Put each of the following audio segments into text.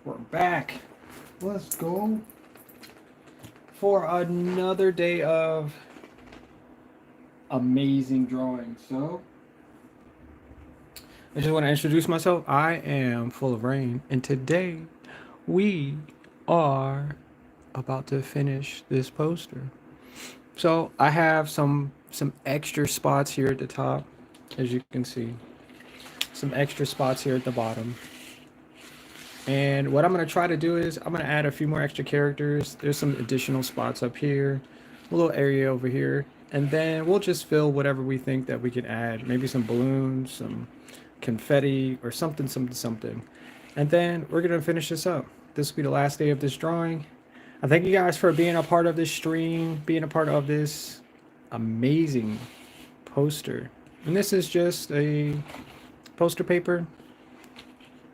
We're back. Let's go for another day of amazing drawing. So, I just want to introduce myself. I am Full of Rain, and today we are about to finish this poster. So, I have some extra spots here at the top, as you can see. Some extra spots here at the bottom. And what I'm going to try to do is I'm going to add a few more extra characters. There's some additional spots up here, a little area over here. And then we'll just fill whatever we think that we can add. Maybe some balloons, some confetti, or something. And then we're going to finish this up. This will be the last day of this drawing. I thank you guys for being a part of this stream, being a part of this amazing poster. And this is just a poster paper.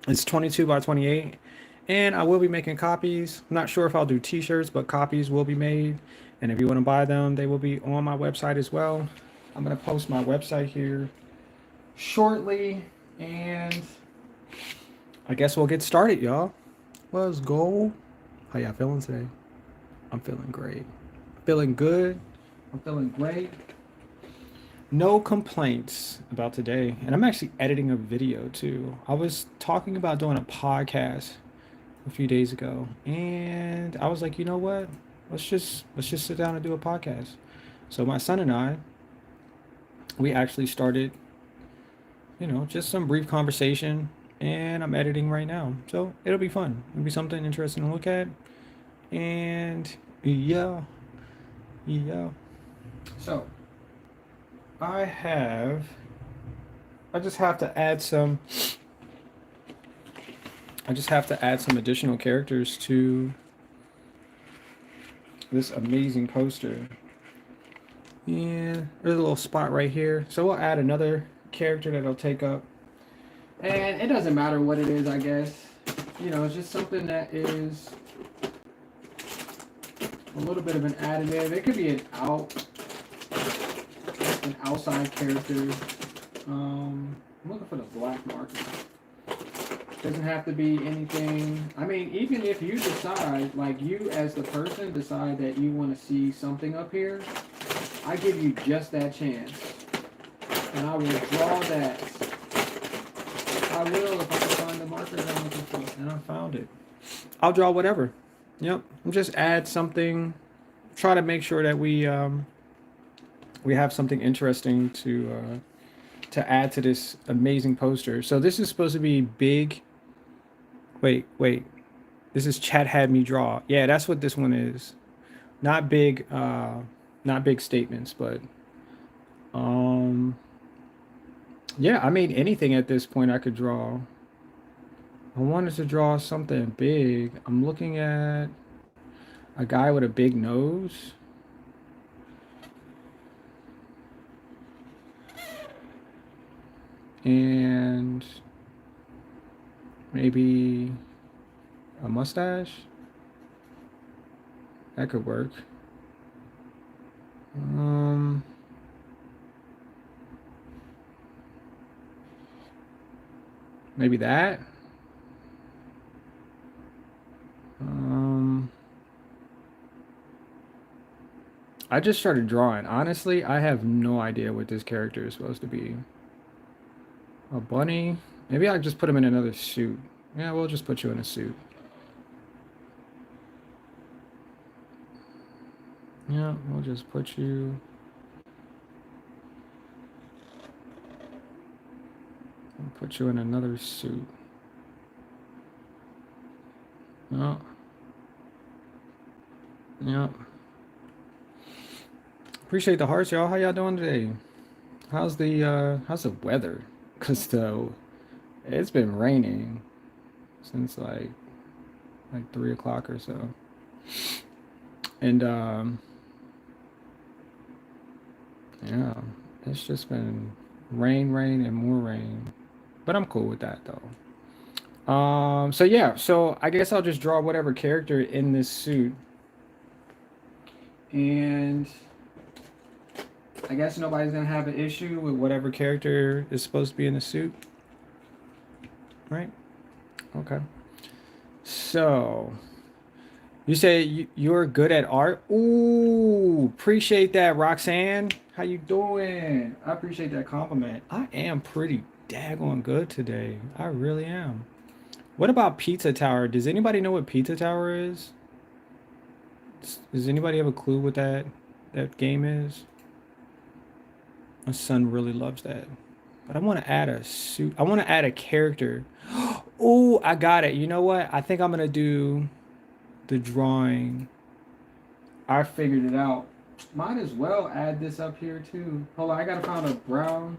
It's 22 by 28, and I will be making copies. I'm not sure if I'll do t-shirts, but copies will be made, and if you want to buy them, they will be on my website as well. I'm going to post my website here shortly, and I guess we'll get started, y'all. Let's go. How y'all feeling today? I'm feeling great. Feeling good. I'm feeling great. No complaints about today. And I'm actually editing a video too. I was talking about doing a podcast a few days ago, and I was like, you know what? Let's just sit down and do a podcast. So my son and I, we actually started, just some brief conversation, and I'm editing right now. So it'll be fun. It'll be something interesting to look at. And yeah. So I just have to add some additional characters to this amazing poster. And there's a little spot right here. So we'll add another character that'll take up. And it doesn't matter what it is, I guess. It's just something that is a little bit of an additive. It could be an outside character. I'm looking for the black marker. Doesn't have to be anything. I mean, even if you decide, like you as the person decide that you want to see something up here, I give you just that chance. And I will draw that. I will if I can find the marker that I'm looking for. And I found it. I'll draw whatever. Yep. Just add something. Try to make sure that we have something interesting to add to this amazing poster. So this is supposed to be big. Wait. This is Chat Had Me Draw. Yeah, that's what this one is. Not big statements, but yeah, I mean anything at this point I could draw. I wanted to draw something big. I'm looking at a guy with a big nose. And maybe a mustache. That could work. Maybe that. I just started drawing. Honestly, I have no idea what this character is supposed to be. A bunny? Maybe I'll just put him in another suit. Yeah, we'll just put you in a suit. Yeah, we'll just put you... I'll put you in another suit. Oh. Yep. Appreciate the hearts, y'all. How y'all doing today? How's the weather? Cause it's been raining since like 3 o'clock or so, and yeah, it's just been rain and more rain, but I'm cool with that though. So yeah, so I guess I'll just draw whatever character in this suit, and I guess nobody's gonna have an issue with whatever character is supposed to be in the suit, right? Okay. So you say you're good at art. Ooh, appreciate that, Roxanne. How you doing? I appreciate that compliment. I am pretty daggone good today. I really am. What about Pizza Tower? Does anybody know what Pizza Tower is? Does anybody have a clue what that game is? My son really loves that. But I want to add a suit. I want to add a character. Oh, I got it. You know what? I think I'm gonna do the drawing. I figured it out. Might as well add this up here too. Hold on, I gotta find a brown,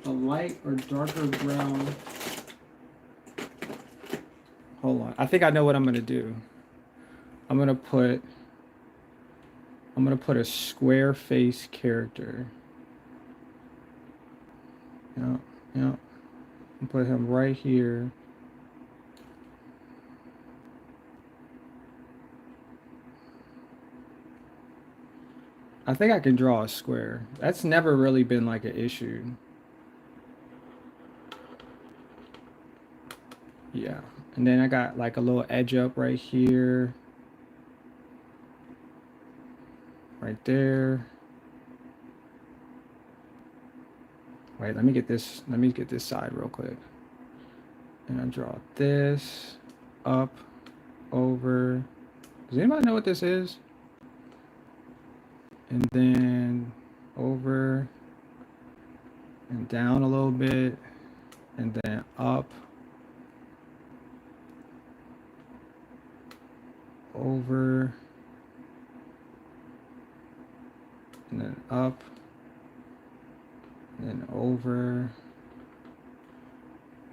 a light or darker brown. Hold on. I think I know what I'm gonna do. I'm gonna put a square face character. Yeah, yeah. And put him right here. I think I can draw a square. That's never really been like an issue. Yeah. And then I got like a little edge up right here. Right there. Wait, let me get this side real quick. And I draw this up, over. Does anybody know what this is? And then over and down a little bit, and then up, over, and then up, and then over.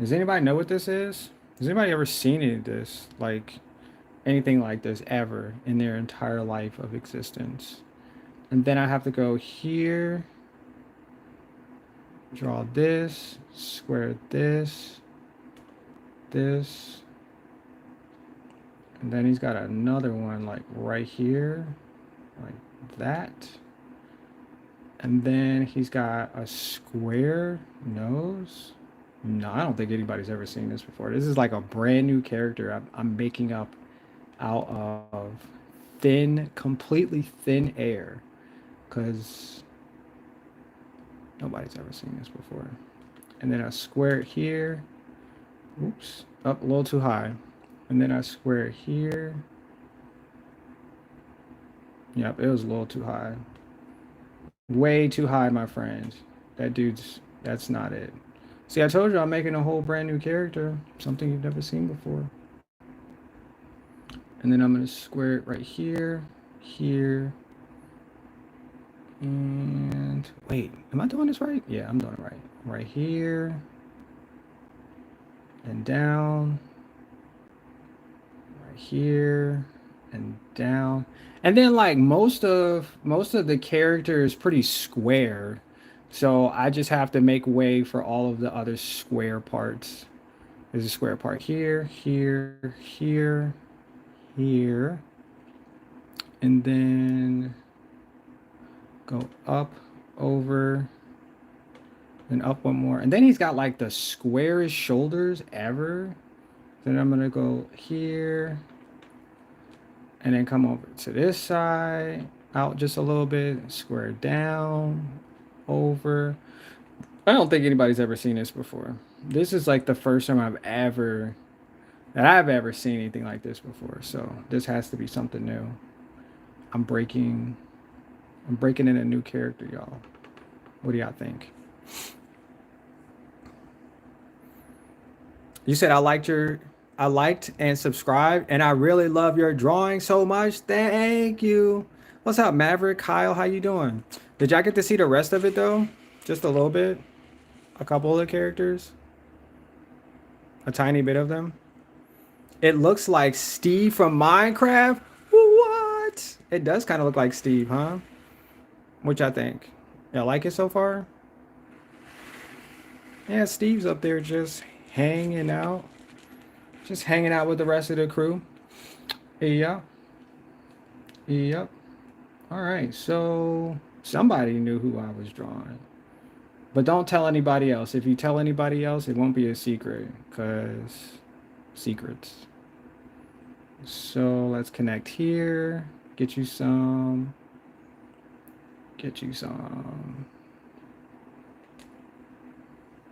Does anybody know what this is? Has anybody ever seen any of this? Like anything like this ever in their entire life of existence? And then I have to go here, draw this, square this, this, and then he's got another one like right here, like that. And then he's got a square nose. No, I don't think anybody's ever seen this before. This is like a brand new character I'm making up out of completely thin air, because nobody's ever seen this before. And then I square it here. Oops, up a little too high. And then I square it here. Yep, it was a little too high. Way too high, my friend. That's not it. See, I told you I'm making a whole brand new character, something you've never seen before. And then I'm gonna square it right here, here, and wait, am I doing this right? Yeah, I'm doing it right. Right here, and down, right here, and down. And then like most of the character is pretty square. So I just have to make way for all of the other square parts. There's a square part here, here, here, here. And then go up, over, and up one more. And then he's got like the squarest shoulders ever. Then I'm gonna go here, and then come over to this side, out just a little bit, square down, over. I don't think anybody's ever seen this before. This is like the first time I've ever seen anything like this before. So this has to be something new. I'm breaking in a new character, y'all. What do y'all think? You said I liked and subscribed, and I really love your drawing so much. Thank you. What's up, Maverick? Kyle, how you doing? Did y'all get to see the rest of it though? Just a little bit? A couple of the characters? A tiny bit of them? It looks like Steve from Minecraft? What? It does kind of look like Steve, huh? Which I think. Y'all like it so far? Yeah, Steve's up there just hanging out. Just hanging out with the rest of the crew. Yeah. Yep. All right. So somebody knew who I was drawing. But don't tell anybody else. If you tell anybody else, it won't be a secret. Because secrets. So let's connect here. Get you some. Get you some.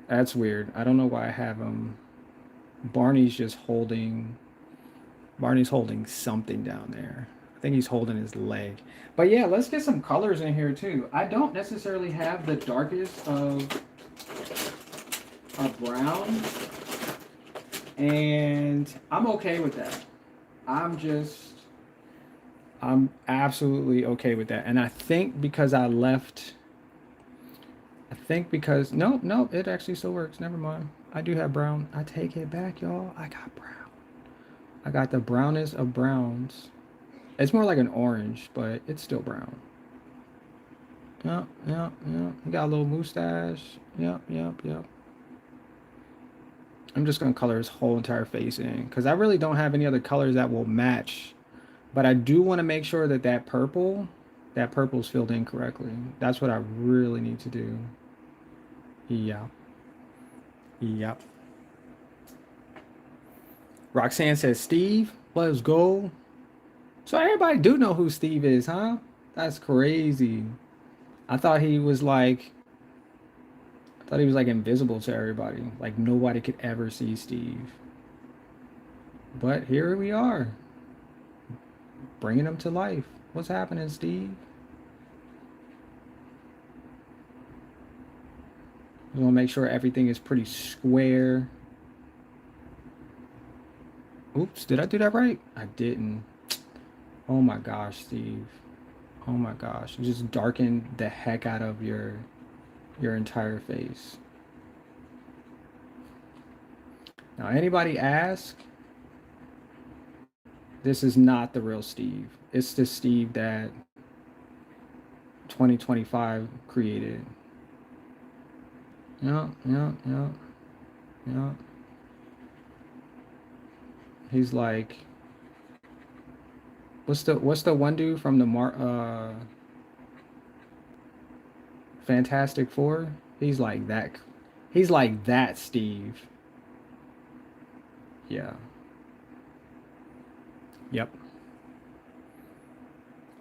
That's weird. I don't know why I have him. Barney's just holding. Barney's holding something down there. I think he's holding his leg. But yeah, let's get some colors in here too. I don't necessarily have the darkest of brown, and I'm okay with that. I'm absolutely okay with that. And I think because no, no, it actually still works. Never mind. I do have brown. I take it back, y'all. I got brown. I got the brownest of browns. It's more like an orange, but it's still brown. Yep, yep, yep. He got a little mustache. Yep, yep, yep. I'm just gonna color his whole entire face in because I really don't have any other colors that will match. But I do want to make sure that that purple's filled in correctly. That's what I really need to do. Yeah. Yep. Roxanne says, Steve, let's go. So everybody do know who Steve is, huh? That's crazy. I thought he was like, I thought he was like invisible to everybody. Like nobody could ever see Steve. But here we are, bringing him to life. What's happening, Steve? We want to make sure everything is pretty square. Oops, did I do that right? I didn't. Oh my gosh, Steve. Oh my gosh. You just darkened the heck out of your entire face. Now, anybody ask? This is not the real Steve. It's the Steve that 2025 created. Yeah, yeah, yeah, yeah. He's like, what's the one dude from the Fantastic Four? He's like that. He's like that Steve. Yeah. Yep.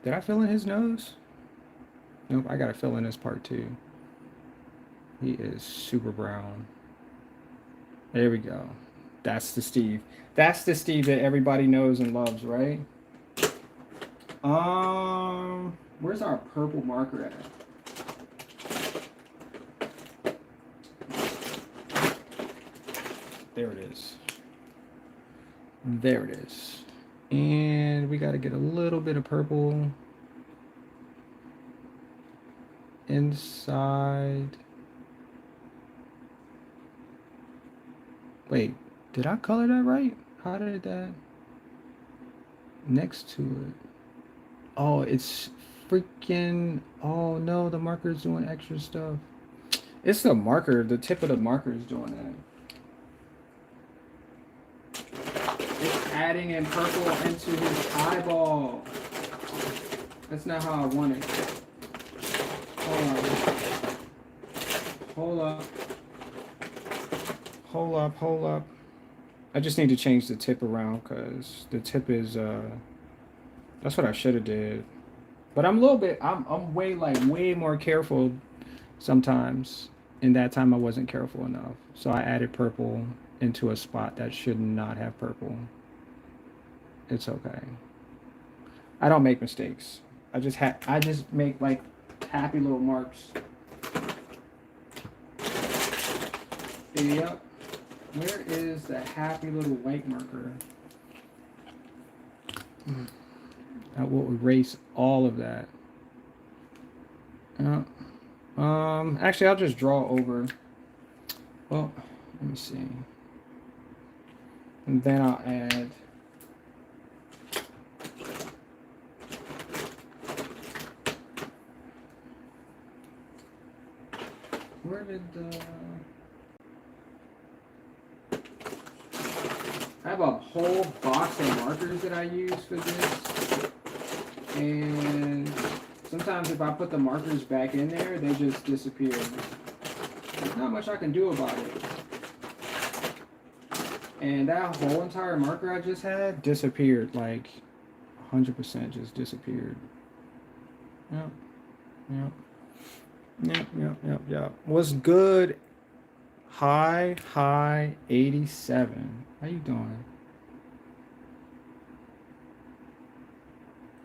Did I fill in his nose? Nope, I gotta fill in his part too. He is super brown. There we go. That's the Steve. That's the Steve that everybody knows and loves, right? Where's our purple marker at? There it is. There it is. And we got to get a little bit of purple inside. Wait, did I color that right? How did that? Next to it. Oh, it's freaking. Oh no, the marker is doing extra stuff. It's the marker. The tip of the marker is doing that. It's adding in purple into his eyeball. That's not how I want it. Hold on. Hold up. Hold up, hold up. I just need to change the tip around because the tip is that's what I should have did. But I'm a little bit I'm way more careful sometimes. In that time I wasn't careful enough. So I added purple into a spot that should not have purple. It's okay. I don't make mistakes. I just make like happy little marks. Yep. Where is the happy little white marker? That will erase all of that. Actually, I'll just draw over. Well, let me see. And then I'll add. Where did the... I have a whole box of markers that I use for this. And sometimes if I put the markers back in there, they just disappear. There's not much I can do about it. And that whole entire marker I just had disappeared, like 100% just disappeared. Yep, yep, yep. What's good? High 87. How you doing?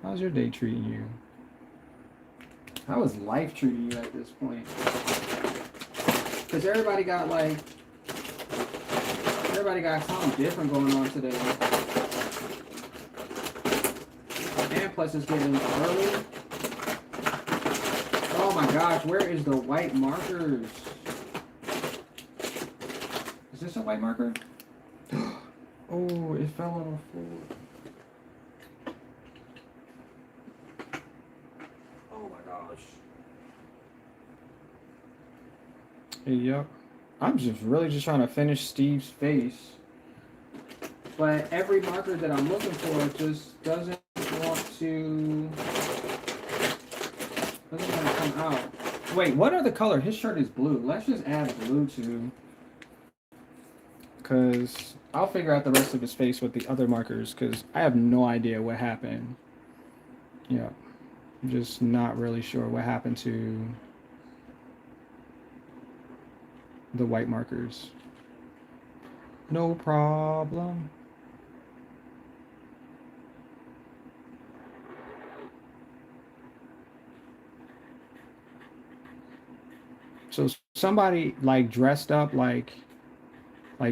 How's your day treating you? How is life treating you at this point? Because everybody got something different going on today. And plus it's getting early. Oh my gosh, where is the white markers? Is this a white marker? Oh, it fell on the floor. Oh my gosh. Yep. I'm just really just trying to finish Steve's face. But every marker that I'm looking for just doesn't want to come out. Wait, what are the color? His shirt is blue. Let's just add blue to, because I'll figure out the rest of his face with the other markers, because I have no idea what happened. Yeah, I'm just not really sure what happened to the white markers. No problem. So somebody like dressed up like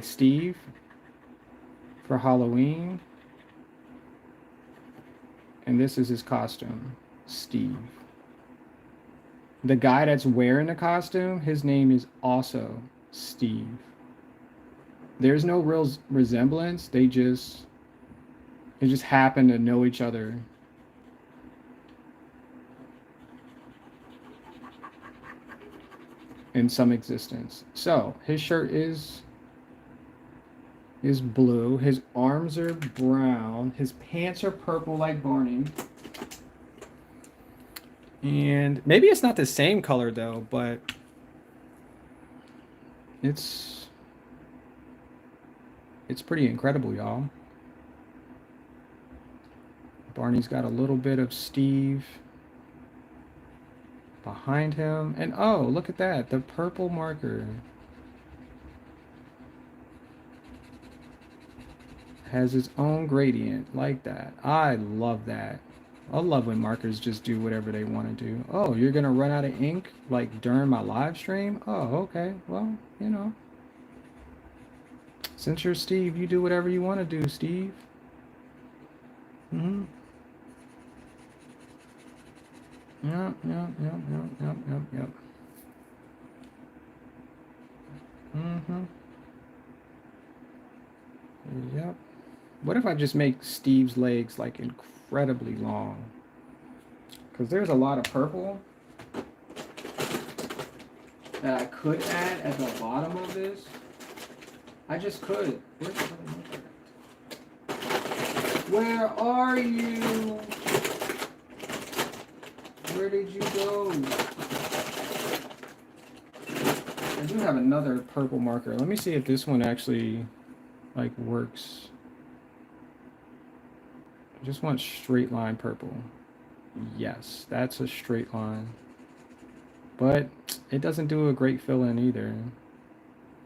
Steve for Halloween, and this is his costume, Steve. The guy that's wearing the costume, his name is also Steve. There's no real resemblance. They just happen to know each other. In some existence. So his shirt is blue. His arms are brown. His pants are purple like Barney. And maybe it's not the same color though, but it's pretty incredible, y'all. Barney's got a little bit of Steve behind him. And oh, look at that. The purple marker has its own gradient like that. I love that. I love when markers just do whatever they want to do. Oh, you're gonna run out of ink like during my live stream? Oh, okay. Well, since you're Steve, you do whatever you want to do, Steve. Mm-hmm. Yep. Mm-hmm. Yep. What if I just make Steve's legs like incredibly long? Because there's a lot of purple that I could add at the bottom of this. I just could. Where's the other marker? Where are you? Where did you go? I do have another purple marker. Let me see if this one actually like works. I just want straight line purple. Yes, that's a straight line. But it doesn't do a great fill-in either.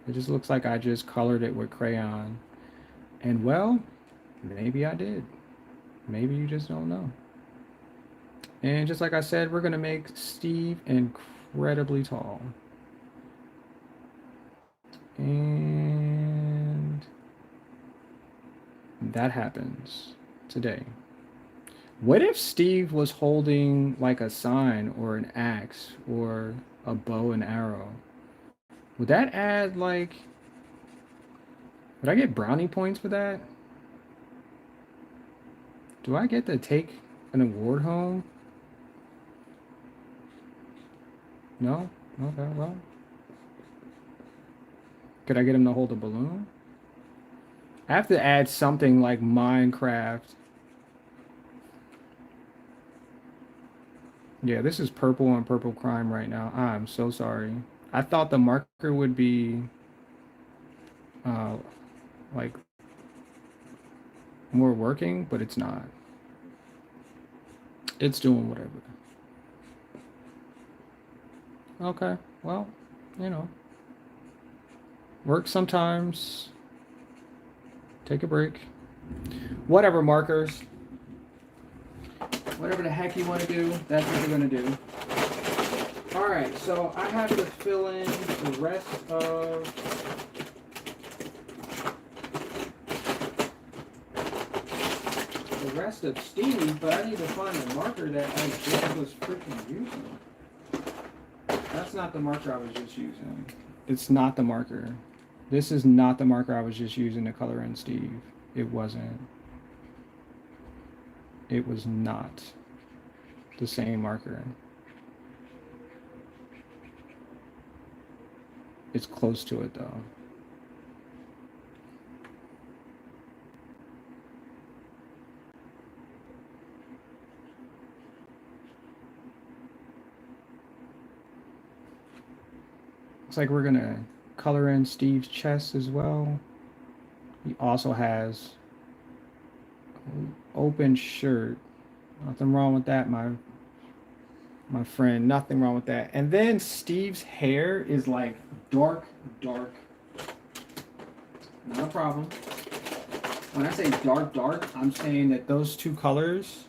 It just looks like I just colored it with crayon. And well, maybe I did. Maybe you just don't know. And just like I said, we're going to make Steve incredibly tall. And that happens today. What if Steve was holding like a sign or an axe or a bow and arrow? Would that add like... Would I get brownie points for that? Do I get to take an award home? No? Okay, well. Could I get him to hold a balloon? I have to add something like Minecraft. Yeah, this is purple on purple crime right now. I'm so sorry. I thought the marker would be like more working, but it's not. It's doing whatever. Okay, well, you know, work sometimes. Take a break. Whatever, markers. Whatever the heck you want to do, that's what you're going to do. All right, so I have to fill in the rest of Steve, but I need to find a marker that I just was freaking using. That's not the marker I was just using. It's not the marker. This is not the marker I was just using to color in Steve. It wasn't. It was not the same marker. It's close to it though. Looks like we're gonna color in Steve's chest as well. He also has open shirt. Nothing wrong with that, my friend. Nothing wrong with that. And then Steve's hair is like dark. Not a problem. When I say dark, I'm saying that those two colors,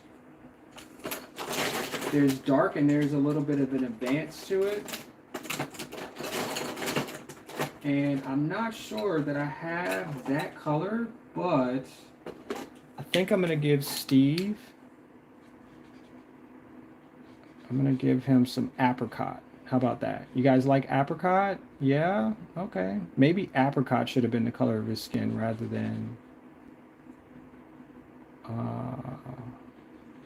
there's dark and there's a little bit of an advance to it. And I'm not sure that I have that color, but I think I'm gonna give Steve, I'm gonna give him some apricot. How about that? You guys like apricot? Yeah? Okay. Maybe apricot should have been the color of his skin rather than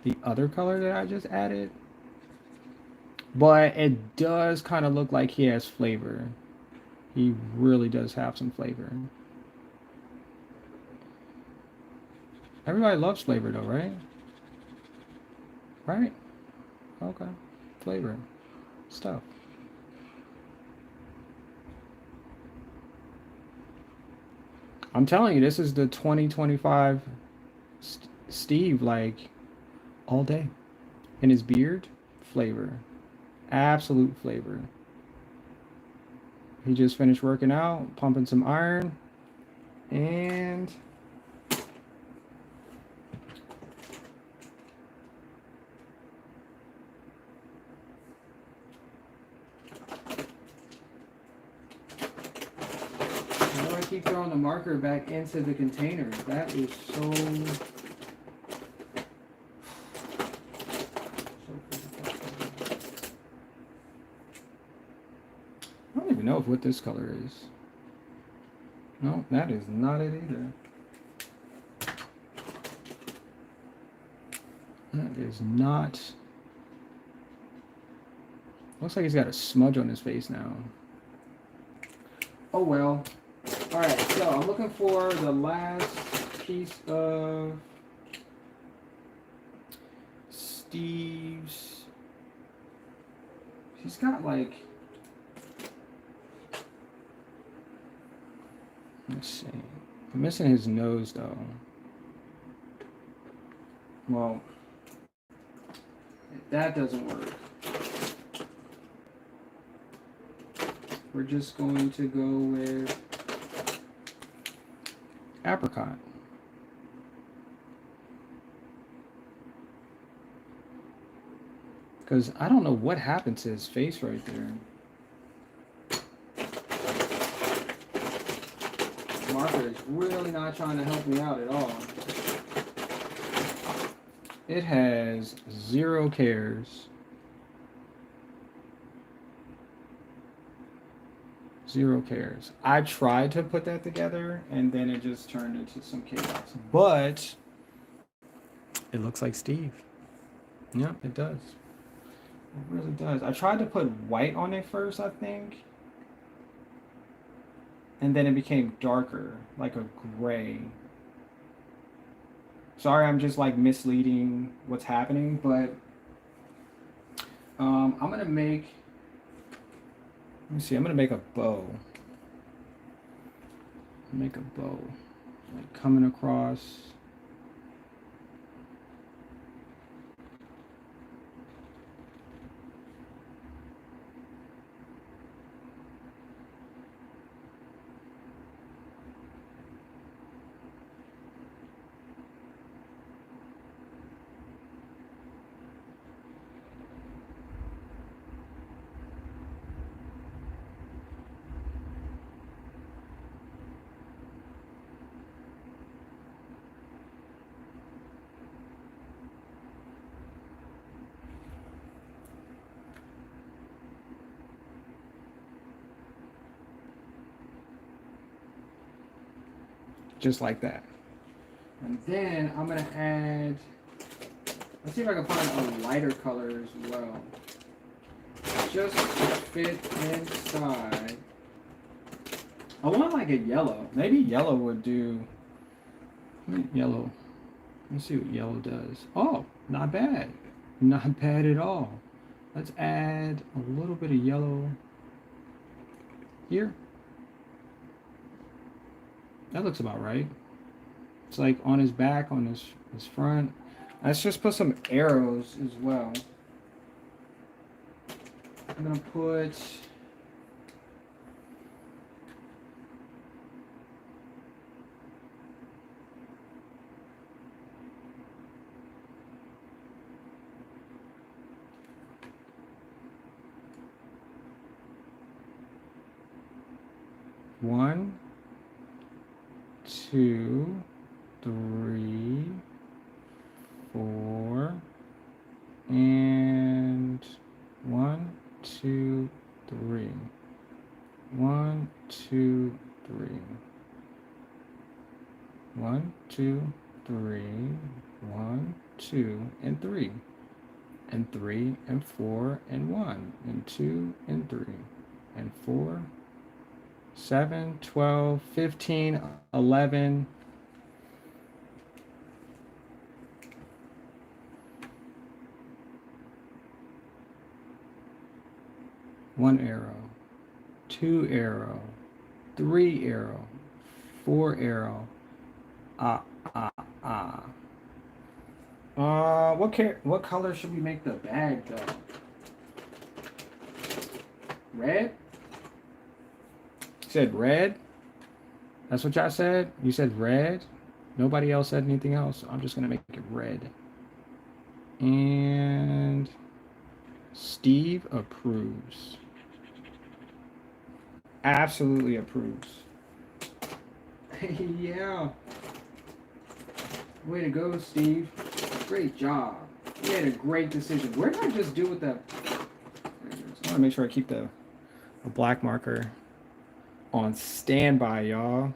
the other color that I just added. But it does kind of look like he has flavor. He really does have some flavor. Everybody loves flavor though, right? Right? Okay. Flavor. Stuff. I'm telling you, this is the 2025 Steve, like, all day. And his beard, flavor. Absolute flavor. He just finished working out, pumping some iron, and now I keep throwing the marker back into the container. That is so I don't even know what this color is. No, that is not it either. That is not. Looks like he's got a smudge on his face now. Oh well. Alright, so I'm looking for the last piece of Steve's. He's got like. Let's see. I'm missing his nose though. Well, if that doesn't work, we're just going to go with apricot. Because I don't know what happened to his face right there. Marker is really not trying to help me out at all. It has 0 cares. 0 cares. I tried to put that together and then it just turned into some chaos. But it looks like Steve. Yeah, it does. It really does. I tried to put white on it first, I think. And then it became darker, like a gray. Sorry, I'm just like misleading what's happening, but I'm gonna make, let me see, I'm gonna make a bow. Make a bow. like coming across. Just like that. And then I'm gonna add, let's see if I can find a lighter color as well. Just to fit inside. I want like a yellow. Maybe yellow would do. Yellow. Let's see what yellow does. Oh, not bad. Not bad at all. Let's add a little bit of yellow here. That looks about right. It's like on his back, on his front. Let's just put some arrows as well. I'm gonna put one, two, three, four, and one, two, three. One, two, three. One, two, three. One, two, and three. And three, and four, and one, and two, and three, and four, 7, 12, 15, 11. One arrow, two arrow, three arrow, four arrow. Ah, ah, ah. What color should we make the bag though? Red? You said red? That's what y'all said? You said red? Nobody else said anything else. I'm just gonna make it red. And Steve approves. Absolutely approves. Yeah. Way to go, Steve. Great job. You made a great decision. Where did I just do with the... I want to make sure I keep the black marker on standby, y'all.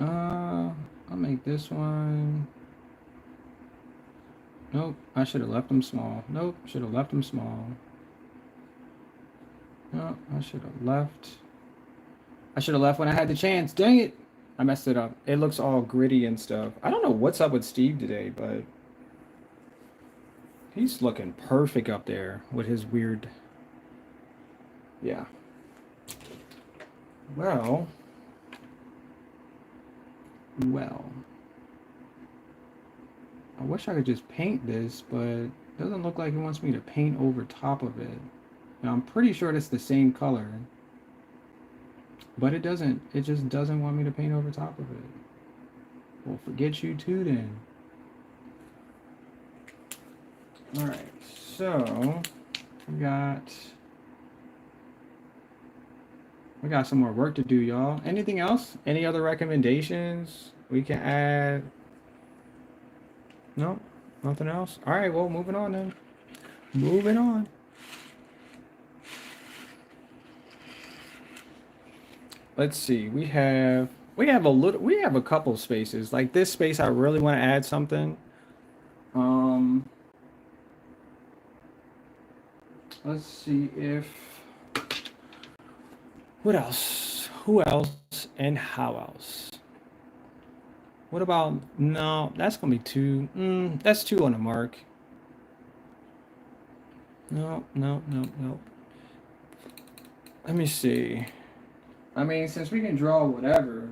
I'll make this one. Nope, I should have left them small. Nope, should have left them small. No, I should have left. I should have left when I had the chance. Dang it. I messed it up. It looks all gritty and stuff. I don't know what's up with Steve today, but he's looking perfect up there with his weird... Yeah. Well. I wish I could just paint this, but it doesn't look like he wants me to paint over top of it. Now, I'm pretty sure it's the same color. But it just doesn't want me to paint over top of it. Well, forget you too then. Alright, so we got some more work to do, y'all. Anything else? Any other recommendations we can add? No? Nothing else? Alright, well, moving on then. Moving on. Let's see. We have a couple spaces. Like this space, I really want to add something. Let's see if... What else? Who else and how else? What about... No, that's going to be two. That's two on the mark. No. Let me see. I mean, since we can draw whatever.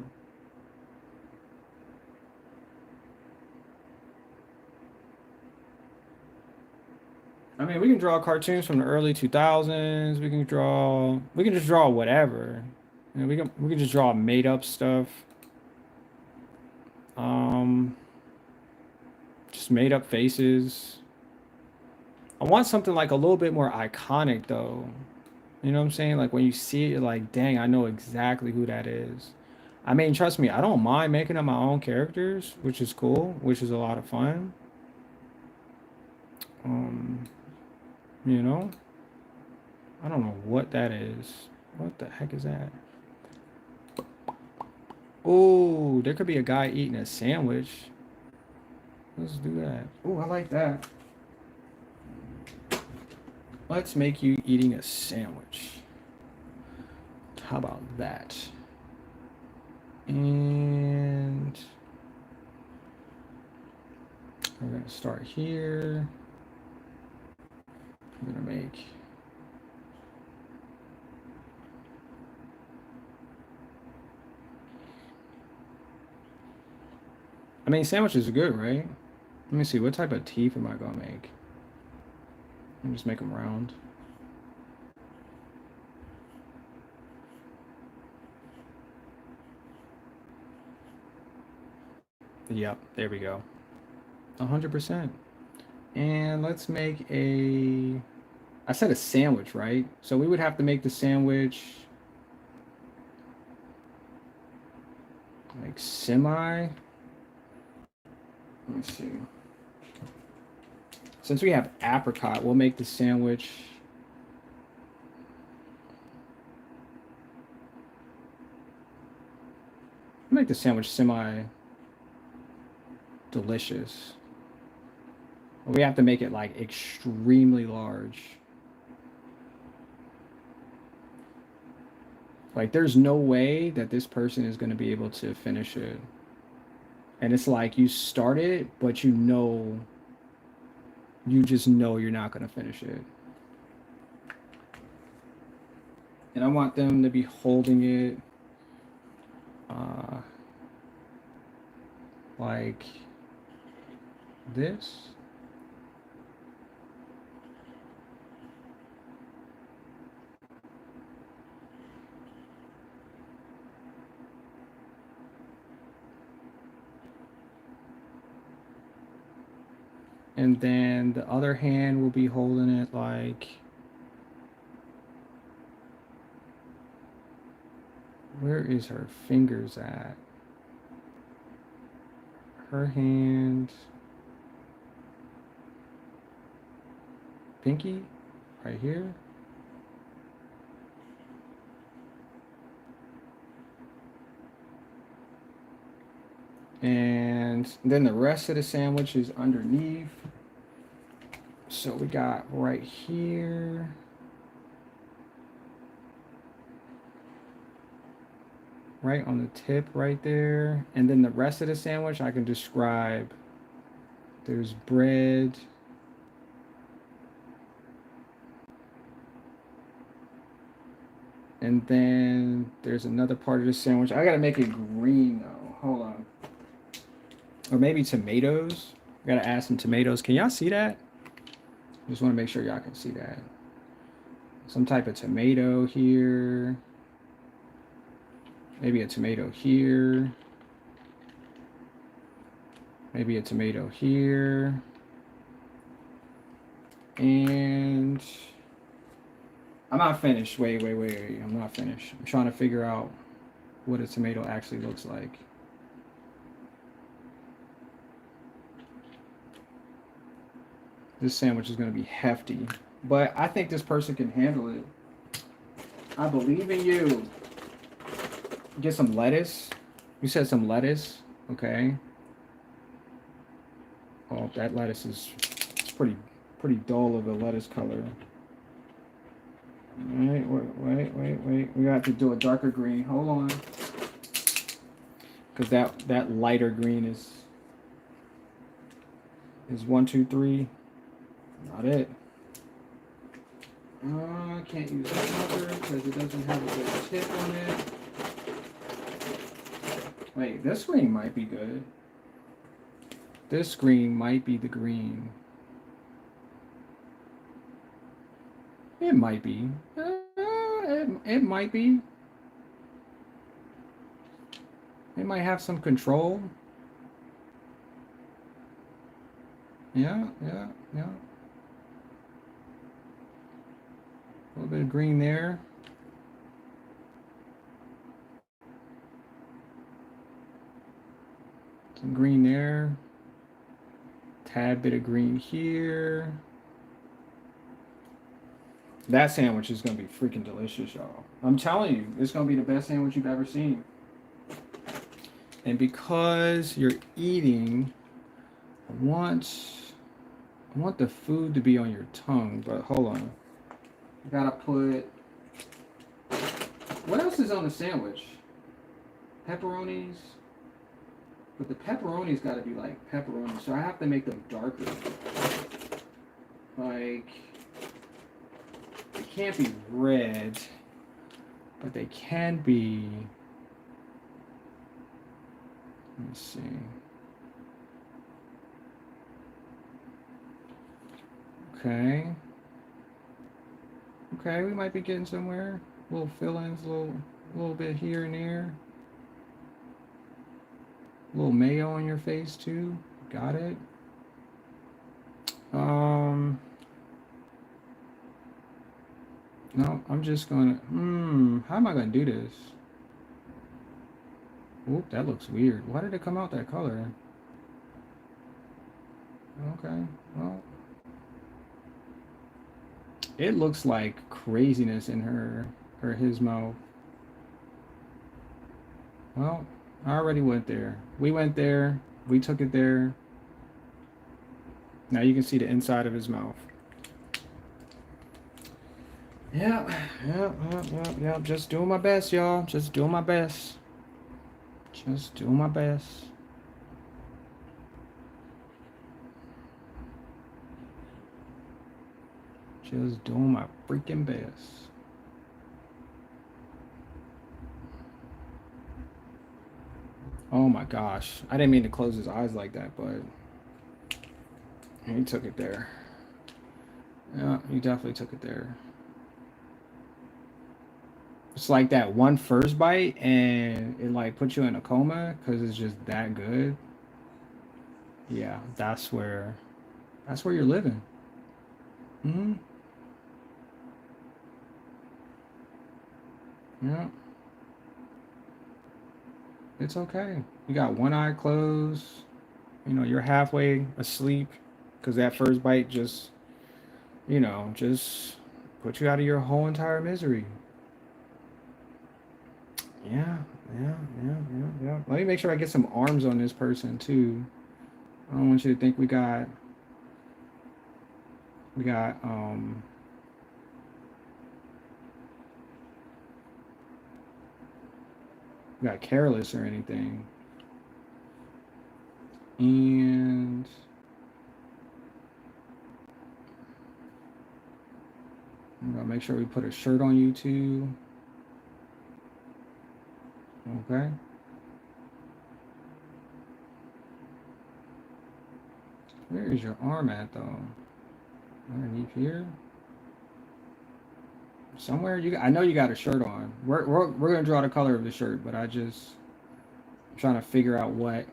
I mean, we can draw cartoons from the early 2000s. We can just draw whatever. You know, we can just draw made up stuff. Um, just made up faces. I want something like a little bit more iconic though. You know what I'm saying? Like when you see it, you're like, dang, I know exactly who that is. I mean, trust me, I don't mind making up my own characters, which is cool, which is a lot of fun. Um, you know, I don't know what that is. What the heck is that? Oh, there could be a guy eating a sandwich. Let's do that. Oh, I like that. Let's make you eating a sandwich. How about that? And we're going to start here. I'm going to make I mean, sandwiches are good, right? Let me see. What type of teeth am I going to make? Let me just make them round. Yep, there we go. 100%. And let's make a. I said a sandwich, right? So we would have to make the sandwich like semi. Let me see. Since we have apricot, we'll make the sandwich. Make the sandwich semi delicious. We have to make it like extremely large. Like there's no way that this person is going to be able to finish it. And it's like you start it, but you just know you're not going to finish it. And I want them to be holding it like this. And then the other hand will be holding it like, where is her fingers at? Her hand, pinky, right here. And then the rest of the sandwich is underneath. So we got right here. Right on the tip right there. And then the rest of the sandwich I can describe. There's bread. And then there's another part of the sandwich. I gotta make it green though. Hold on. Or maybe tomatoes. I gotta add some tomatoes. Can y'all see that? Just want to make sure y'all can see that. Some type of tomato here. Maybe a tomato here. Maybe a tomato here. And I'm not finished. Wait. I'm not finished. I'm trying to figure out what a tomato actually looks like. This sandwich is going to be hefty, but I think this person can handle it. I believe in you. Get some lettuce. You said some lettuce, okay? Oh, that lettuce is it's pretty dull of a lettuce color. Wait. We got to do a darker green. Hold on, because that lighter green is 1, 2, 3. Not it. I can't use that color because it doesn't have a good tip on it. Wait, this screen might be good. This screen might be the green. It might be. It might be. It might have some control. Yeah, yeah, yeah. A little bit of green there. Some green there. Tad bit of green here. That sandwich is gonna be freaking delicious, y'all. I'm telling you, it's gonna be the best sandwich you've ever seen. And because you're eating, I want the food to be on your tongue, but hold on. I gotta put. What else is on the sandwich? Pepperonis. But the pepperonis gotta be like pepperoni, so I have to make them darker. Like, they can't be red, but they can be. Let me see. Okay. Okay, we might be getting somewhere. Little fill-ins, little bit here and there. A little mayo on your face too. Got it. No, I'm just gonna. How am I gonna do this? Oop, that looks weird. Why did it come out that color? Okay, well, it looks like craziness in her or his mouth. Well, I already went there. We went there. We took it there. Now you can see the inside of his mouth. Yeah. Just doing my best, y'all. Just doing my best. Just doing my best. Just doing my freaking best. Oh my gosh. I didn't mean to close his eyes like that, but he took it there. Yeah, he definitely took it there. It's like that one first bite and it like puts you in a coma because it's just that good. Yeah, that's where you're living. Hmm. Yeah. It's okay. You got one eye closed. You know, you're halfway asleep because that first bite just, just put you out of your whole entire misery. Yeah, yeah. Let me make sure I get some arms on this person too. I don't want you to think we got got careless or anything. And I'm gonna make sure we put a shirt on you too. Okay. Where is your arm at though? Underneath here? Somewhere I know you got a shirt on. We're gonna draw the color of the shirt, but I'm trying to figure out what.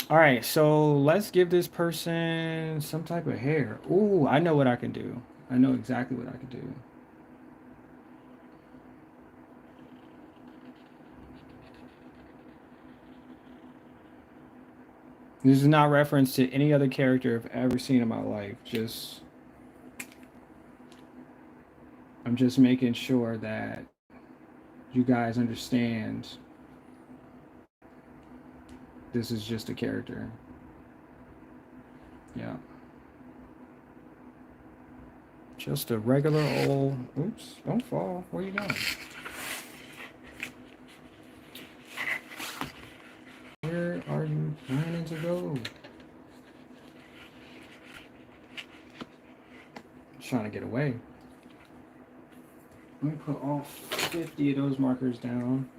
All right, so let's give this person some type of hair. Ooh, I know what I can do. I know exactly what I can do. This is not reference to any other character I've ever seen in my life. I'm just making sure that you guys understand this is just a character. Yeah. Just a regular old. Oops, don't fall. Where you going? Where are you planning to go? Trying to get away. Let me put all 50 of those markers down.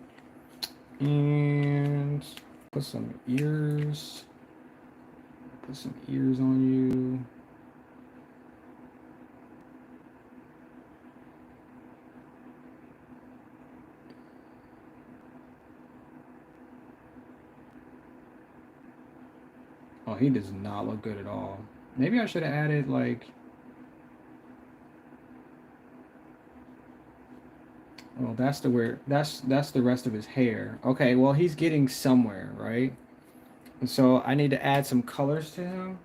And put some ears. Put some ears on you. Oh, he does not look good at all. Maybe I should have added like. Well, that's the where that's the rest of his hair. Okay, well he's getting somewhere, right? And so I need to add some colors to him.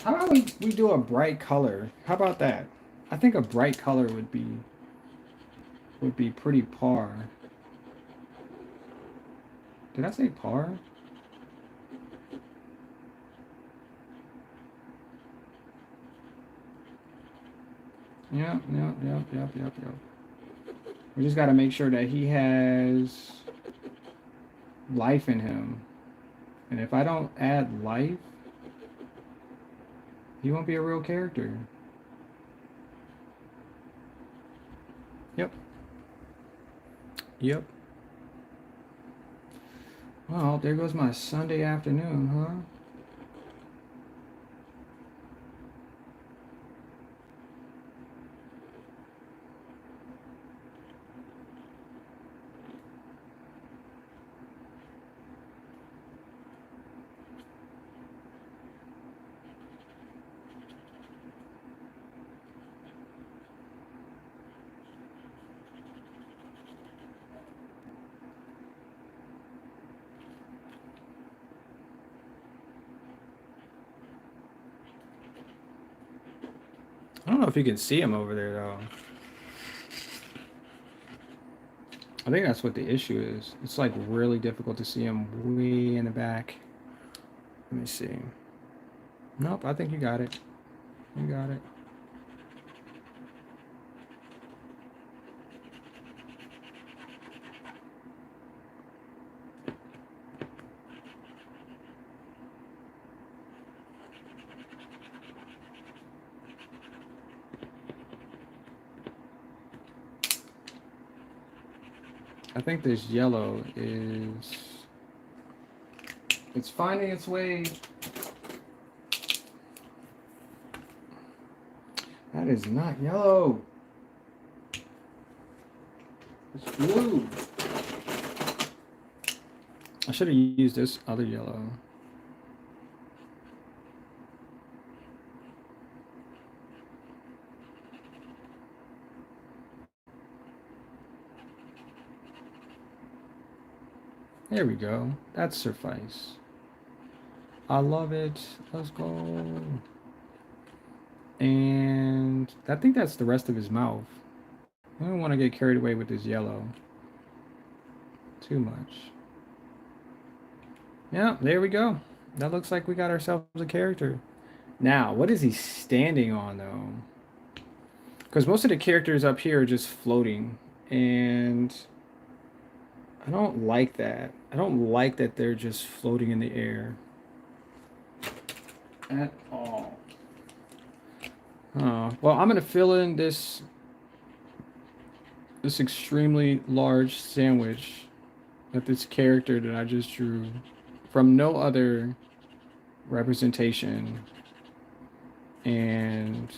How about we do a bright color? How about that? I think a bright color would be pretty par. Did I say par? Yep, yep, yep, yep, yep, yep. We just got to make sure that he has life in him. And if I don't add life, he won't be a real character. Yep. Yep. Well, there goes my Sunday afternoon, huh? I don't know if you can see him over there, though. I think that's what the issue is. It's like really difficult to see him way in the back. Let me see. Nope, I think you got it. You got it. I think this yellow is... It's finding its way. That is not yellow. It's blue. I should have used this other yellow. There we go. That suffice. I love it. Let's go. And I think that's the rest of his mouth. I don't want to get carried away with this yellow too much. Yeah, there we go. That looks like we got ourselves a character. Now, what is he standing on, though? Because most of the characters up here are just floating. And I don't like that. I don't like that they're just floating in the air. At all. Well, I'm going to fill in this extremely large sandwich that this character that I just drew from no other representation, and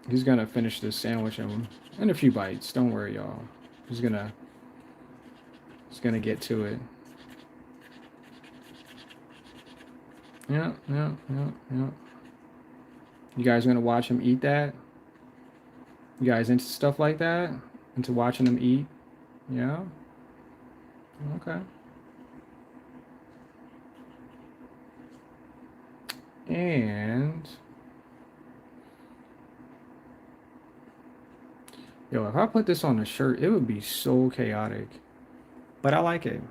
he's gonna finish this sandwich in a few bites. Don't worry, y'all. He's gonna get to it. Yeah, yeah, yeah, yeah. You guys gonna watch him eat that? You guys into stuff like that? Into watching him eat? Yeah. Okay. And yo, if I put this on a shirt, it would be so chaotic. But I like it.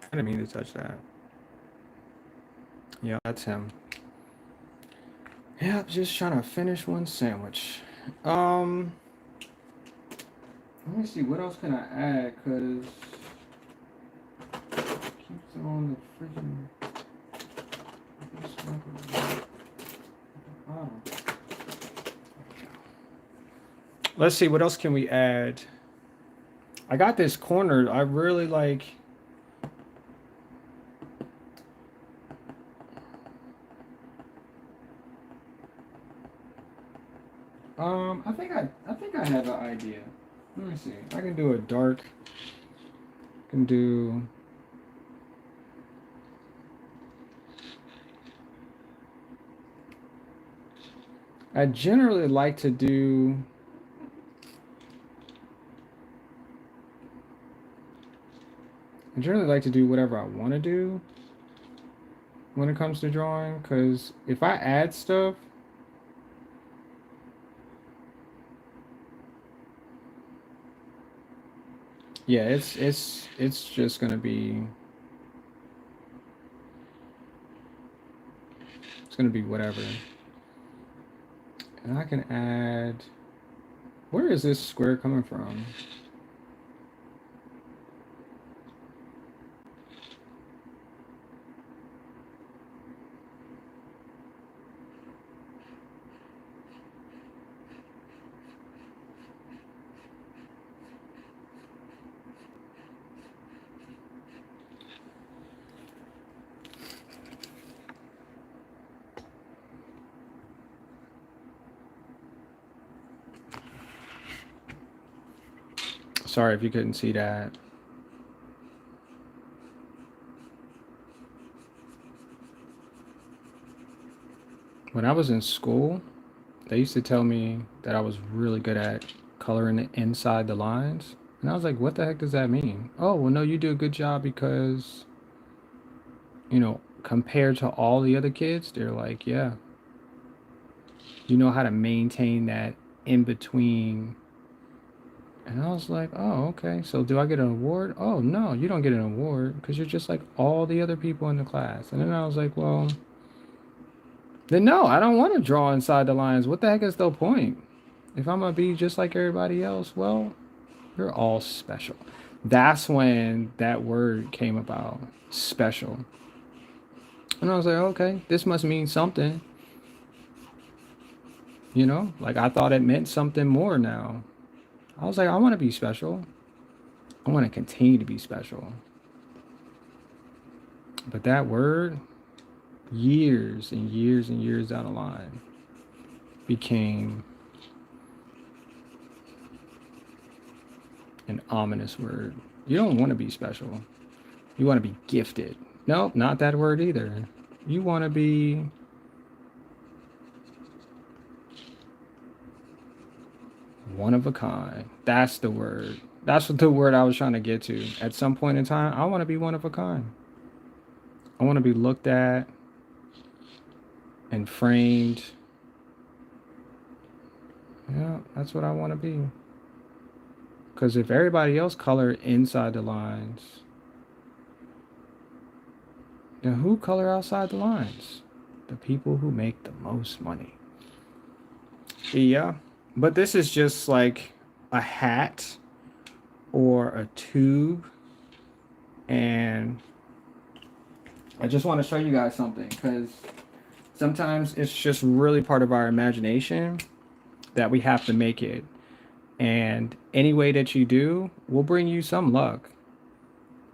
I didn't mean to touch that. Yeah, that's him. Yeah, just trying to finish one sandwich. Let me see, what else can I add? Cause It's on the freaking. Oh. Let's see, what else can we add? I got this corner. I really like. I think I have an idea. Let me see. I can do a dark. I can do. I generally like to do. I generally like to do whatever I want to do when it comes to drawing, because if I add stuff, yeah, it's just gonna be it's gonna be whatever. And I can add. Where is this square coming from? Sorry if you couldn't see that. When I was in school, they used to tell me that I was really good at coloring inside the lines. And I was like, what the heck does that mean? Oh, well, no, you do a good job because, compared to all the other kids, they're like, yeah, you know how to maintain that in between. And I was like, oh, okay. So do I get an award? Oh, no, you don't get an award because you're just like all the other people in the class. And then I was like, well, then no, I don't want to draw inside the lines. What the heck is the point? If I'm going to be just like everybody else, well, you're all special. That's when that word came about, special. And I was like, okay, this must mean something. Like I thought it meant something more now. I was like, I want to be special. I want to continue to be special. But that word, years and years and years down the line, became an ominous word. You don't want to be special. You want to be gifted. Nope, not that word either. You want to be one of a kind. That's the word. That's what the word I was trying to get to. At some point in time, I want to be one of a kind. I want to be looked at and framed. Yeah, that's what I want to be. Because if everybody else colored inside the lines, then who color outside the lines? The people who make the most money. Yeah, but this is just like a hat or a tube. And I just want to show you guys something because sometimes it's just really part of our imagination that we have to make it. And any way that you do will bring you some luck,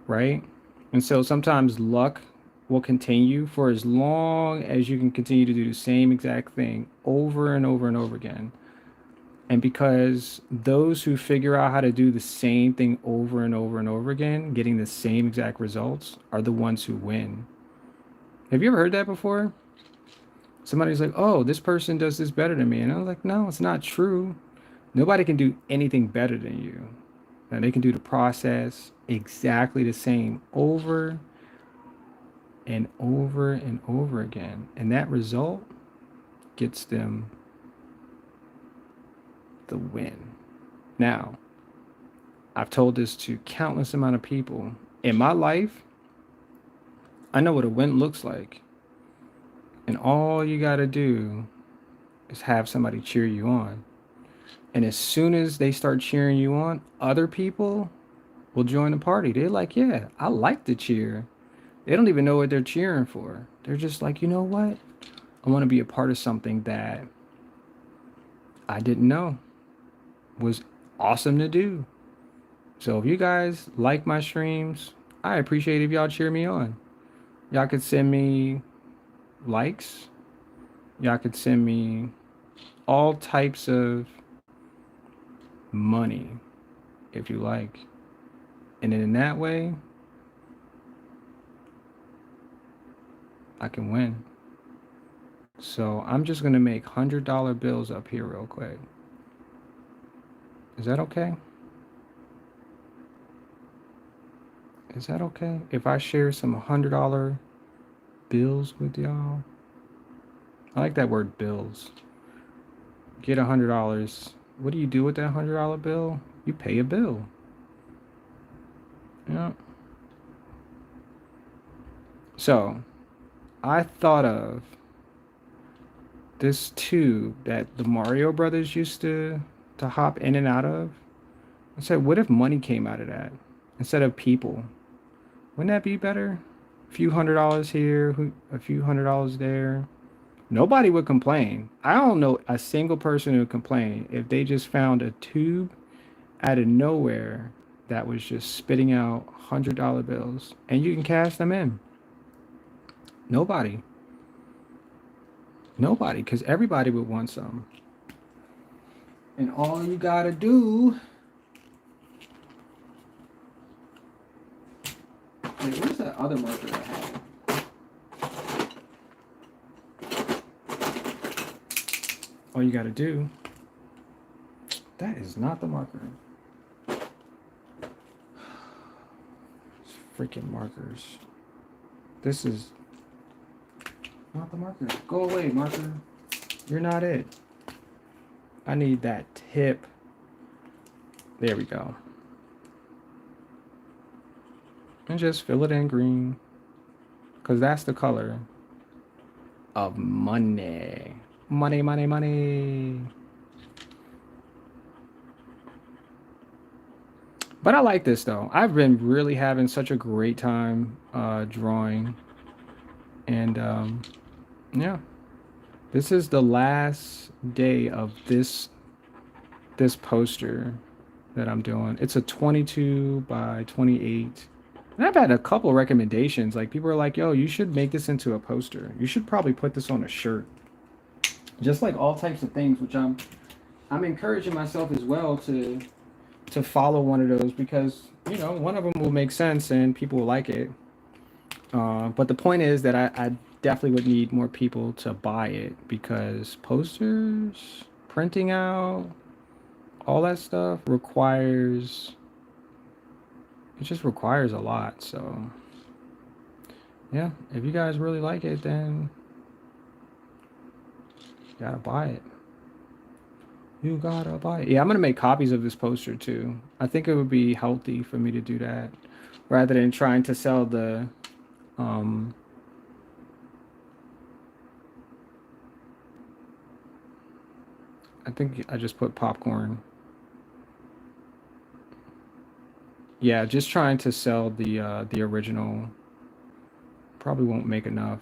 right? And so sometimes luck will continue for as long as you can continue to do the same exact thing over and over and over again. And because those who figure out how to do the same thing over and over and over again, getting the same exact results, are the ones who win. Have you ever heard that before? Somebody's like, oh, this person does this better than me. And I was like, no, it's not true. Nobody can do anything better than you. And they can do the process exactly the same over and over and over again. And that result gets them the win. Now, I've told this to countless amount of people. In my life, I know what a win looks like. And all you got to do is have somebody cheer you on. And as soon as they start cheering you on, other people will join the party. They're like, yeah, I like the cheer. They don't even know what they're cheering for. They're just like, you know what? I want to be a part of something that I didn't know was awesome to do. So if you guys like my streams, I appreciate if y'all cheer me on. Y'all could send me likes. Y'all could send me all types of money if you like. And in that way, I can win. So I'm just gonna make $100 bills up here real quick. Is that okay? Is that okay? If I share some $100 bills with y'all? I like that word bills. Get $100. What do you do with that $100 bill? You pay a bill. Yeah. So I thought of this tube that the Mario Brothers used to hop in and out of. I said, what if money came out of that instead of people? Wouldn't that be better? A few $100 here, a few $100 there. Nobody would complain. I don't know a single person who would complain if they just found a tube out of nowhere that was just spitting out $100 bills and you can cash them in. Nobody. Nobody, because everybody would want some. And all you gotta do. Wait, where's that other marker I had? All you gotta do. That is not the marker. Freaking markers. This is not the marker. Go away, marker. You're not it. I need that tip. There we go. And just fill it in green. Because that's the color of money. Money, money, money. But I like this though. I've been really having such a great time drawing. And yeah. This is the last day of this poster that I'm doing. It's a 22 by 28. And I've had a couple recommendations. Like people are like, "Yo, you should make this into a poster. You should probably put this on a shirt." Just like all types of things, which I'm encouraging myself as well to follow one of those because you know one of them will make sense and people will like it. But the point is that I definitely would need more people to buy it because posters, printing out, all that stuff requires it just requires a lot. So yeah, if you guys really like it, then you gotta buy it. You gotta buy it. Yeah, I'm gonna make copies of this poster too. I think it would be healthy for me to do that rather than trying to sell the um I think I just put popcorn. Yeah, just trying to sell the original probably won't make enough.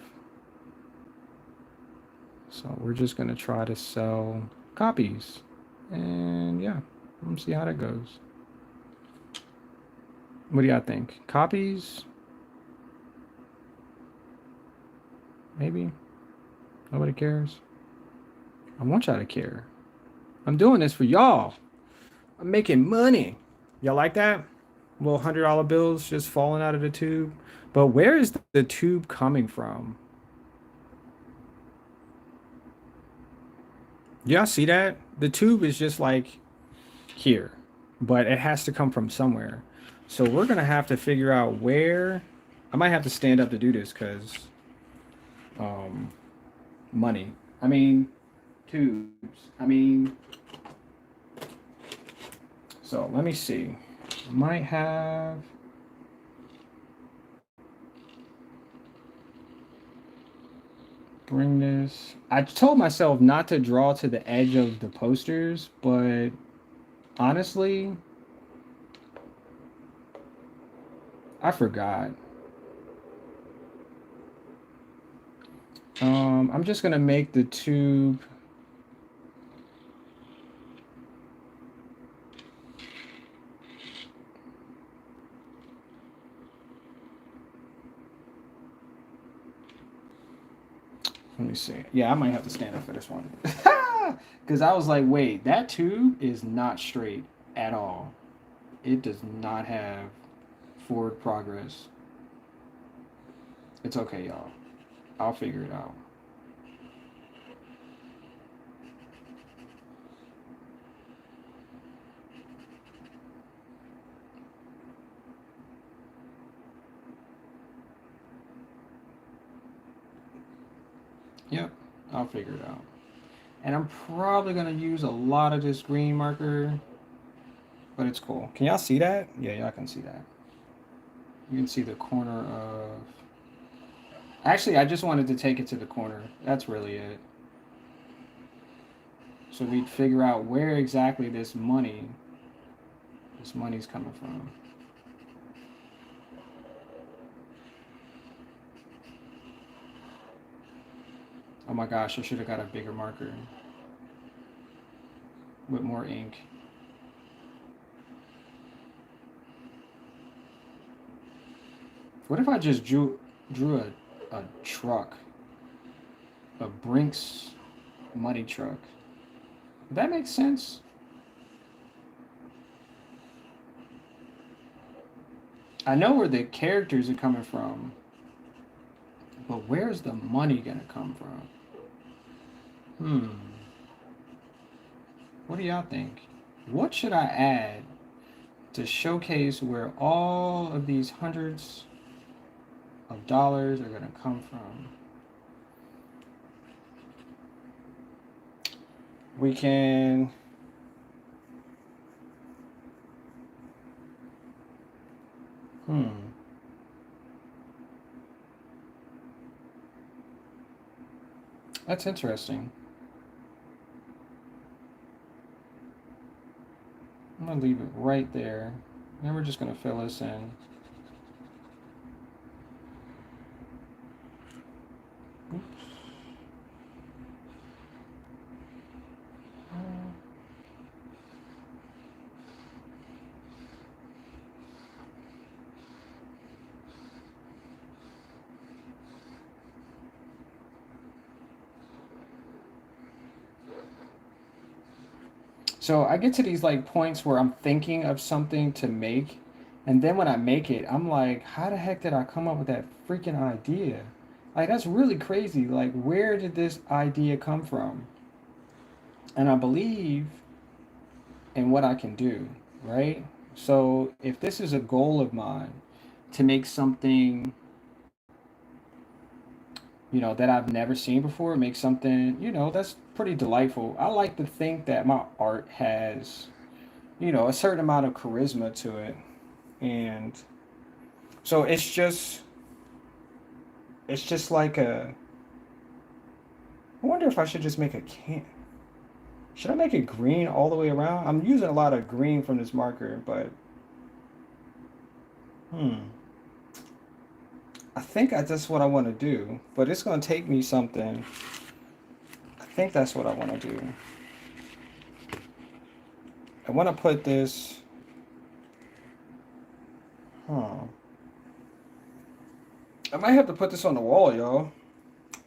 So we're just gonna try to sell copies. And yeah, let's see how that goes. What do y'all think? Copies? Maybe? Nobody cares? I want y'all to care. I'm doing this for y'all. I'm making money. Y'all like that? Little $100 bills just falling out of the tube. But where is the tube coming from? Y'all see that? The tube is just like here, but it has to come from somewhere. So we're gonna have to figure out where. I might have to stand up to do this because um, money. I mean, tubes. I mean, so let me see. I might have. Bring this. I told myself not to draw to the edge of the posters, but honestly, I forgot. I'm just gonna make the tube. Let me see. Yeah, I might have to stand up for this one. Because I was like, wait, that tube is not straight at all. It does not have forward progress. It's okay, y'all. I'll figure it out. Yep, I'll figure it out. And I'm probably going to use a lot of this green marker, but it's cool. Can y'all see that? Yeah, y'all can see that. You can see the corner of... Actually, I just wanted to take it to the corner. That's really it. So we'd figure out where exactly this money's coming from. Oh my gosh, I should have got a bigger marker with more ink. What if I just drew a truck, a Brinks money truck? Would that make sense? I know where the characters are coming from, but where's the money gonna come from? Hmm. What do y'all think? What should I add to showcase where all of these hundreds of dollars are gonna come from? We can... That's interesting. I'm gonna leave it right there. And we're just gonna fill this in. Oops. So I get to these like points where I'm thinking of something to make, and then when I make it, I'm like, how the heck did I come up with that freaking idea? Like that's really crazy. Like where did this idea come from? And I believe in what I can do, right? So if this is a goal of mine to make something, that I've never seen before, make something, that's pretty delightful. I like to think that my art has, a certain amount of charisma to it. And so it's just like I wonder if I should just make a can. Should I make it green all the way around? I'm using a lot of green from this marker, but hmm. I think that's what I want to do, but it's going to take me something. I think that's what I want to do. I want to put this. Huh. I might have to put this on the wall, y'all.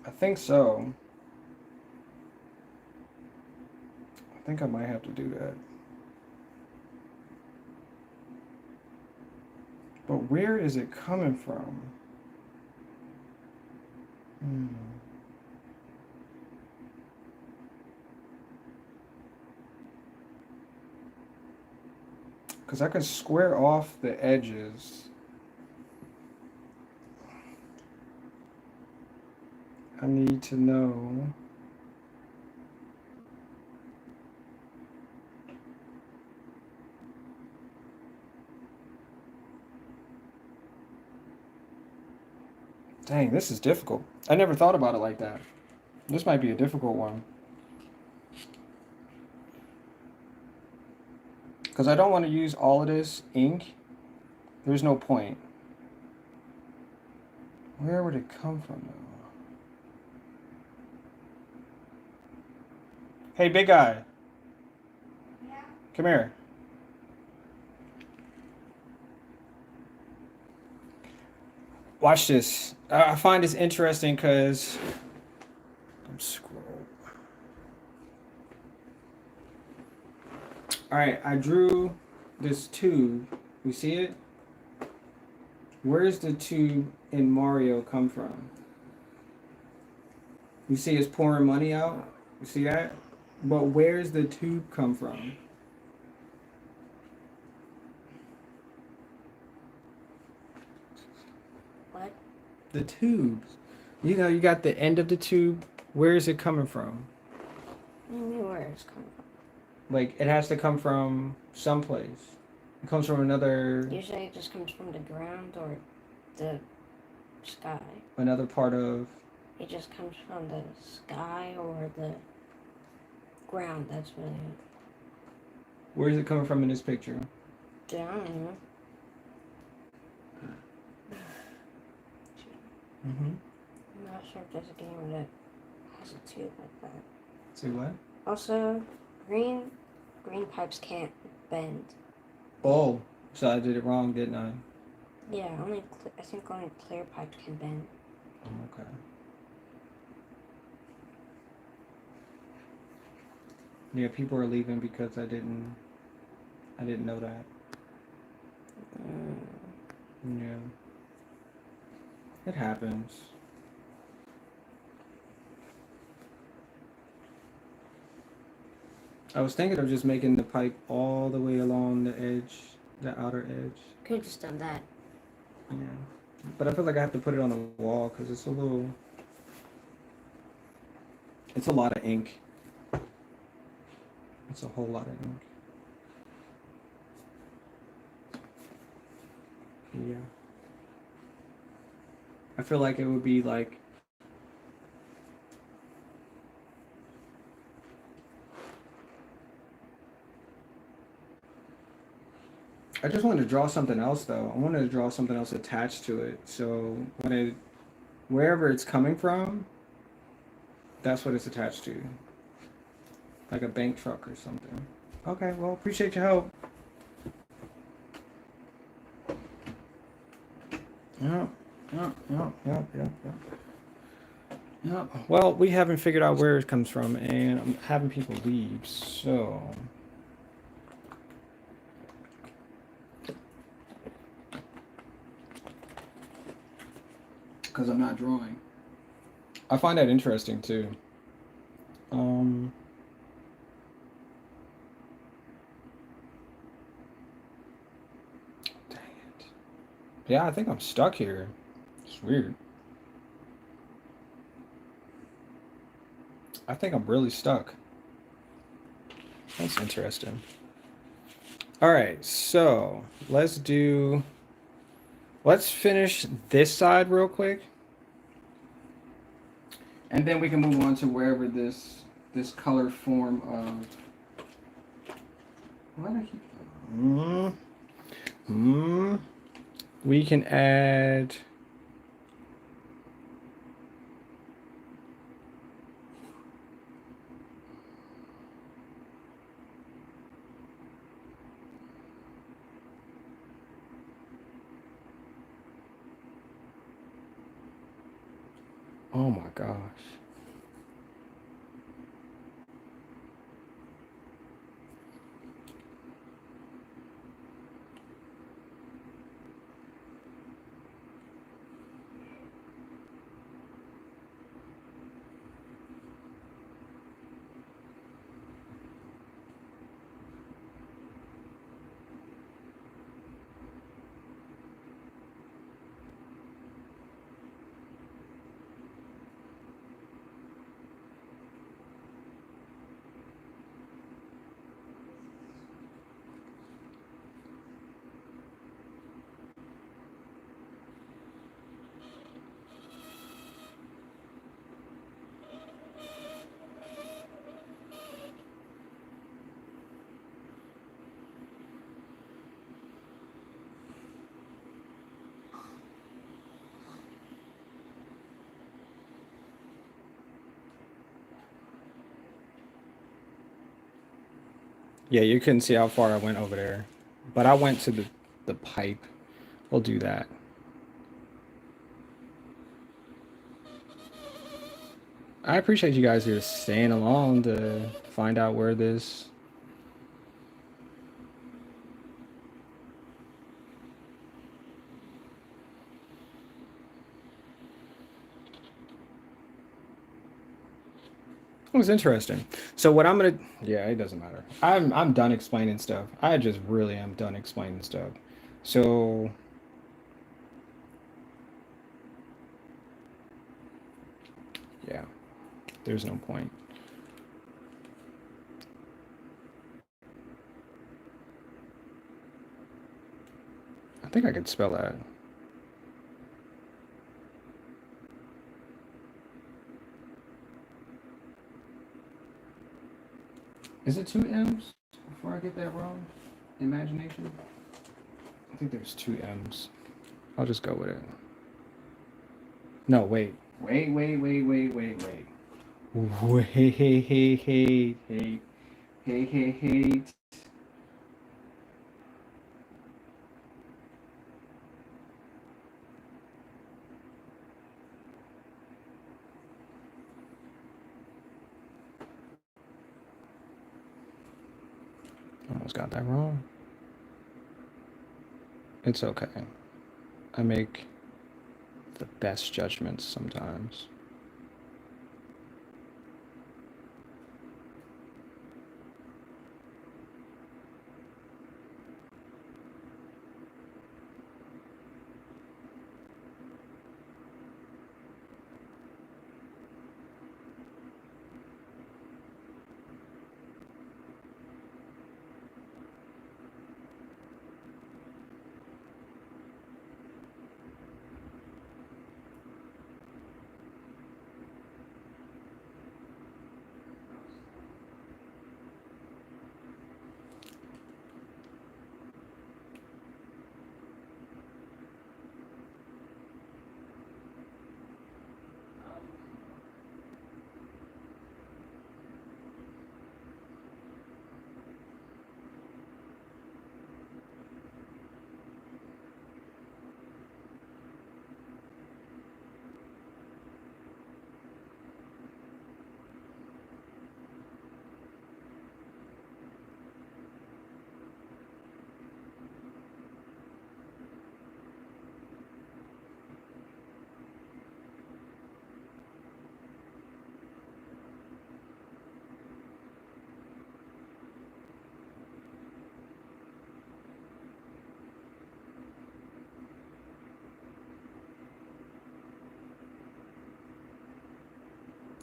I think so. I think I might have to do that. But where is it coming from? Hmm. Because I can square off the edges. I need to know. Dang, this is difficult. I never thought about it like that. This might be a difficult one. Because I don't want to use all of this ink. There's no point. Where would it come from, though? Hey, big guy. Come here. Watch this. I find this interesting because I'm scroll. All right, I drew this tube. You see it? Where's the tube in Mario come from? You see it's pouring money out? You see that? But where's the tube come from? What? The tube. You know, you got the end of the tube. Where is it coming from? What do you mean where it's coming from? Like, it has to come from someplace. It comes from Usually it just comes from the ground or the sky. another part of. It just comes from the sky or the ground. That's really it. Where is it coming from in this picture? I don't know. Mm-hmm. I'm not sure if there's a game that has a tube like that. See what? Also, green pipes can't bend. Oh, so I did it wrong, didn't I? Yeah, I think only clear pipes can bend. Oh, okay. Yeah, people are leaving because I didn't know that. Yeah. It happens. I was thinking of just making the pipe all the way along the edge, the outer edge. Could have just done that. Yeah. But I feel like I have to put it on the wall because it's a lot of ink. It's a whole lot of ink. Yeah. I feel like it would be like I just wanted to draw something else though. I wanted to draw something else attached to it. So wherever it's coming from, that's what it's attached to. Like a bank truck or something. Okay, well, appreciate your help. Yeah, yeah. Well, we haven't figured out where it comes from, and I'm having people leave, so. Because I'm not drawing. I find that interesting too. Dang it. Yeah, I think I'm stuck here. It's weird. I think I'm really stuck. That's interesting. All right, so let's finish this side real quick. And then we can move on to wherever this color form of we can add oh my gosh. Yeah, you couldn't see how far I went over there, but I went to the pipe. We'll do that. I appreciate you guys here staying along to find out where this. It was interesting. So what I'm gonna, yeah, it doesn't matter. I'm done explaining stuff. I just really am done explaining stuff. So yeah, there's no point. I think I could spell that. Is it two M's? Before I get that wrong, imagination. I think there's two M's. I'll just go with it. No, wait. Wait. Wait, hey. Almost got that wrong. It's okay. I make the best judgments sometimes.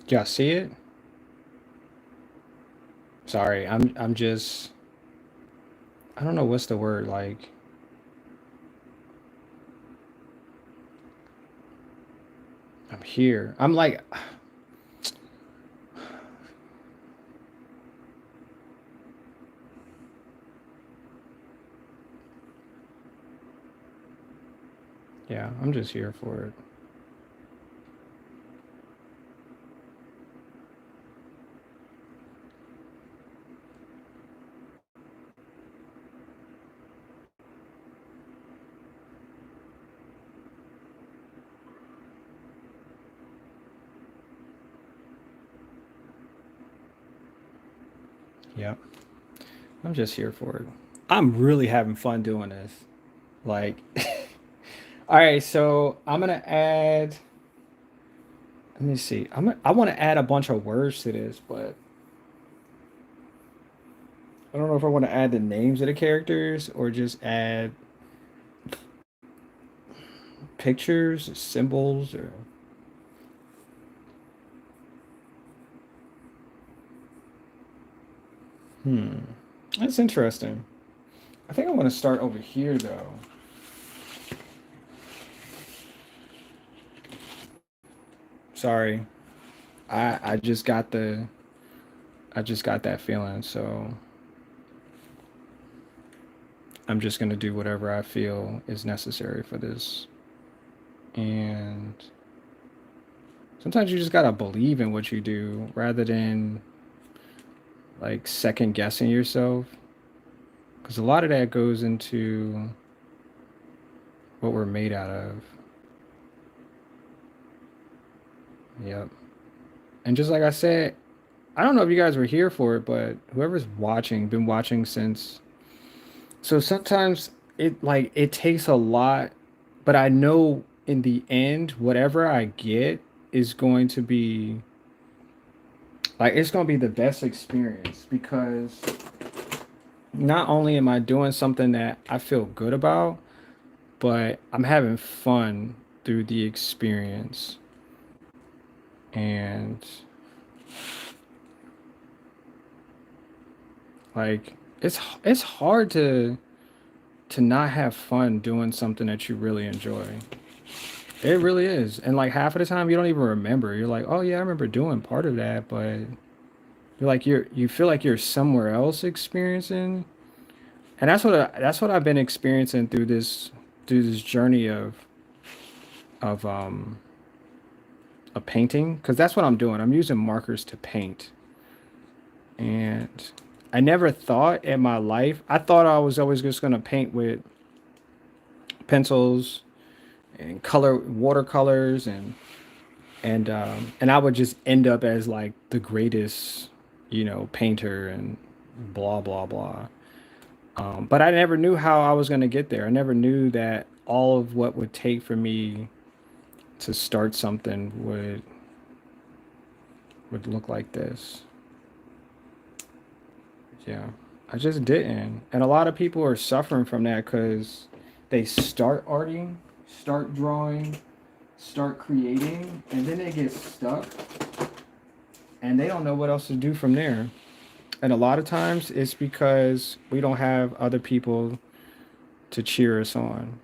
Y'all see it? Sorry, I'm just I don't know what's the word like. I'm here. I'm like yeah, I'm just here for it. Yep. I'm just here for it. I'm really having fun doing this. Like all right, so I'm gonna add let me see. I want to add a bunch of words to this, but I don't know if I want to add the names of the characters or just add pictures, symbols, or hmm. That's interesting. I think I want to start over here though. Sorry. I just got the I just got that feeling, so I'm just gonna do whatever I feel is necessary for this. And sometimes you just gotta believe in what you do rather than like second guessing yourself, because a lot of that goes into what we're made out of. Yep. And just like I said, I don't know if you guys were here for it, but whoever's watching, been watching since. So sometimes it takes a lot, but I know in the end, whatever I get is going to be like it's going to be the best experience because not only am I doing something that I feel good about, but I'm having fun through the experience. And like it's hard to not have fun doing something that you really enjoy. It really is. And like half of the time you don't even remember. You're like, "Oh yeah, I remember doing part of that," but you feel like you're somewhere else experiencing. And that's what I've been experiencing through this journey of a painting because that's what I'm doing. I'm using markers to paint. And I never thought in my life, I thought I was always just going to paint with pencils and color watercolors and I would just end up as like the greatest, painter and blah blah blah. But I never knew how I was going to get there. I never knew that all of what would take for me to start something would look like this. Yeah, I just didn't. And a lot of people are suffering from that because they start arting, start drawing, start creating, and then they get stuck and they don't know what else to do from there. And a lot of times it's because we don't have other people to cheer us on.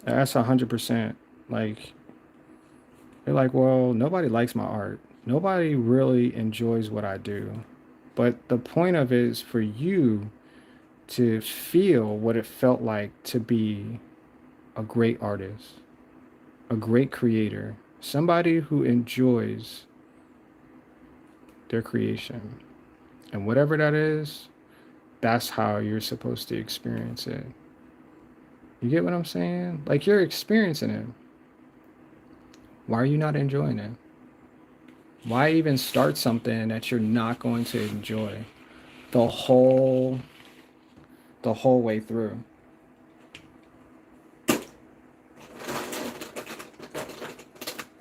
That's 100%. Like, they're like, well, nobody likes my art. Nobody really enjoys what I do. But the point of it is for you to feel what it felt like to be a great artist, a great creator, somebody who enjoys their creation. And whatever that is, that's how you're supposed to experience it. You get what I'm saying? Like you're experiencing it. Why are you not enjoying it? Why even start something that you're not going to enjoy the whole the whole way through?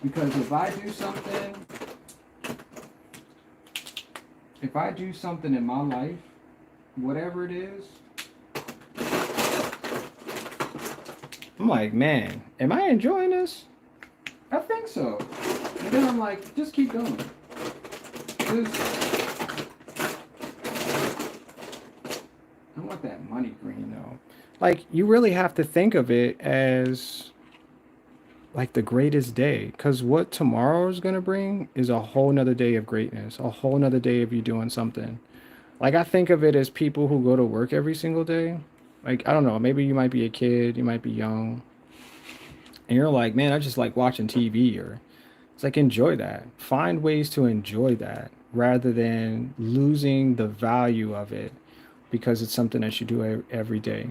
Because if I do something in my life, whatever it is, I'm like, man, am I enjoying this? I think so. And then I'm like, just keep going. Just, I want that money green though. Like, you really have to think of it as like the greatest day. Because what tomorrow is going to bring is a whole nother day of greatness, a whole nother day of you doing something. Like, I think of it as people who go to work every single day. Like, I don't know, maybe you might be a kid, you might be young, and you're like, man, I just like watching TV, or it's like enjoy that. Find ways to enjoy that rather than losing the value of it because it's something that you do every day.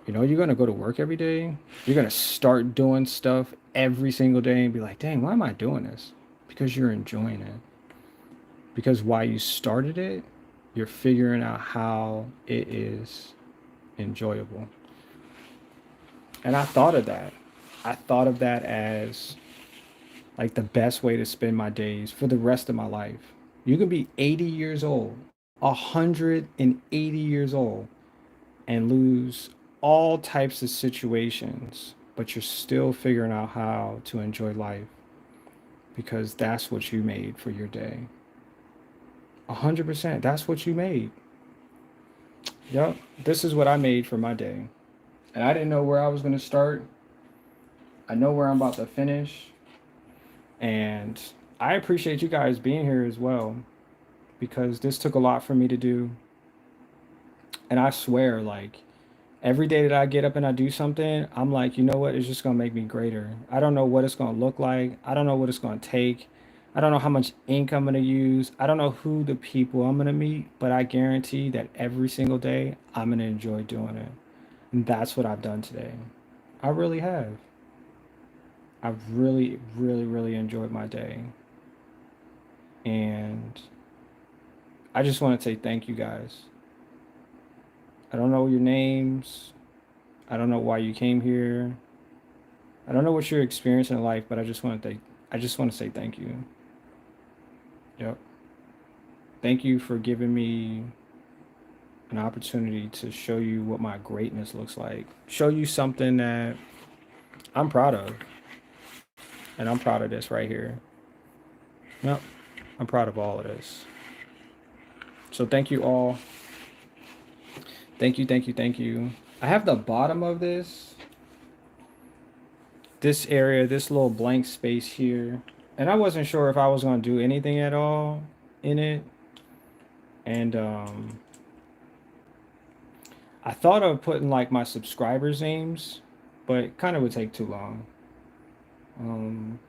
You're gonna go to work every day. You're gonna start doing stuff every single day and be like, dang, why am I doing this? Because you're enjoying it. Because while you started it, you're figuring out how it is enjoyable. And I thought of that. I thought of that as like the best way to spend my days for the rest of my life. You can be 80 years old, 180 years old, and lose all types of situations, but you're still figuring out how to enjoy life because that's what you made for your day. 100%. That's what you made. Yep. This is what I made for my day. And I didn't know where I was going to start. I know where I'm about to finish. And I appreciate you guys being here as well because this took a lot for me to do. And I swear, like, every day that I get up and I do something, I'm like, you know what? It's just going to make me greater. I don't know what it's going to look like. I don't know what it's going to take. I don't know how much ink I'm going to use. I don't know who the people I'm going to meet, but I guarantee that every single day I'm going to enjoy doing it. And that's what I've done today. I really have. I've really, really, really enjoyed my day. And I just want to say thank you guys. I don't know your names. I don't know why you came here. I don't know what you're experiencing in life, but I just want to say thank you. Yep. Thank you for giving me an opportunity to show you what my greatness looks like. Show you something that I'm proud of. And I'm proud of this right here. Yep. I'm proud of all of this. So thank you all. Thank you, thank you, thank you. I have the bottom of this area, this little blank space here. And I wasn't sure if I was going to do anything at all in it. And I thought of putting like my subscribers' names, but it kind of would take too long. Um,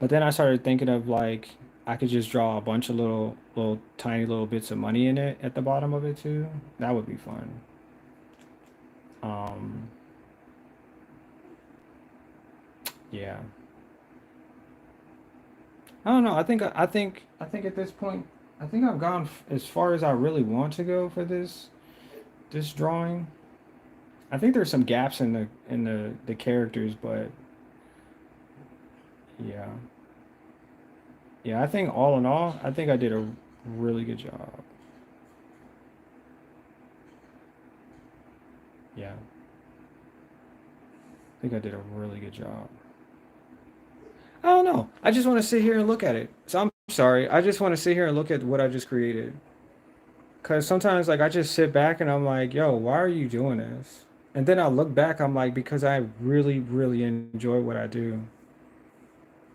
but then I started thinking of like I could just draw a bunch of little tiny little bits of money in it at the bottom of it too. That would be fun. Um, yeah. I don't know. I think at this point, I think I've gone as far as I really want to go for this drawing. I think there's some gaps in the characters, but yeah. Yeah, I think all in all, I think I did a really good job. Yeah, I think I did a really good job. I don't know. I just want to sit here and look at it. So I'm sorry. I just want to sit here and look at what I just created. Cause sometimes like I just sit back and I'm like, yo, why are you doing this? And then I look back, I'm like, because I really, really enjoy what I do.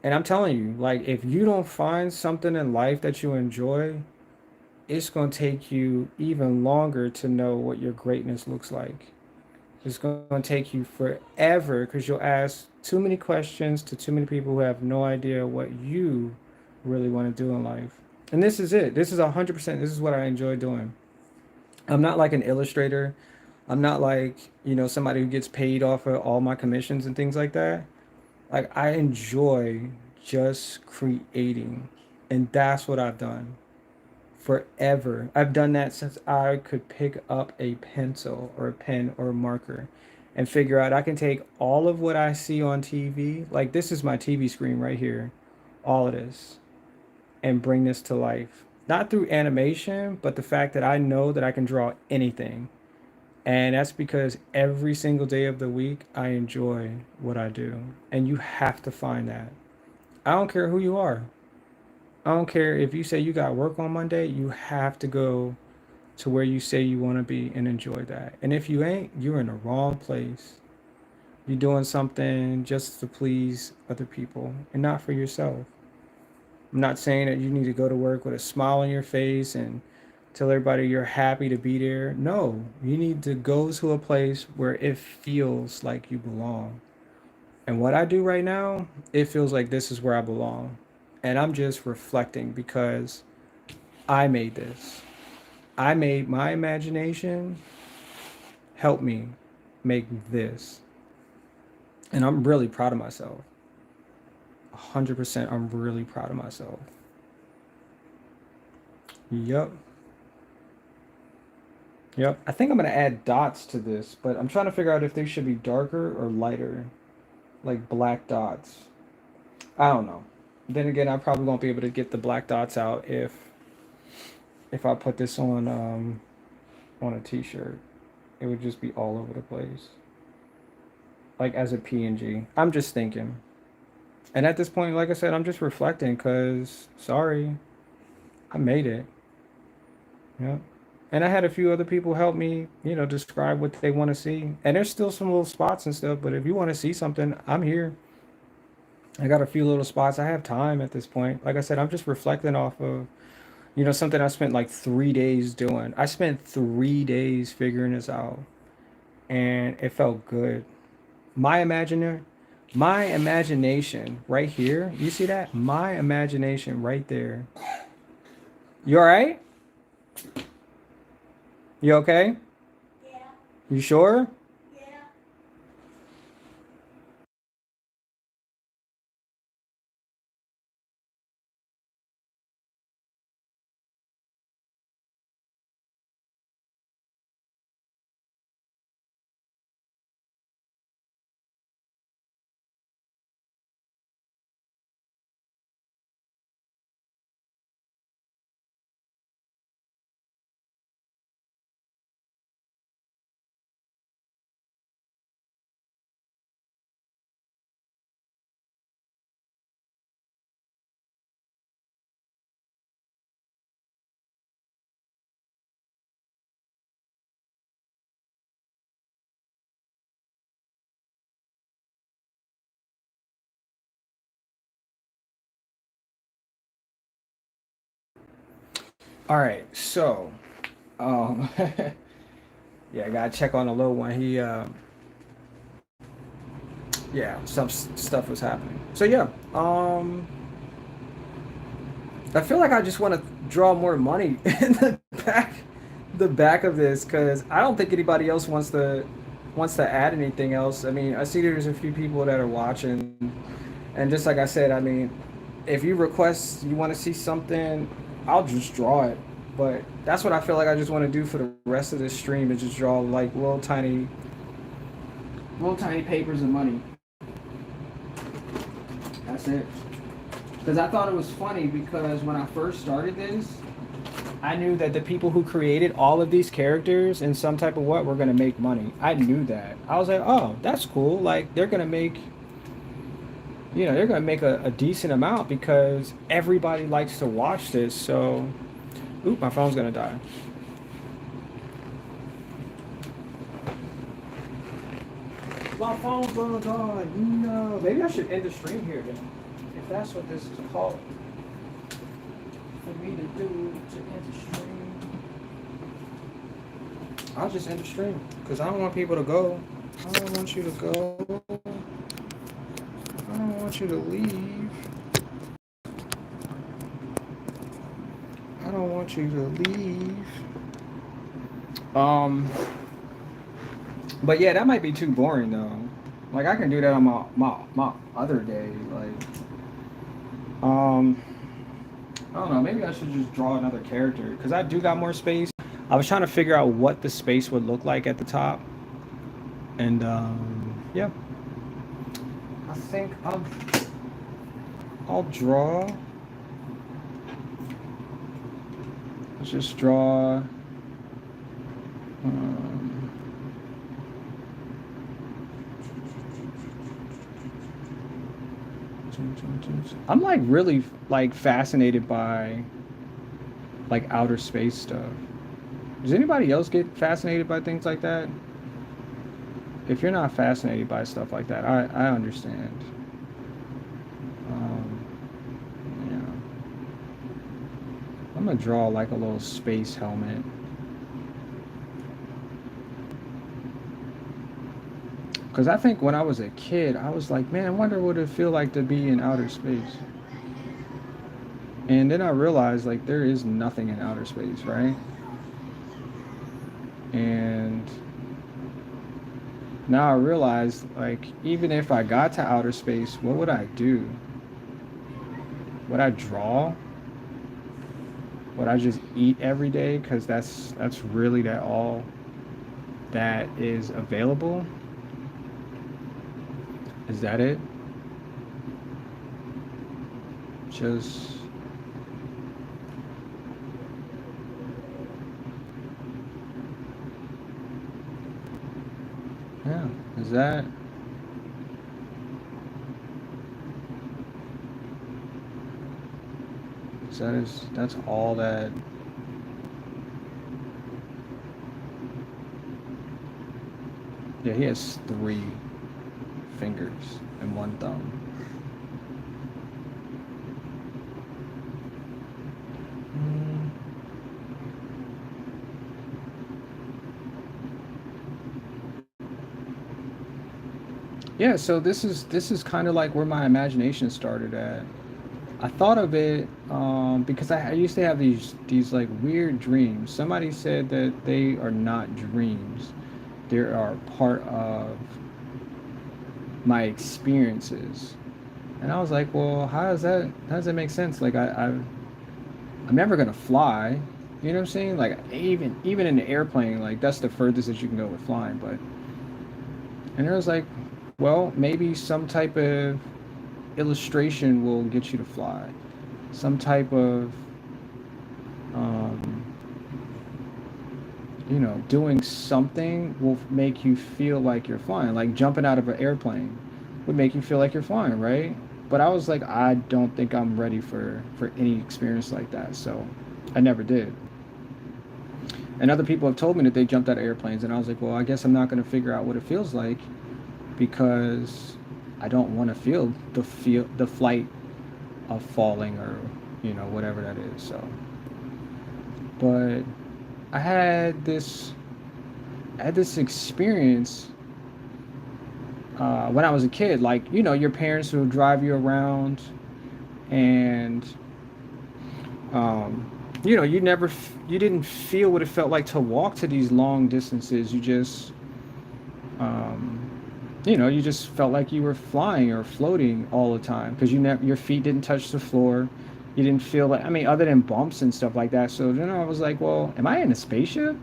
And I'm telling you, like, if you don't find something in life that you enjoy, it's going to take you even longer to know what your greatness looks like. It's going to take you forever because you'll ask too many questions to too many people who have no idea what you really want to do in life. And this is it. This is 100%. This is what I enjoy doing. I'm not like an illustrator. I'm not like, somebody who gets paid off of all my commissions and things like that. Like, I enjoy just creating. And that's what I've done forever. I've done that since I could pick up a pencil or a pen or a marker and figure out I can take all of what I see on TV, like this is my TV screen right here, all of this, and bring this to life. Not through animation, but the fact that I know that I can draw anything. And that's because every single day of the week, I enjoy what I do. And you have to find that. I don't care who you are. I don't care if you say you got work on Monday, you have to go to where you say you want to be and enjoy that. And if you ain't, you're in the wrong place. You're doing something just to please other people and not for yourself. I'm not saying that you need to go to work with a smile on your face and tell everybody you're happy to be there. No, you need to go to a place where it feels like you belong. And what I do right now, it feels like this is where I belong. And I'm just reflecting because I made this. I made my imagination help me make this. And I'm really proud of myself. 100% I'm really proud of myself. Yep. Yep. I think I'm going to add dots to this, but I'm trying to figure out if they should be darker or lighter, like black dots. I don't know. Then again, I probably won't be able to get the black dots out if I put this on a t-shirt. It would just be all over the place. Like as a PNG. I'm just thinking. And at this point, like I said, I'm just reflecting because, sorry, I made it. Yeah. And I had a few other people help me, describe what they want to see. And there's still some little spots and stuff, but if you want to see something, I'm here. I got a few little spots. I have time at this point. Like I said, I'm just reflecting off of, something I spent like 3 days doing. I spent 3 days figuring this out, and it felt good. My imaginer, My imagination right here. You see that? My imagination right there. You all right? You okay? You sure? All right. So, um, yeah, I gotta check on the little one. Yeah, some stuff was happening. So yeah, I feel like I just want to draw more money in back, the back of this, because I don't think anybody else wants to add anything else. I mean, I see there's a few people that are watching, and just like I said, I mean, if you request you want to see something, I'll just draw it. But that's what I feel like I just want to do for the rest of this stream is just draw like little tiny papers of money. That's it. Because I thought it was funny because when I first started this, I knew that the people who created all of these characters in some type of what were gonna make money. I knew that. I was like, oh, that's cool. Like they're gonna make, they're gonna make a decent amount because everybody likes to watch this. So, oop, my phone's gonna die. My phone's gonna die. No. Maybe I should end the stream here then. If that's what this is called. For me to do to end the stream. I'll just end the stream. Because I don't want people to go. I don't want you to go. I don't want you to leave. I don't want you to leave. But yeah, that might be too boring though. Like I can do that on my other day. Like I don't know, maybe I should just draw another character. Because I do got more space. I was trying to figure out what the space would look like at the top. And yeah. I think I'll draw. Let's just draw. I'm like really like fascinated by like outer space stuff. Does anybody else get fascinated by things like that? If you're not fascinated by stuff like that, I understand. Yeah. I'm gonna draw like a little space helmet. Because I think when I was a kid, I was like, man, I wonder what it'd feel like to be in outer space. And then I realized like there is nothing in outer space, right? And now I realize like even if I got to outer space, what would I do? Would I draw? Would I just eat every day? Because that's really that all that is available? Is that it? Just yeah. Is that that's all that yeah, he has 3 fingers and 1 thumb. Yeah, so this is kind of like where my imagination started at. I thought of it because I used to have these like weird dreams. Somebody said that they are not dreams; they are part of my experiences. And I was like, well, how does that make sense? Like I'm never gonna fly. You know what I'm saying? Like even in the airplane, like that's the furthest that you can go with flying. But and it was like, well, maybe some type of illustration will get you to fly. Some type of um, doing something will make you feel like you're flying. Like jumping out of an airplane would make you feel like you're flying, right? But I was like, I don't think I'm ready for any experience like that. So I never did. And other people have told me that they jumped out of airplanes, and I was like, well, I guess I'm not going to figure out what it feels like because I don't want to feel the flight of falling or whatever that is. So, but I had this experience when I was a kid. Like your parents will drive you around, and um, you didn't feel what it felt like to walk to these long distances. You just um, you just felt like you were flying or floating all the time because your feet didn't touch the floor. You didn't feel like, I mean, other than bumps and stuff like that. So then I was like, well, am I in a spaceship?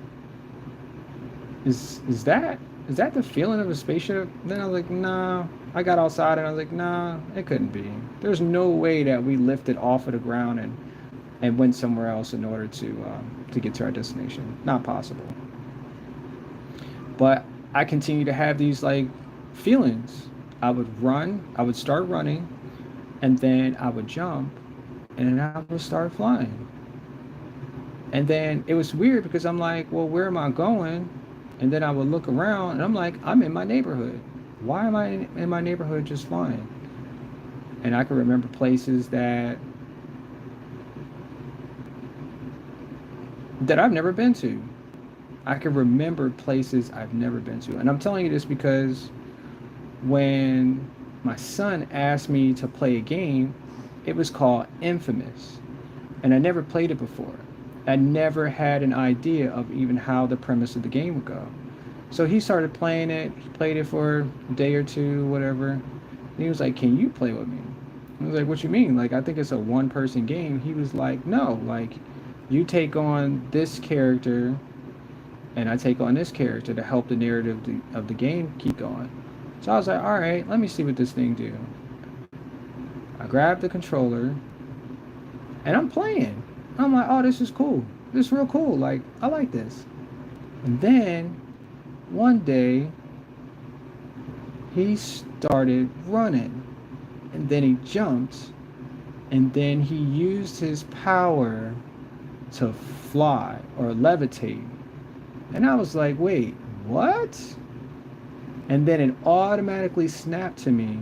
Is that the feeling of a spaceship? Then I was like, nah. I got outside and I was like, nah, it couldn't be. There's no way that we lifted off of the ground and went somewhere else in order to get to our destination. Not possible. But I continue to have these like feelings. I would start running, and then I would jump, and then I would start flying. And then it was weird because I'm like, well, where am I going? And then I would look around, and I'm like, I'm in my neighborhood. Why am I in my neighborhood just flying? And I can remember places that I've never been to. I can remember places I've never been to. And I'm telling you this because when my son asked me to play a game, it was called Infamous. And I never played it before. I never had an idea of even how the premise of the game would go. So he started playing it. He played it for a day or two, whatever. And he was like, "Can you play with me?" I was like, "What you mean? Like, I think it's a one-person game." He was like, "No, like, you take on this character, and I take on this character to help the narrative of the game keep going." So I was like, "All right, let me see what this thing do." I grabbed the controller, and I'm playing. I'm like, "Oh, this is cool. This is real cool. Like, I like this." And then one day, he started running, and then he jumped, and then he used his power to fly or levitate. And I was like, wait, what? And then it automatically snapped to me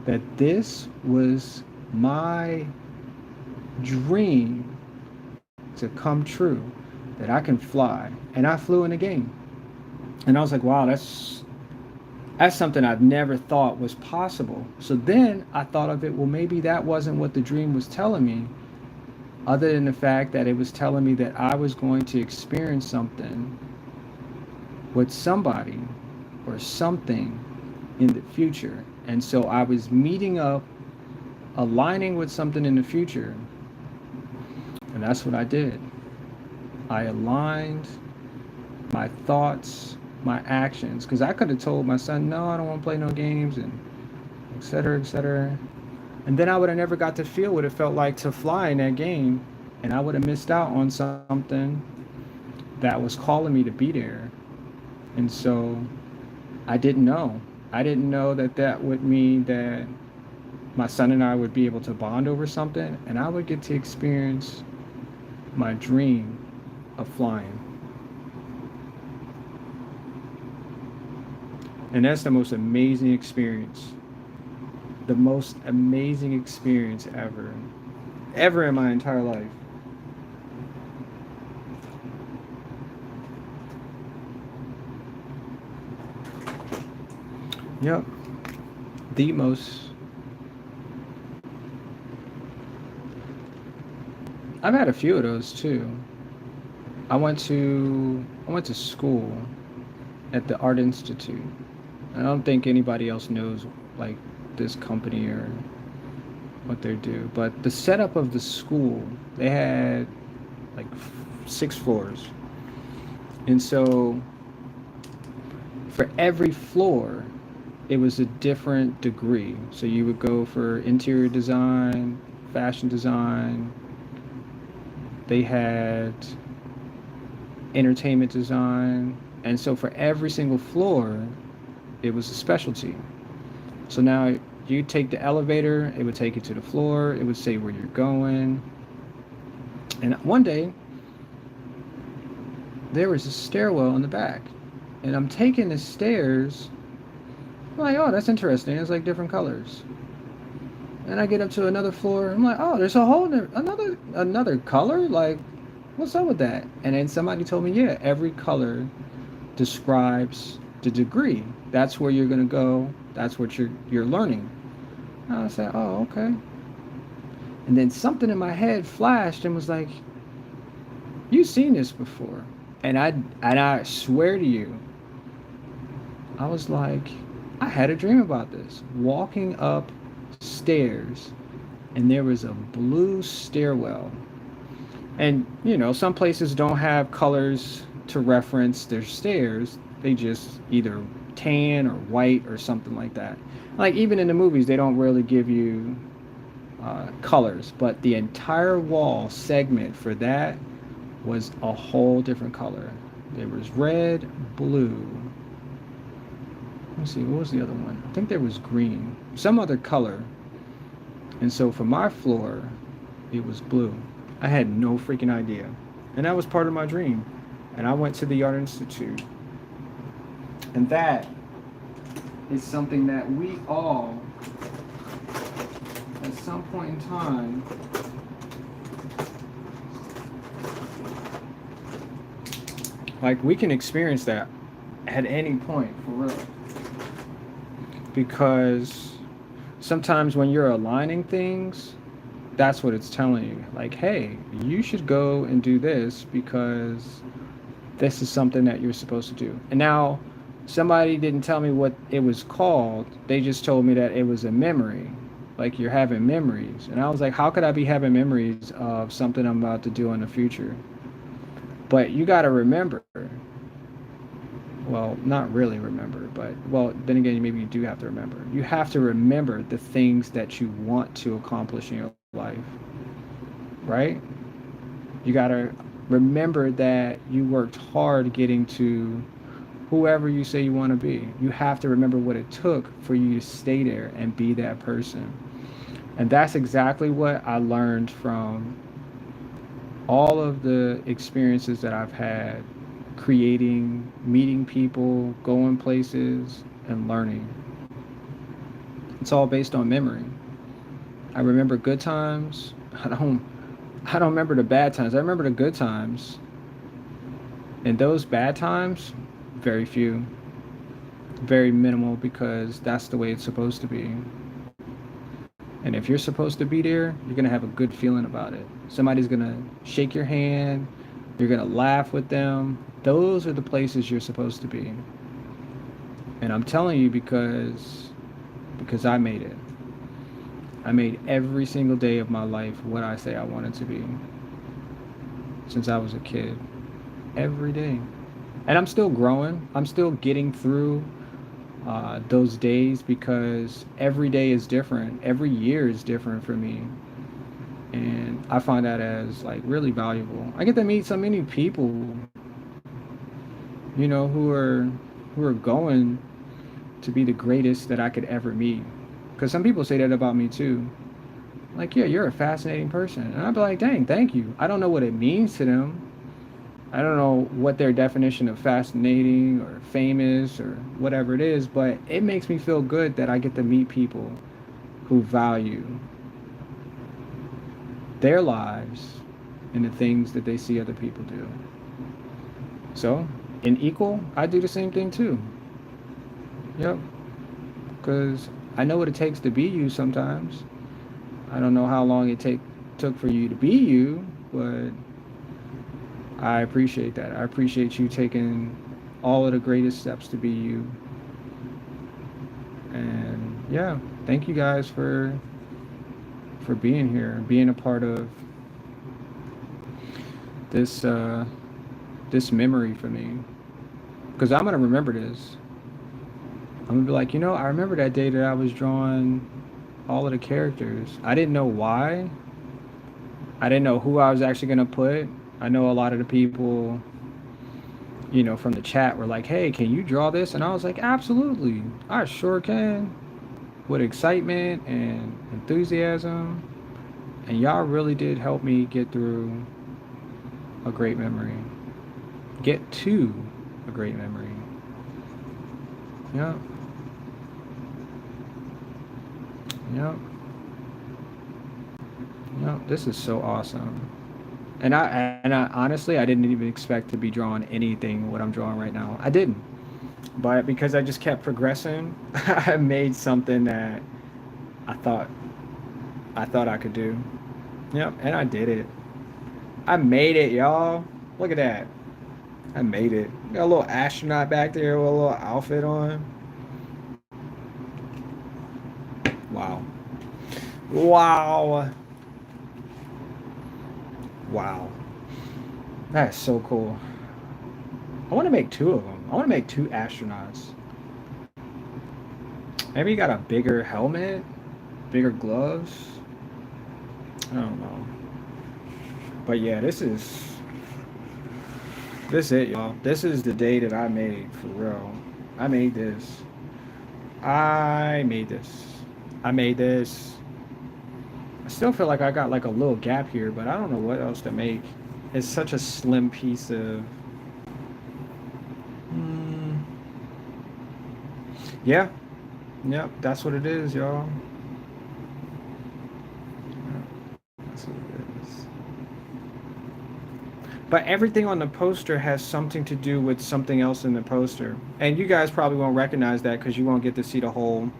that this was my dream to come true, that I can fly. And I flew in the game. And I was like, wow, that's something I've never thought was possible. So then I thought of it, well, maybe that wasn't what the dream was telling me, other than the fact that it was telling me that I was going to experience something with somebody or something in the future. And so I was meeting up, aligning with something in the future. And that's what I did. I aligned my thoughts, my actions, because I could have told my son, no, I don't want to play no games, and et cetera, et cetera. And then I would have never got to feel what it felt like to fly in that game. And I would have missed out on something that was calling me to be there. And so I didn't know. I didn't know that that would mean that my son and I would be able to bond over something, and I would get to experience my dream of flying. And that's the most amazing experience. The most amazing experience ever. Ever in my entire life. Yep. the most. I've had a few of those too. I went to school at the Art Institute. I don't think anybody else knows like this company or what they do, but the setup of the school, they had like 6 floors. And so for every floor, it was a different degree. So you would go for interior design, fashion design. They had entertainment design. And so for every single floor, it was a specialty. So now you take the elevator, it would take you to the floor, it would say where you're going. And one day, there was a stairwell in the back. And I'm taking the stairs. I'm like, oh, that's interesting. It's like different colors. And I get up to another floor. I'm like, oh, there's a whole another color. Like, what's up with that? And then somebody told me, yeah, every color describes the degree. That's where you're gonna go. That's what you're learning. And I said, oh, okay. And then something in my head flashed and was like, you've seen this before. And I swear to you, I was like, I had a dream about this. Walking up stairs, and there was a blue stairwell. And, some places don't have colors to reference their stairs. They just either tan or white or something like that. Like, even in the movies, they don't really give you colors. But the entire wall segment for that was a whole different color. There was red, blue. Let me see, what was the other one? I think there was green. Some other color. And so for my floor, it was blue. I had no freaking idea. And that was part of my dream. And I went to the Art Institute. And that is something that we all, at some point in time, like, we can experience that at any point, for real. Because sometimes when you're aligning things, that's what it's telling you. Like, hey, you should go and do this because this is something that you're supposed to do. And now, somebody didn't tell me what it was called. They just told me that it was a memory. Like, you're having memories. And I was like, how could I be having memories of something I'm about to do in the future? But you got to remember, well, not really remember, but, well, then again, maybe you do have to remember. You have to remember the things that you want to accomplish in your life, right? You got to remember that you worked hard getting to whoever you say you want to be. You have to remember what it took for you to stay there and be that person. And that's exactly what I learned from all of the experiences that I've had creating, meeting people, going places, and learning. It's all based on memory. I remember good times. I don't remember the bad times. I remember the good times. And those bad times, very few. Very minimal, because that's the way it's supposed to be. And if you're supposed to be there, you're going to have a good feeling about it. Somebody's going to shake your hand. You're going to laugh with them. Those are the places you're supposed to be. And I'm telling you because I made it. I made every single day of my life what I say I wanted to be since I was a kid. Every day. And I'm still growing. I'm still getting through those days, because every day is different. Every year is different for me. And I find that as like really valuable. I get to meet so many people, who are going to be the greatest that I could ever meet. Because some people say that about me too. Like, yeah, you're a fascinating person. And I'd be like, dang, thank you. I don't know what it means to them. I don't know what their definition of fascinating or famous or whatever it is, but it makes me feel good that I get to meet people who value their lives and the things that they see other people do. So, in equal, I do the same thing too. Yep. Because I know what it takes to be you sometimes. I don't know how long took for you to be you, but I appreciate that. I appreciate you taking all of the greatest steps to be you. And yeah, thank you guys for being here, being a part of this this memory for me. Because I'm gonna remember this. I'm gonna be like, I remember that day that I was drawing all of the characters. I didn't know why. I didn't know who I was actually gonna put. I know a lot of the people, from the chat were like, "Hey, can you draw this?" And I was like, "Absolutely, I sure can." With excitement and enthusiasm, and y'all really did help me get through a great memory. Get to a great memory. Yep. Yep. Yep. This is so awesome. And I honestly I didn't even expect to be drawing anything what I'm drawing right now. I didn't. But because I just kept progressing, I made something that I thought I thought I could do. Yep, and I did it. I made it, y'all. Look at that. I made it. Got a little astronaut back there with a little outfit on. Wow. Wow. Wow. That is so cool. I want to make two of them. I want to make two astronauts. Maybe you got a bigger helmet, bigger gloves. I don't know. But yeah, this it, y'all. This is the day that I made for real. I made this. I made this. I made this. I still feel like I got like a little gap here, but I don't know what else to make. It's such a slim piece of. Mm, yeah. Yep. That's what it is, y'all. That's what it is. But everything on the poster has something to do with something else in the poster, and you guys probably won't recognize that because you won't get to see the whole.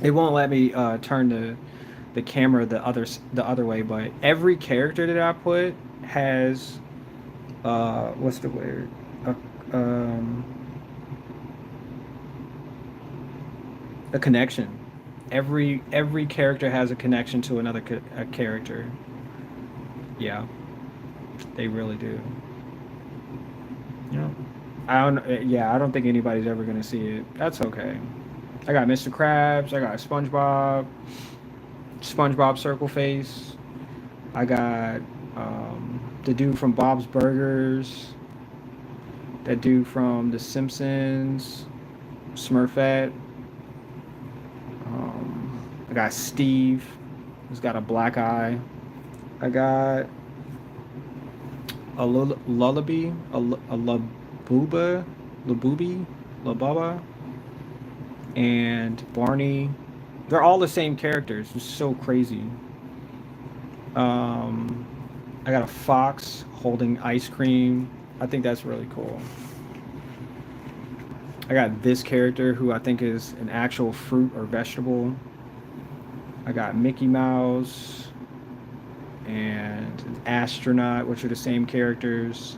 It won't let me turn the camera the other way, but every character that I put has what's the word? A, um, a connection. Every character has a connection to another a character. Yeah, they really do. Yeah. I don't. Yeah, I don't think anybody's ever gonna see it. That's okay. I got Mr. Krabs. I got SpongeBob Circle Face. I got the dude from Bob's Burgers. That dude from The Simpsons. Smurfette. I got Steve, who's got a black eye. I got a lullaby, a labuba, labubi, lababa, and Barney. They're all the same characters. It's so crazy. Um, I got a fox holding ice cream. I think that's really cool. I got this character who I think is an actual fruit or vegetable. I got Mickey Mouse and an astronaut, which are the same characters.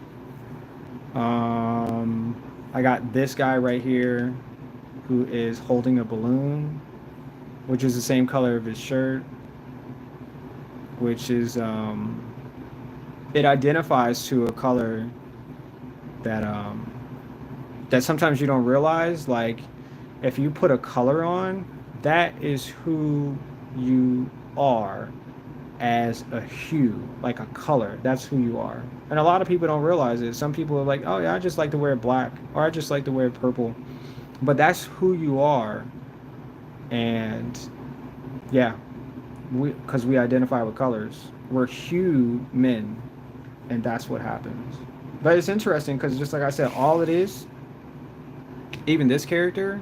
I got this guy right here who is holding a balloon, which is the same color of his shirt, which is it identifies to a color that that sometimes you don't realize. Like if you put a color on, that is who you are as a hue, like a color. That's who you are. And a lot of people don't realize it. Some people are like, oh yeah, I just like to wear black, or I just like to wear purple. But that's who you are. And yeah, because we identify with colors. We're hue men, and that's what happens. But it's interesting because just like I said, all it is, even this character,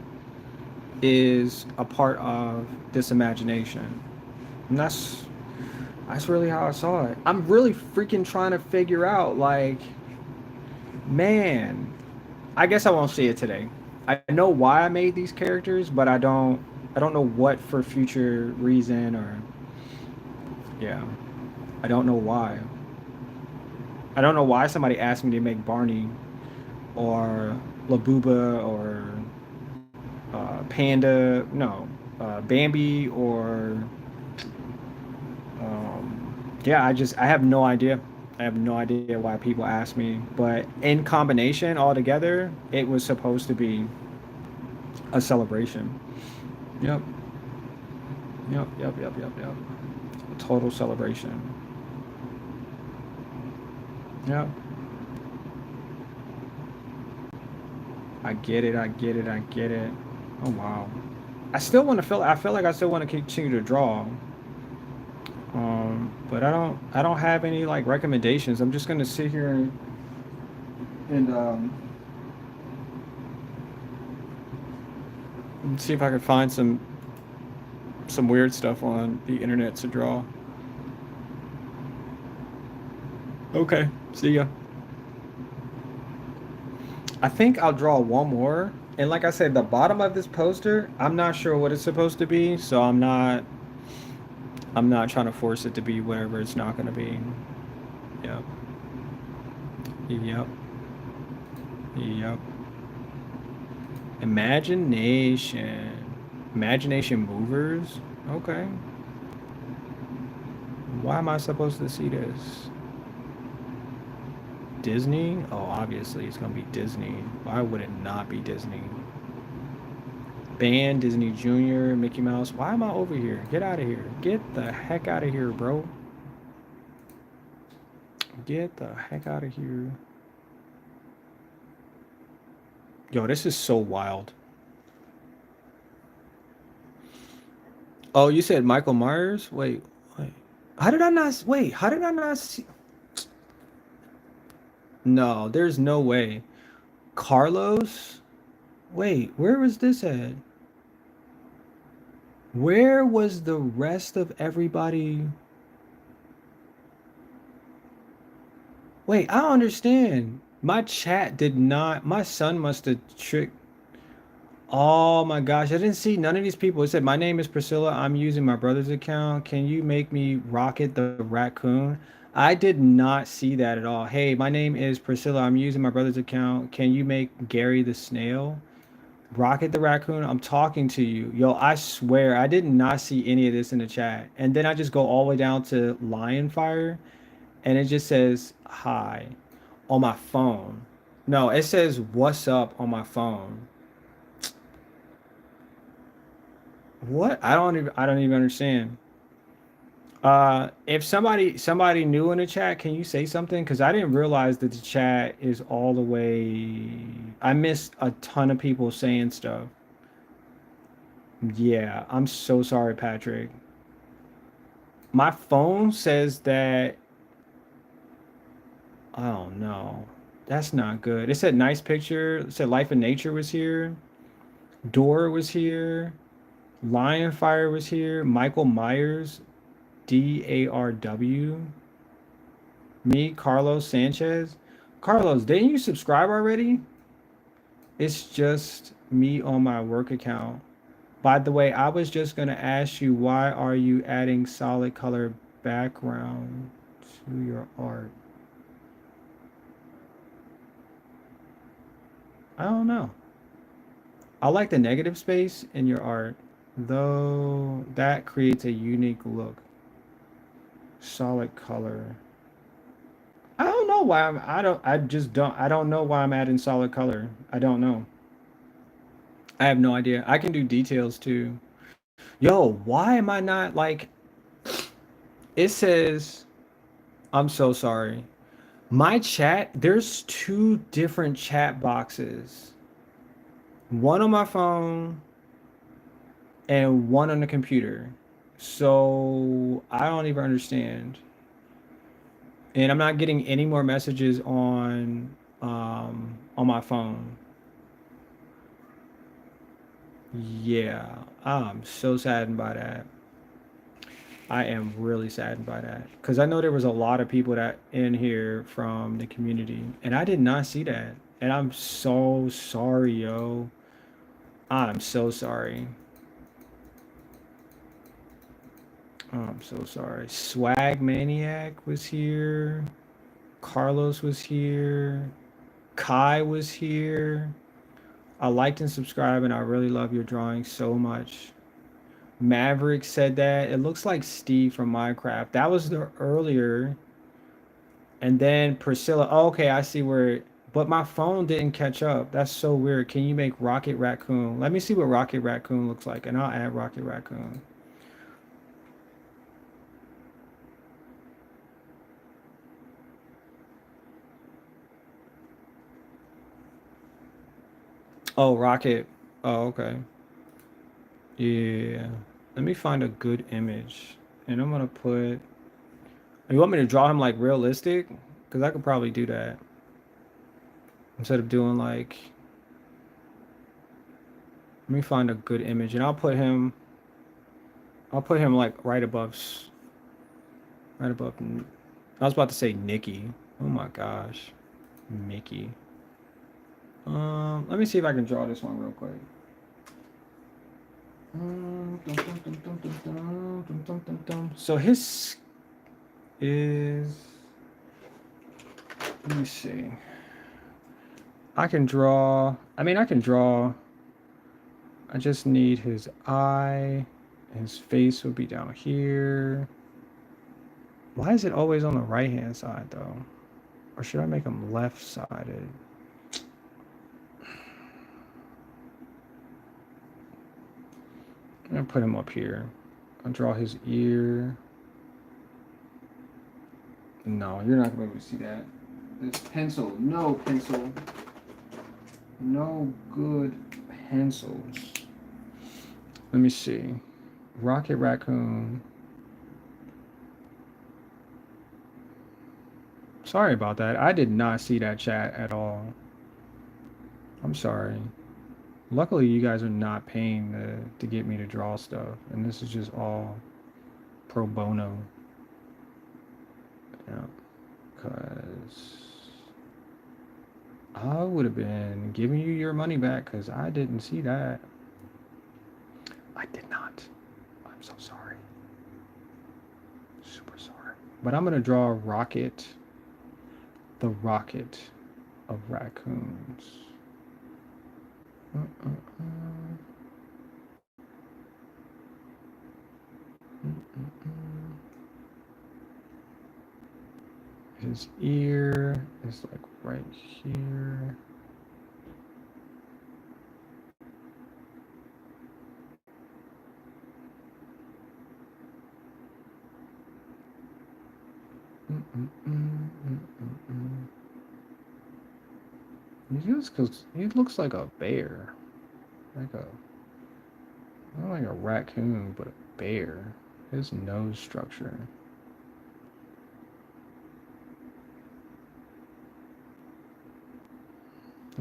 is a part of this imagination. And that's really how I saw it. I'm really freaking trying to figure out, like, man, I guess I won't see it today. I know why I made these characters, but I don't. I don't know what for future reason or yeah. I don't know why. I don't know why somebody asked me to make Barney or Labuba or Panda, no, Bambi or yeah. I have no idea. I have no idea why people ask me, but in combination, all together, it was supposed to be a celebration. Yep, yep. A total celebration. Yep. I get it. Oh wow. I still want to feel. I feel like I still want to continue to draw. But I don't have any like recommendations. I'm just gonna sit here and see if I can find some weird stuff on the internet to draw. Okay, see ya. I think I'll draw one more. And like I said, the bottom of this poster, I'm not sure what it's supposed to be, so I'm not trying to force it to be whatever it's not gonna be. Yep. Yep. Yep. Imagination. Imagination movers? Okay. Why am I supposed to see this? Disney? Oh, obviously it's gonna be Disney. Why would it not be Disney? Band, Disney Junior, Mickey Mouse. Why am I over here? Get out of here. Get the heck out of here, bro. Get the heck out of here. Yo, this is so wild. Oh, you said Michael Myers? Wait. How did I not wait? How did I not see? No, there's no way. Carlos? Wait, where was this at? Where was the rest of everybody? Wait, I don't understand. My chat did not. My son must have tricked. Oh my gosh, I didn't see none of these people. It said, "My name is Priscilla. I'm using my brother's account. Can you make me Rocket the Raccoon?" I did not see that at all. Hey, my name is Priscilla. I'm using my brother's account. Can you make Gary the Snail? Rocket the Raccoon, I'm talking to you. Yo, I swear, I did not see any of this in the chat. And then I just go all the way down to Lion Fire, and it just says, hi, on my phone. No, it says, what's up on my phone. What? I don't even understand. If somebody new in the chat, can you say something? Because I didn't realize that the chat is all the way. I missed a ton of people saying stuff. Yeah, I'm so sorry, Patrick. My phone says that. Oh no, that's not good. It said nice picture. It said Life in Nature was here. Dora was here. Lion Fire was here. Michael Myers, DARW. Me, Carlos Sanchez. Carlos, didn't you subscribe already? It's just me on my work account. By the way, I was just gonna ask you, why are you adding solid color background to your art? I don't know. I like the negative space in your art, though that creates a unique look. Solid color. I don't know why I just don't, I don't know why I'm adding solid color. I don't know. I have no idea. I can do details too. Yo, why am I not like, it says, I'm so sorry. My chat, there's two different chat boxes. One on my phone and one on the computer. So I don't even understand. And I'm not getting any more messages on my phone. Yeah, I'm so saddened by that. I am really saddened by that because I know there was a lot of people that in here from the community, and I did not see that. And I'm so sorry, yo. I'm so sorry. Oh, I'm so sorry. Swag Maniac was here. Carlos was here. Kai was here. I liked and subscribed, and I really love your drawing so much. Maverick said that. It looks like Steve from Minecraft. That was the earlier. And then Priscilla. Oh, okay, I see where. But my phone didn't catch up. That's so weird. Can you make Rocket Raccoon? Let me see what Rocket Raccoon looks like, and I'll add Rocket Raccoon. Oh, Rocket. Oh, okay. Yeah. Let me find a good image. And I'm gonna put. You want me to draw him like realistic? Because I could probably do that. Instead of doing like. Let me find a good image and I'll put him. I'll put him like right above. Right above. I was about to say Nikki. Oh my gosh. Mickey. Let me see if I can draw this one real quick. So his is. Let me see. I can draw. I mean, I can draw. I just need his eye. His face would be down here. Why is it always on the right hand side though? Or should I make him left sided? I'm gonna put him up here. I'll draw his ear. No, you're not gonna be able to see that. This pencil, no pencil. No good pencils. Let me see. Rocket Raccoon. Sorry about that. I did not see that chat at all. I'm sorry. Luckily, you guys are not paying to get me to draw stuff. And this is just all pro bono. Yeah. Because I would have been giving you your money back because I didn't see that. I did not. I'm so sorry. Super sorry. But I'm going to draw Rocket, the Rocket of Raccoons. His ear is like right here. He looks like a bear, like a not like a raccoon, but a bear. His nose structure.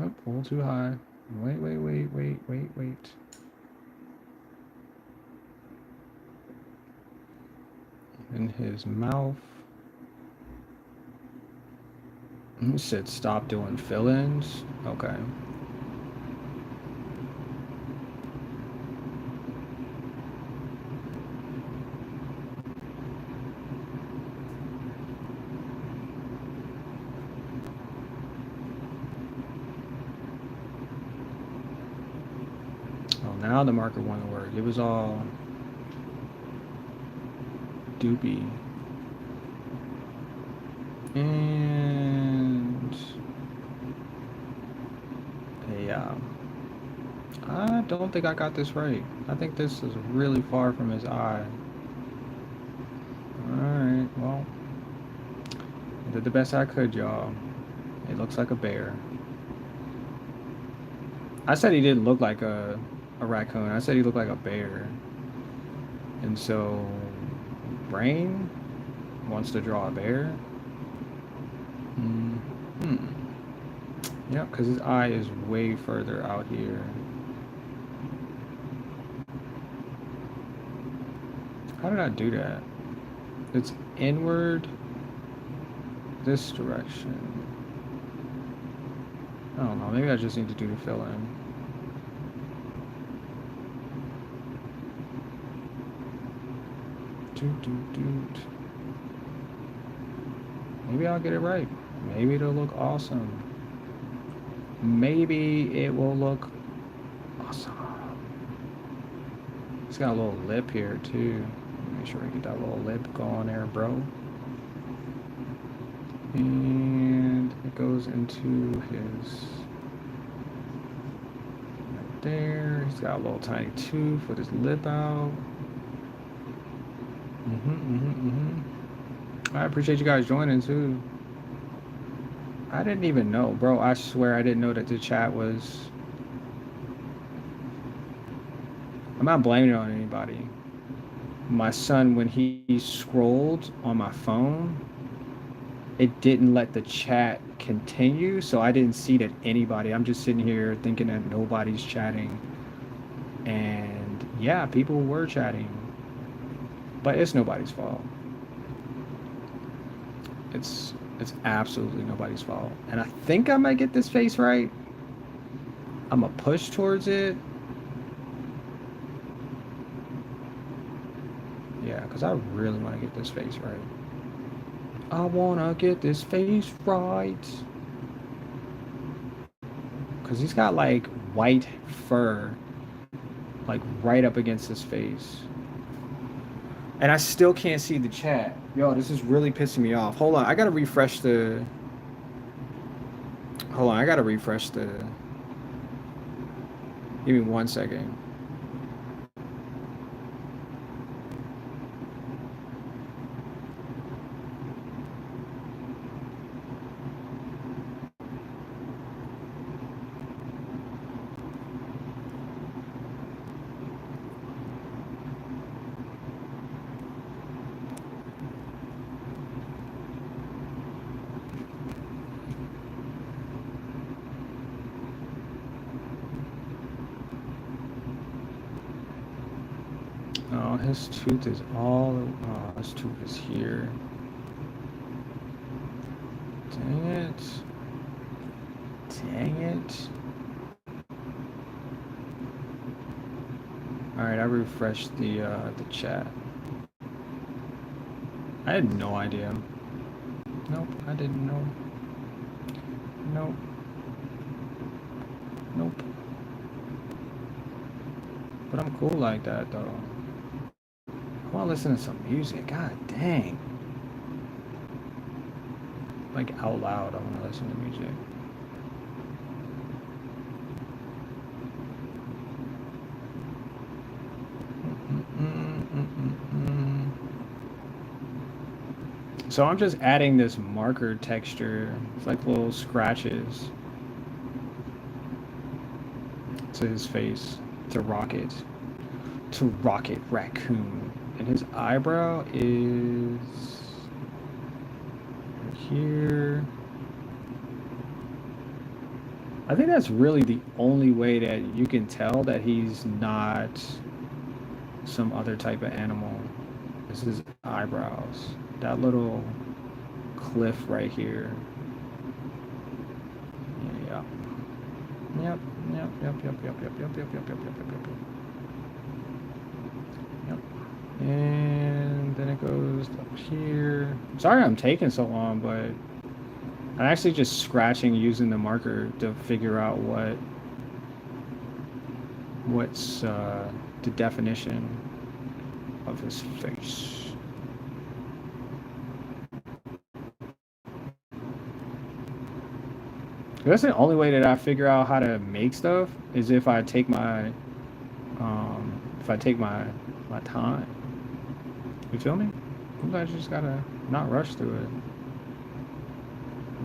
Oh, pull too high. Wait. In his mouth. You said stop doing fill-ins? Okay. Oh, now the marker won't work. It was all doopy. And yeah. I don't think I got this right. I think this is really far from his eye. Alright, well. I did the best I could, y'all. It looks like a bear. I said he didn't look like a raccoon. I said he looked like a bear. And so, Brain wants to draw a bear. Yep, because his eye is way further out here. How did I do that? It's inward this direction. I don't know. Maybe I just need to do the fill in. Maybe I'll get it right. Maybe it'll look awesome. Maybe it will look awesome. It's got a little lip here too. Make sure we get that little lip going there, bro. And it goes into his right there. He's got a little tiny tooth with his lip out. I appreciate you guys joining too. I didn't even know, bro. I swear I didn't know that the chat was. I'm not blaming it on anybody. My son, when he scrolled on my phone, it didn't let the chat continue, so I didn't see that anybody. I'm just sitting here thinking that nobody's chatting. And yeah, people were chatting. But it's nobody's fault. It's absolutely nobody's fault. And I think I might get this face right. I'm gonna push towards it. Yeah, because I really want to get this face right. I want to get this face right. Because he's got like white fur, like right up against his face. And I still can't see the chat. Yo, this is really pissing me off. Hold on, I gotta refresh the... Hold on, I gotta refresh the... Give me 1 second. Oh, his tooth is all... Oh, his tooth is here. Dang it. Dang it. Alright, I refreshed the chat. I had no idea. Nope, I didn't know. Nope. Nope. But I'm cool like that, though. I want to listen to some music. God dang. Like, out loud, I want to listen to music. So I'm just adding this marker texture. It's like little scratches to his face, to Rocket Raccoon. And his eyebrow is right here. I think that's really the only way that you can tell that he's not some other type of animal. Is his eyebrows. That little cliff right here. Yeah. Yep. And then it goes up here. Sorry I'm taking so long, but I'm actually just scratching using the marker to figure out what's the definition of his face. That's the only way that I figure out how to make stuff is if I take my my time. You feel me? Sometimes you just gotta not rush through it.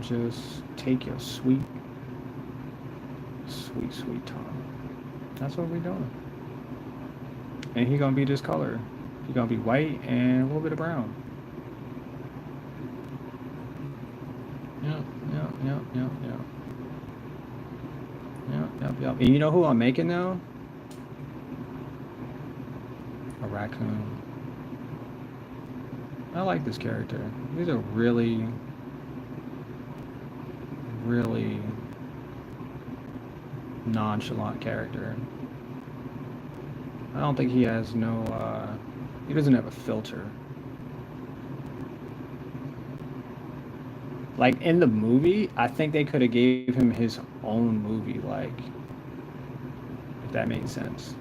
Just take your sweet time. That's what we're doing. And he gonna be this color. He gonna be white and a little bit of brown. Yep. And you know who I'm making now? A raccoon. I like this character. He's a really nonchalant character. I don't think he has no, he doesn't have a filter. Like in the movie, I think they could have gave him his own movie, like if that makes sense.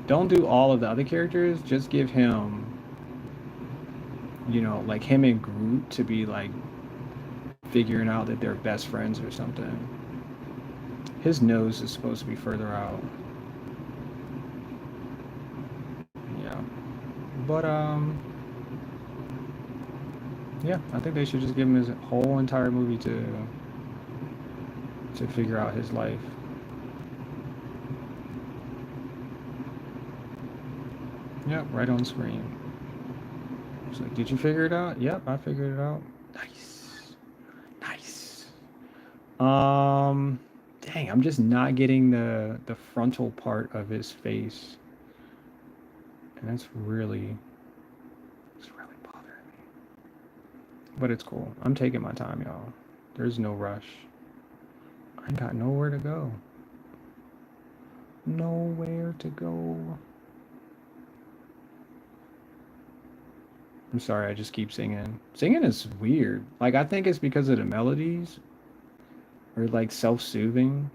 Don't do all of the other characters, just give him, like him and Groot to be like figuring out that they're best friends or something. His nose is supposed to be further out. Yeah. But yeah, I think they should just give him his whole entire movie to figure out his life. Yep, right on screen. It's like, did you figure it out? Yep, I figured it out. Nice. Nice. Dang, I'm just not getting the frontal part of his face. And it's really bothering me. But it's cool. I'm taking my time, y'all. There's no rush. I ain't got nowhere to go. Nowhere to go. I'm sorry, I just keep singing. Singing is weird. Like I think it's because of the melodies or like self-soothing.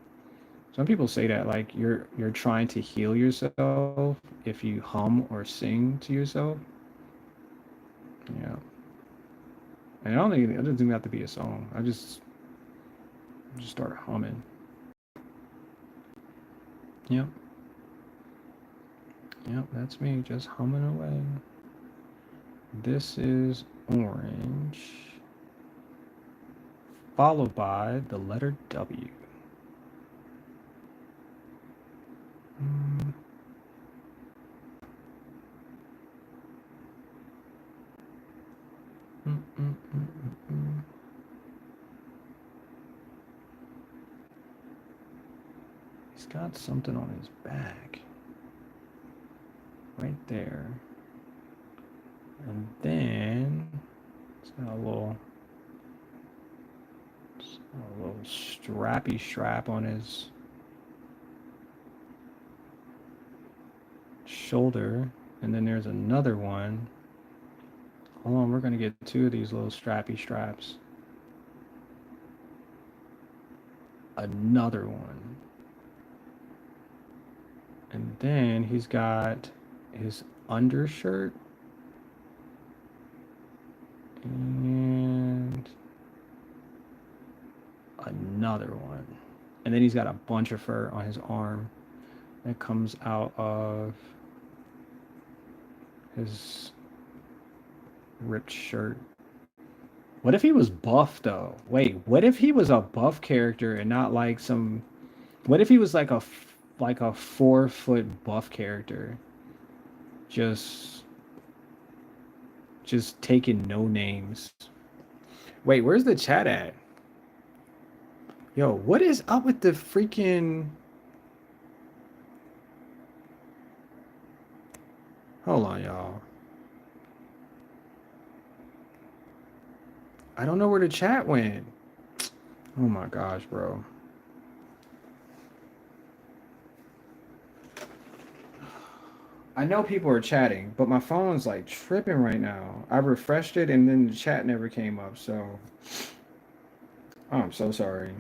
Some people say that like you're trying to heal yourself if you hum or sing to yourself. Yeah. And I don't think it doesn't even have to be a song. I just start humming. Yep. Yep, that's me just humming away. This is orange, followed by the letter W. Mm, mm, mm, mm, mm, mm. He's got something on his back. Right there. And then it's got a little strappy strap on his shoulder. And then there's another one. Hold on, we're gonna get two of these little strappy straps. Another one. And then he's got his undershirt and another one. And then he's got a bunch of fur on his arm that comes out of his ripped shirt. What if he was buff though? Wait, what if he was a buff character and not like some? What if he was like a 4 foot buff character, just just taking no names? Wait, where's the chat at? Yo, what is up with the freaking? Hold on, y'all. I don't know where the chat went. Oh my gosh, bro. I know people are chatting, but my phone's like tripping right now. I refreshed it and then the chat never came up, so I'm so sorry.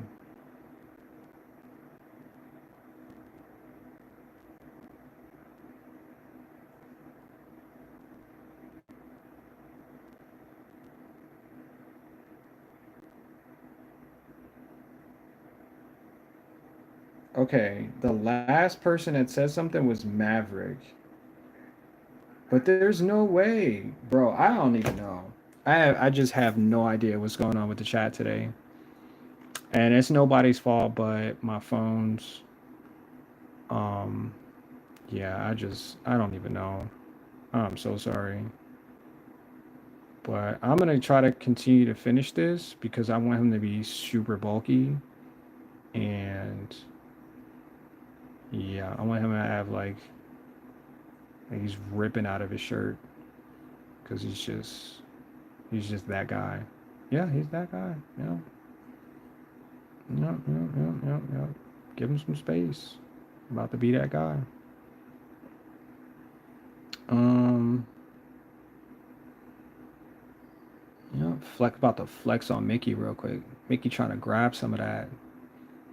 Okay, the last person that said something was Maverick. But there's no way, bro. I don't even know. I just have no idea what's going on with the chat today. And it's nobody's fault but my phone's. Um yeah, I don't even know. I'm so sorry. But I'm gonna try to continue to finish this because I want him to be super bulky and yeah, I want him to have like he's ripping out of his shirt because he's just that guy. Yeah, he's that guy. Yeah. Yep, yep, yep, yep, yep. Give him some space. About to be that guy. Um, You know, flex about to flex on Mickey real quick. Mickey trying to grab some of that.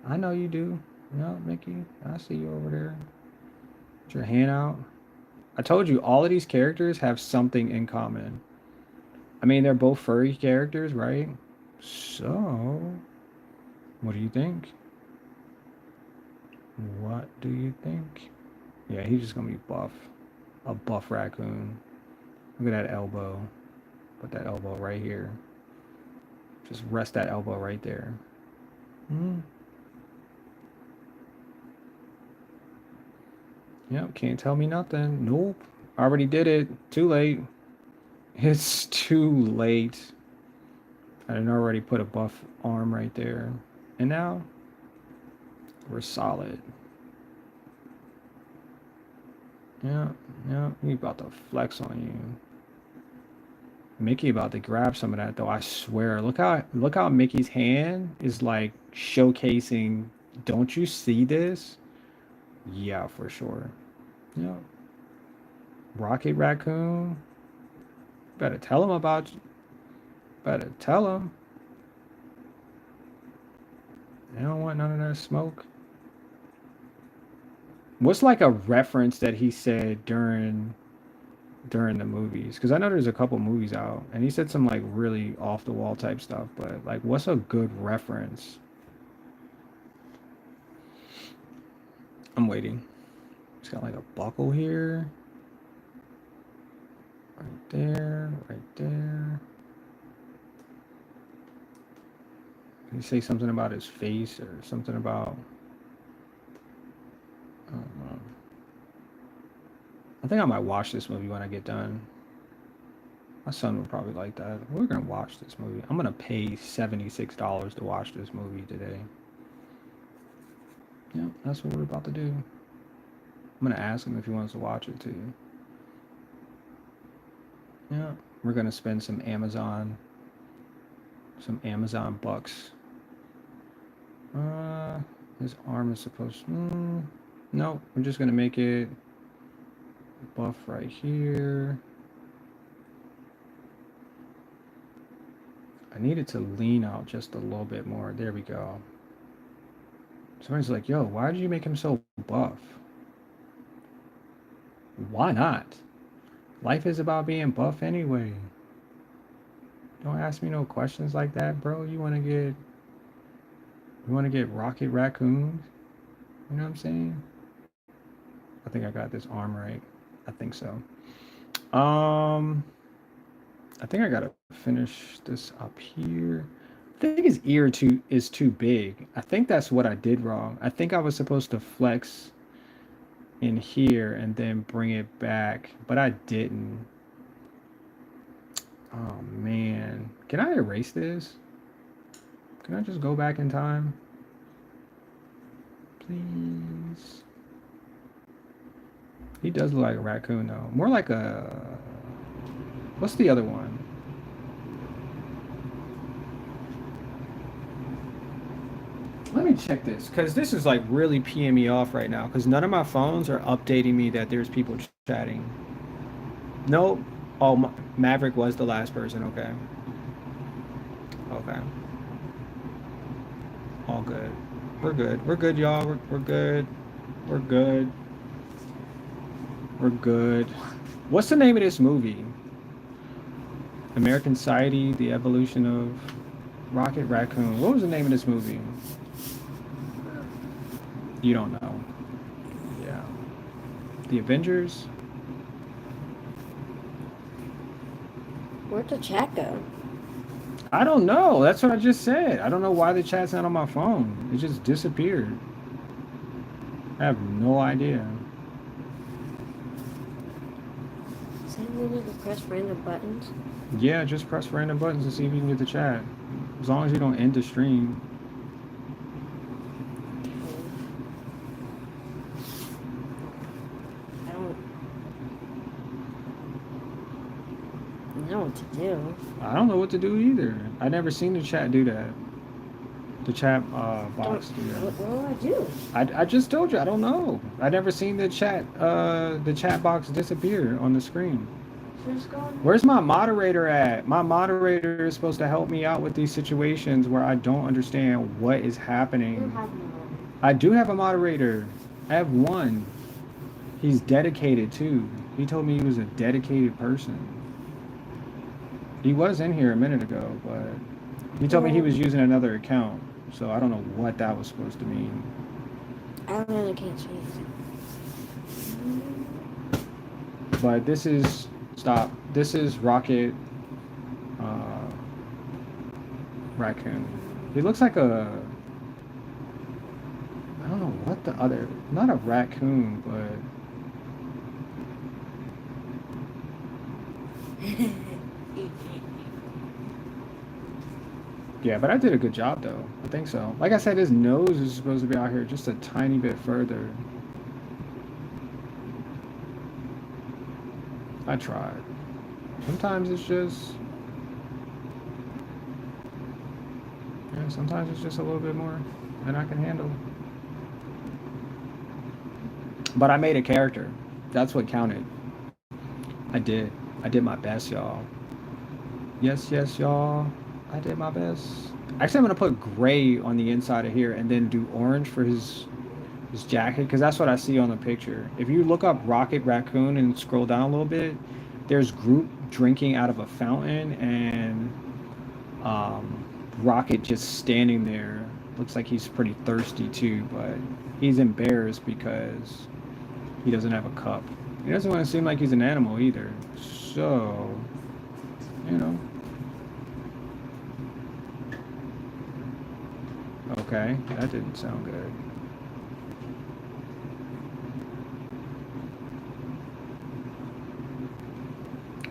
I know you do. You know, Mickey, I see you over there. Put your hand out. I told you all of these characters have something in common. I mean, they're both furry characters, right? So, what do you think? What do you think? Yeah, he's just gonna be buff. A buff raccoon. Look at that elbow. Put that elbow right here. Just rest that elbow right there. Mm. Yep, can't tell me nothing. Nope. Already did it. Too late. It's too late. I didn't already put a buff arm right there. And now we're solid. Yeah, yeah. We about to flex on you. Mickey about to grab some of that though. I swear. Look how Mickey's hand is like showcasing. Don't you see this? Yeah, for sure. Yeah. Rocket Raccoon. Better tell him about you. Better tell him. They don't want none of that smoke. What's like a reference that he said during the movies? Because I know there's a couple movies out, and he said some like really off the wall type stuff. But like, what's a good reference? I'm waiting. It's got like a buckle here, right there, right there. Did he say something about his face or something about? I don't know. I think I might watch this movie when I get done. My son would probably like that. We're gonna watch this movie. I'm gonna pay $76 to watch this movie today. Yep, that's what we're about to do. I'm gonna ask him if he wants to watch it too. Yeah, we're gonna spend some Amazon bucks. Uh, his arm is supposed. No, we're just gonna make it buff right here. I need it to lean out just a little bit more. There we go. Somebody's like, yo, why did you make him so buff? Why not? Life is about being buff anyway. Don't ask me no questions like that, bro. You wanna get Rocket Raccoons? You know what I'm saying? I think I got this arm right. I think so. Um I think I gotta finish this up here. I think his ear is too big. I think that's what I did wrong. I think I was supposed to flex in here and then bring it back, but I didn't. Oh man. Can I erase this? Can I just go back in time? Please. He does look like a raccoon though. More like a what's the other one? Let me check this because this is like really peeing me off right now because none of my phones are updating me that there's people chatting. Nope. Oh, Maverick was the last person. Okay. Okay. All good. We're good. We're good, y'all. We're good. We're good. We're good. What's the name of this movie? American Society, The Evolution of Rocket Raccoon. What was the name of this movie? You don't know. Yeah. The Avengers? Where'd the chat go? I don't know. That's what I just said. I don't know why the chat's not on my phone. It just disappeared. I have no idea. Does that mean you can press random buttons? Yeah, just press random buttons and see if you can get the chat. As long as you don't end the stream. I don't know what to do. I don't know what to do either. I never seen the chat do that. The chat box do that. What do I do? I just told you I don't know. I never seen the chat box disappear on the screen. Just go. Where's my moderator at? My moderator is supposed to help me out with these situations where I don't understand what is You happening. have no. I do have a moderator. I have one. He's dedicated too. He told me he was a dedicated person. He was in here a minute ago, but he told me he Well, was using another account. So I don't know what that was supposed to mean. I really can't see it. But this is stop. This is Rocket uh, Raccoon. He looks like a I don't know what the other not a raccoon, but yeah, but I did a good job though. I think so. Like I said, his nose is supposed to be out here just a tiny bit further. I tried. Sometimes it's just yeah, sometimes it's just a little bit more than I can handle. But I made a character. That's what counted. I did. I did my best, y'all. Yes, yes, y'all. I did my best. Actually, I'm gonna put gray on the inside of here and then do orange for his jacket because that's what I see on the picture. If you look up Rocket Raccoon and scroll down a little bit, there's group drinking out of a fountain and Rocket just standing there. Looks like he's pretty thirsty too, but he's embarrassed because he doesn't have a cup. He doesn't want to seem like he's an animal either. So, you know. Okay, that didn't sound good.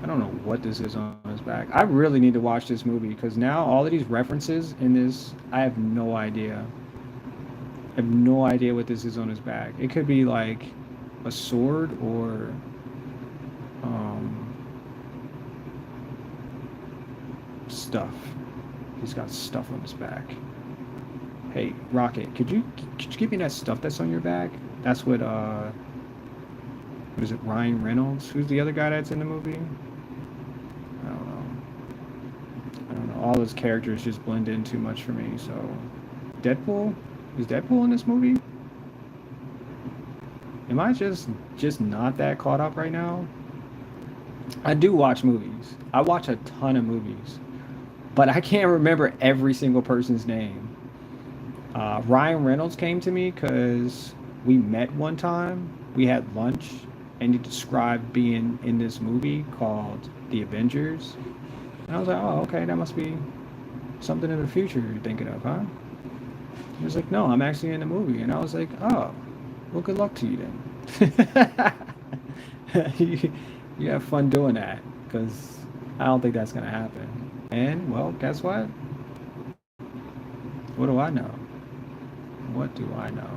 I don't know what this is on his back. I really need to watch this movie because now all of these references in this, I have no idea. I have no idea what this is on his back. It could be like a sword or um, stuff. He's got stuff on his back. Hey, Rocket, could you give me that stuff that's on your back? That's what is it, Ryan Reynolds? Who's the other guy that's in the movie? I don't know. I don't know. All his characters just blend in too much for me. So, Deadpool? Is Deadpool in this movie? Am I just not that caught up right now? I do watch movies. I watch a ton of movies, but I can't remember every single person's name. Ryan Reynolds came to me because we met one time. We had lunch, and he described being in this movie called The Avengers. And I was like, oh, okay, that must be something in the future you're thinking of, huh? He was like, no, I'm actually in the movie. And I was like, oh, well, good luck to you then. you, you have fun doing that because I don't think that's going to happen. And, well, guess what? What do I know? What do I know?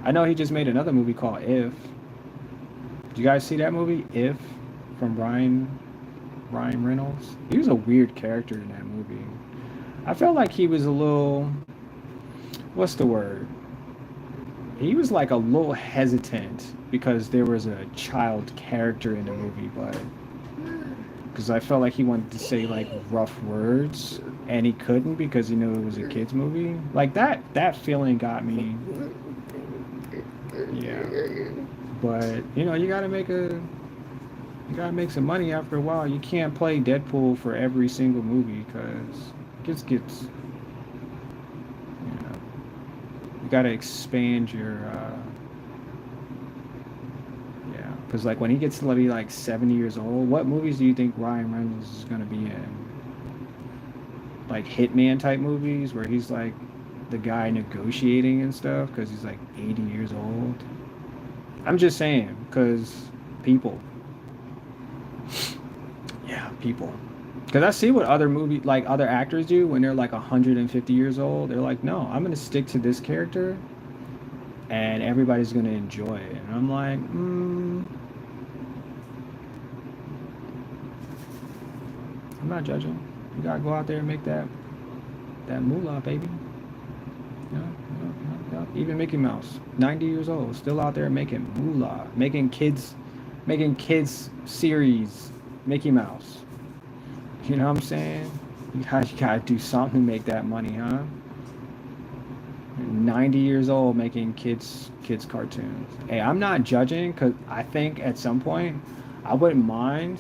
I know he just made another movie called If. Did you guys see that movie, If, from Ryan Reynolds? He was a weird character in that movie. I felt like he was a little, what's the word? He was like a little hesitant because there was a child character in the movie, but because I felt like he wanted to say like rough words and he couldn't because he knew it was a kids movie. Like that feeling got me. Yeah. But you know, you gotta make some money after a while. You can't play Deadpool for every single movie because it just gets, you know, you gotta expand your yeah. Because like when he gets to be like 70 years old, what movies do you think Ryan Reynolds is gonna be in? Like Hitman type movies where he's like the guy negotiating and stuff because he's like 80 years old. I'm just saying because people, yeah, people. Because I see what other actors do when they're like 150 years old. They're like, no, I'm gonna stick to this character, and everybody's gonna enjoy it. And I'm like, I'm not judging. You gotta go out there and make that moolah, baby. Yeah. Even Mickey Mouse, 90 years old, still out there making moolah, making kids series Mickey Mouse. You know what I'm saying? You gotta do something to make that money, huh? 90 years old making kids cartoons. Hey, I'm not judging because I think at some point I wouldn't mind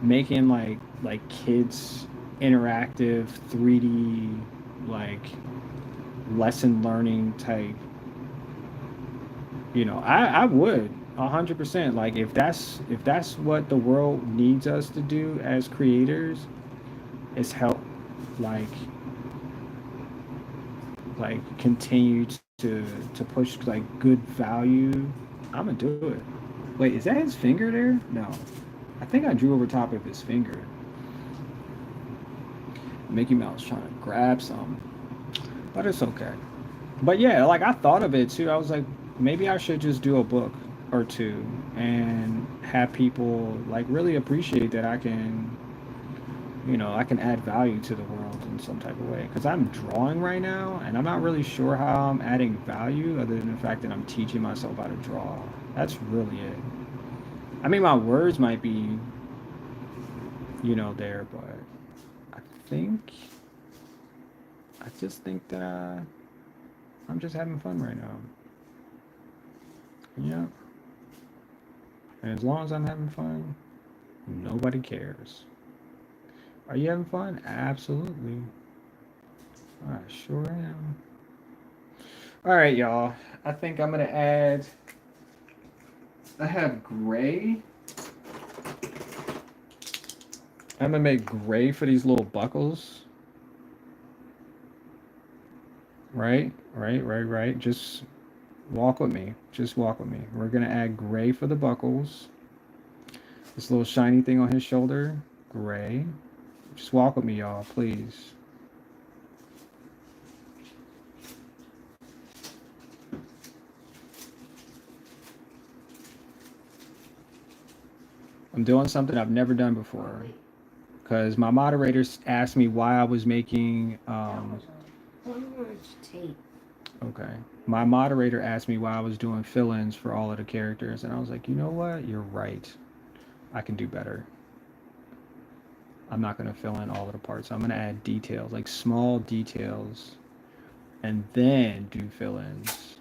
making like kids interactive 3D like lesson learning type. I would 100%. Like if that's what the world needs us to do as creators is help like continue to push like good value. I'm gonna do it. Wait, is that his finger there? No, I think I drew over top of his finger. Mickey Mouse trying to grab some, but it's okay. But yeah, like I thought of it too. I was like, maybe I should just do a book or two and have people like really appreciate that I can add value to the world in some type of way. Because I'm drawing right now, and I'm not really sure how I'm adding value other than the fact that I'm teaching myself how to draw. That's really it. I mean, my words might be, there, but I think, I just think that I'm just having fun right now. Yeah. And as long as I'm having fun, nobody cares. Are you having fun? Absolutely. I sure am. All right, y'all. I think I'm gonna add. I have gray. I'm gonna make gray for these little buckles. Right, right, right, right. Just walk with me. Just walk with me. We're gonna add gray for the buckles. This little shiny thing on his shoulder, gray. Just walk with me, y'all, please. I'm doing something I've never done before because my moderators asked me why I was making. Much tape. Okay. My moderator asked me why I was doing fill-ins for all of the characters, and I was like, you know what? You're right. I can do better. I'm not going to fill in all of the parts. I'm going to add details, like small details, and then do fill-ins.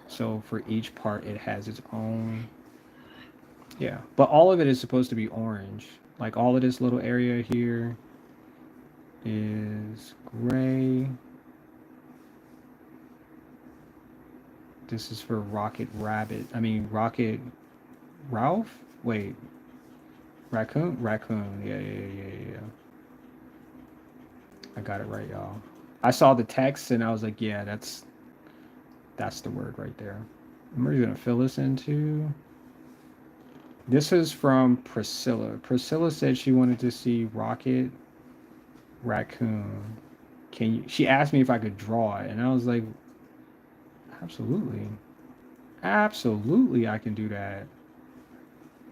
So for each part, it has its own. Yeah. But all of it is supposed to be orange. Like all of this little area here is gray. This is for Rocket Rabbit. I mean, Rocket Ralph? Wait, Raccoon? Raccoon. Yeah, yeah, yeah, yeah, yeah. I got it right, y'all. I saw the text and I was like, yeah, that's the word right there. I'm really gonna fill this in too. This is from Priscilla. Priscilla said she wanted to see Rocket Raccoon. Can you? She asked me if I could draw it, and I was like, absolutely, absolutely, I can do that.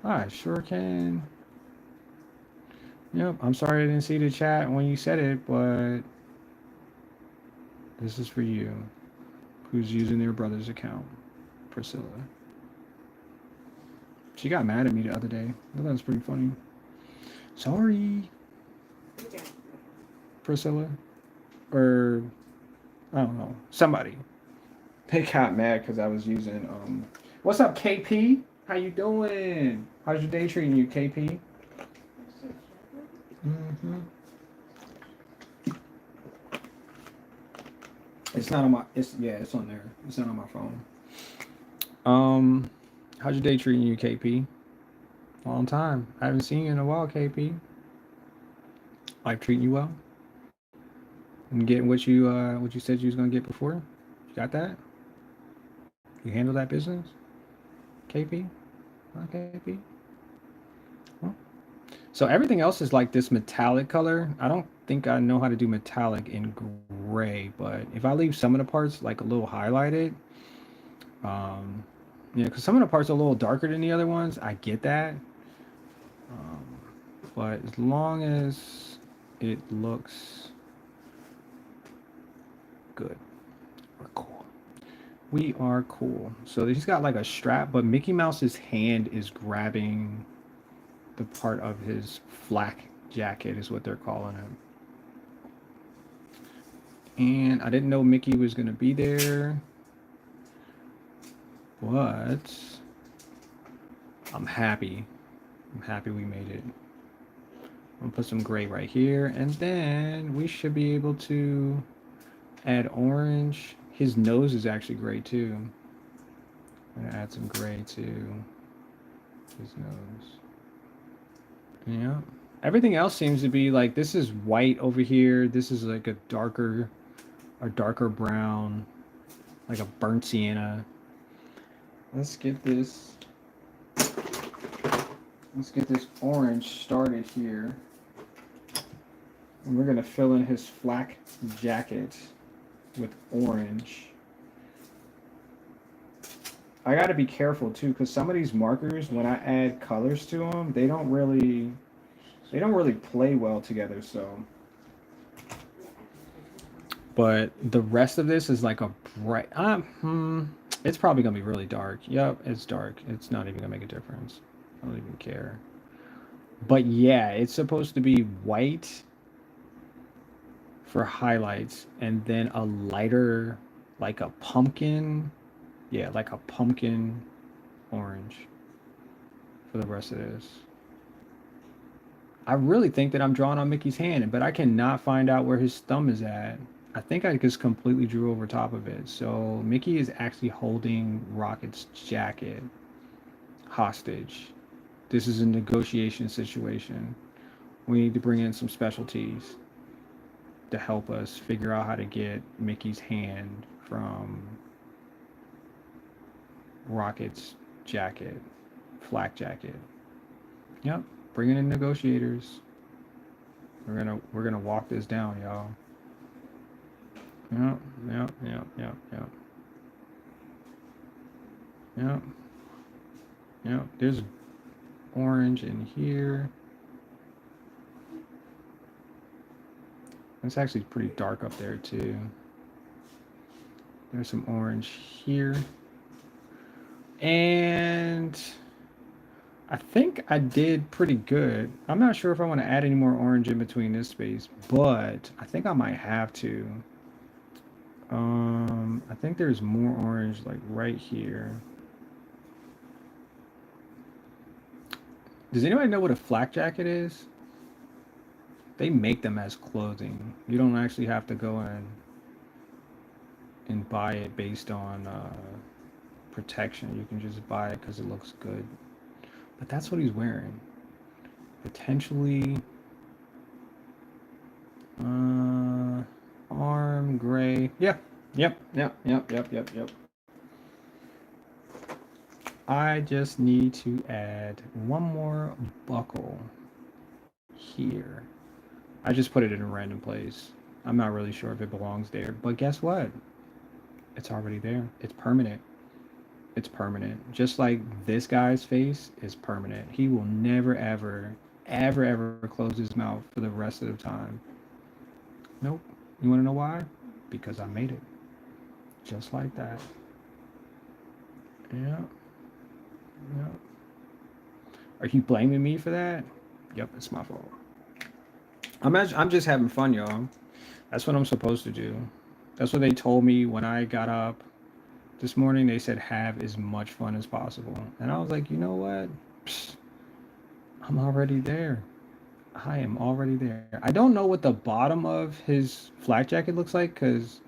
I sure can. Yep. I'm sorry I didn't see the chat when you said it, but this is for you. Who's using their brother's account? Priscilla. She got mad at me the other day. I thought that was pretty funny. Sorry, Priscilla. Or I don't know. Somebody. They got mad because I was using what's up, KP? How you doing? How's your day treating you, KP? Mm-hmm. It's not on my it's on there. It's not on my phone. Um how's your day treating you, KP? Long time. I haven't seen you in a while, KP. Life treating you well? And getting what you said you was gonna get before? You got that? You handle that business? KP? KP? Well, so everything else is like this metallic color. I don't think I know how to do metallic in gray, but if I leave some of the parts like a little highlighted, um, because some of the parts are a little darker than the other ones. I get that, um, but as long as it looks good, we're cool. We are cool. So he's got like a strap, but Mickey Mouse's hand is grabbing the part of his flak jacket is what they're calling him. And I didn't know Mickey was gonna be there, but I'm happy. I'm happy we made it. I'm gonna put some gray right here, and then we should be able to add orange. His nose is actually gray too. I'm gonna add some gray to his nose. Yeah. Everything else seems to be like, this is white over here. This is like a darker brown, like a burnt sienna. Let's get this orange started here. And we're gonna fill in his flak jacket with orange. I gotta be careful too, because some of these markers, when I add colors to them, they don't really play well together. So, but the rest of this is like a bright. It's probably gonna be really dark. Yep, it's dark. It's not even gonna make a difference. I don't even care. But yeah, it's supposed to be white for highlights, and then a lighter, like a pumpkin. Yeah, like a pumpkin orange for the rest of this. I really think that I'm drawing on Mickey's hand, but I cannot find out where his thumb is at. I think I just completely drew over top of it. So Mickey is actually holding Rocket's jacket hostage. This is a negotiation situation. We need to bring in some specialties to help us figure out how to get Mickey's hand from Rocket's jacket, flak jacket. Yep, bringing in negotiators. We're gonna walk this down, y'all. Yep. There's orange in here. It's actually pretty dark up there too. There's some orange here. And I think I did pretty good. I'm not sure if I want to add any more orange in between this space, but I think I might have to. I think there's more orange like right here. Does anybody know what a flak jacket is? They make them as clothing. You don't actually have to go in and buy it based on protection. You can just buy it because it looks good. But that's what he's wearing. Potentially arm gray. Yeah. Yep. I just need to add one more buckle here. I just put it in a random place. I'm not really sure if it belongs there, but guess what? It's already there. It's permanent. It's permanent. Just like this guy's face is permanent. He will never, ever close his mouth for the rest of the time. Nope. You want to know why? Because I made it. Just like that. Yeah. Are you blaming me for that? Yep, it's my fault. I'm just having fun, y'all. That's what I'm supposed to do. That's what they told me when I got up this morning. They said have as much fun as possible. And I was like, you know what? Psst, I'm already there. I am already there. I don't know what the bottom of his flak jacket looks like because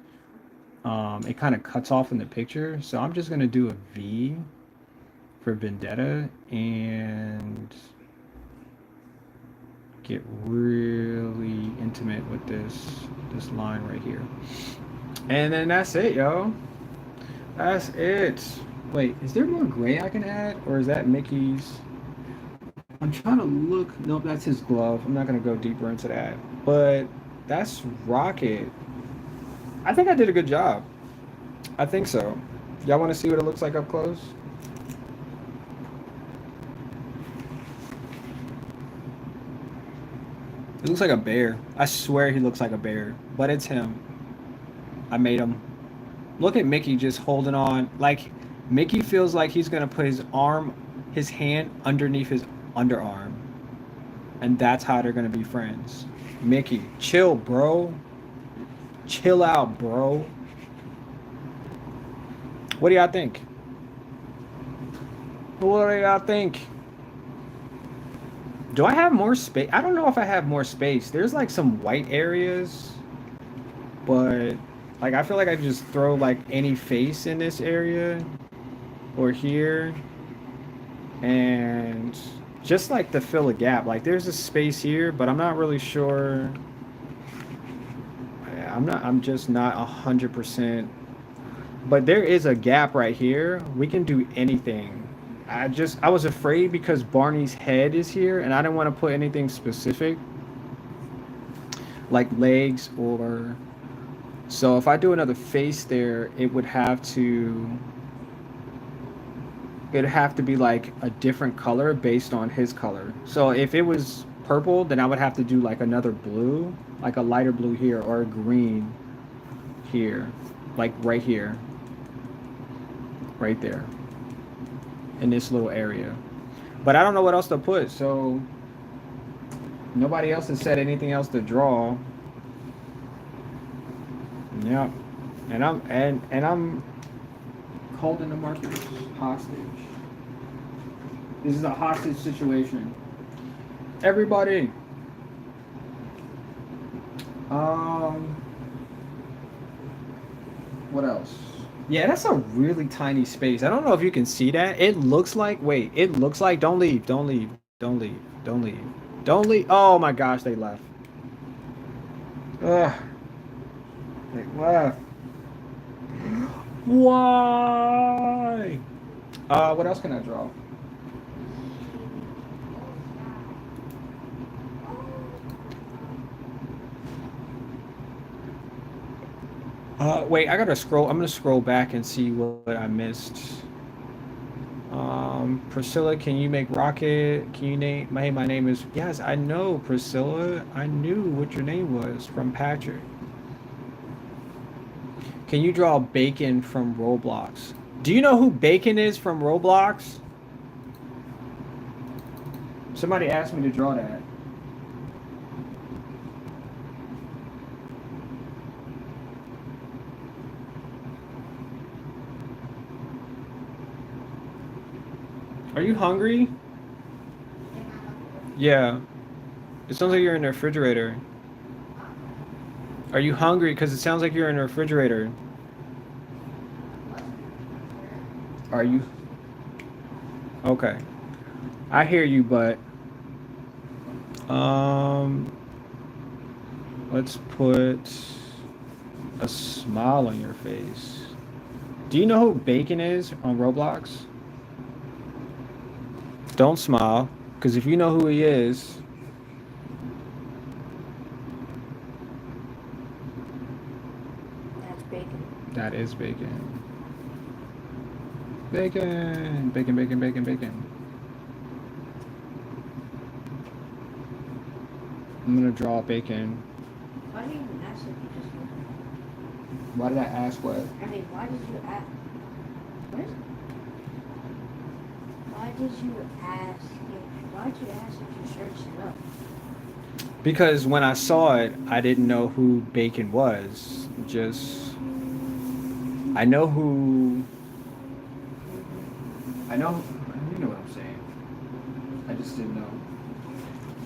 it kind of cuts off in the picture. So I'm just going to do a V for Vendetta and get really intimate with this line right here. And then that's it, yo. That's it. Wait, is there more gray I can add? Or is that Mickey's? I'm trying to look. Nope, that's his glove. I'm not going to go deeper into that. But that's Rocket. I think I did a good job. I think so. Y'all want to see what it looks like up close? It looks like a bear. I swear he looks like a bear. But it's him. I made him. Look at Mickey just holding on. Like, Mickey feels like he's going to put his hand underneath his underarm. And that's how they're gonna be friends. Mickey, chill, bro. Chill out, bro. What do y'all think? What do y'all think? Do I have more space? I don't know if I have more space. There's like some white areas, but like I feel like I could just throw like any face in this area or here and just like to fill a gap. Like there's a space here, but I'm not really sure. I'm just not 100%. But there is a gap right here. We can do anything. I was afraid because Barney's head is here and I didn't want to put anything specific like legs or so if I do another face there, it'd have to be like a different color based on his color. So if it was purple, then I would have to do like another blue, like a lighter blue here or a green here, like right here, right there in this little area. But I don't know what else to put, so nobody else has said anything else to draw. Yep. And I'm holding the markers hostage. This is a hostage situation. Everybody. Um what else? Yeah, that's a really tiny space. I don't know if you can see that. It looks like it looks like don't leave, don't leave, don't leave, don't leave. Don't leave. Oh my gosh, they left. Ugh. They left. Why? What else can I draw? Wait, I gotta scroll. I'm gonna scroll back and see what I missed. Priscilla, can you make Rocket? Can you name my name is yes, I know Priscilla. I knew what your name was from Patrick. Can you draw Bacon from Roblox? Do you know who Bacon is from Roblox? Somebody asked me to draw that. Are you hungry? Yeah. It sounds like you're in the refrigerator. Are you hungry? Because it sounds like you're in the refrigerator. Are you? Okay. I hear you, but um, let's put a smile on your face. Do you know who Bacon is on Roblox? Don't smile, because if you know who he is, That's bacon. that is Bacon. Bacon, bacon, bacon, bacon, bacon. I'm gonna draw Bacon. Why did you even ask if you just looked? Why did I ask what? I mean, why did you ask? What? Why did you ask if you searched it up? Because when I saw it, I didn't know who Bacon was. Just I know who. I know. You know what I'm saying. I just didn't know.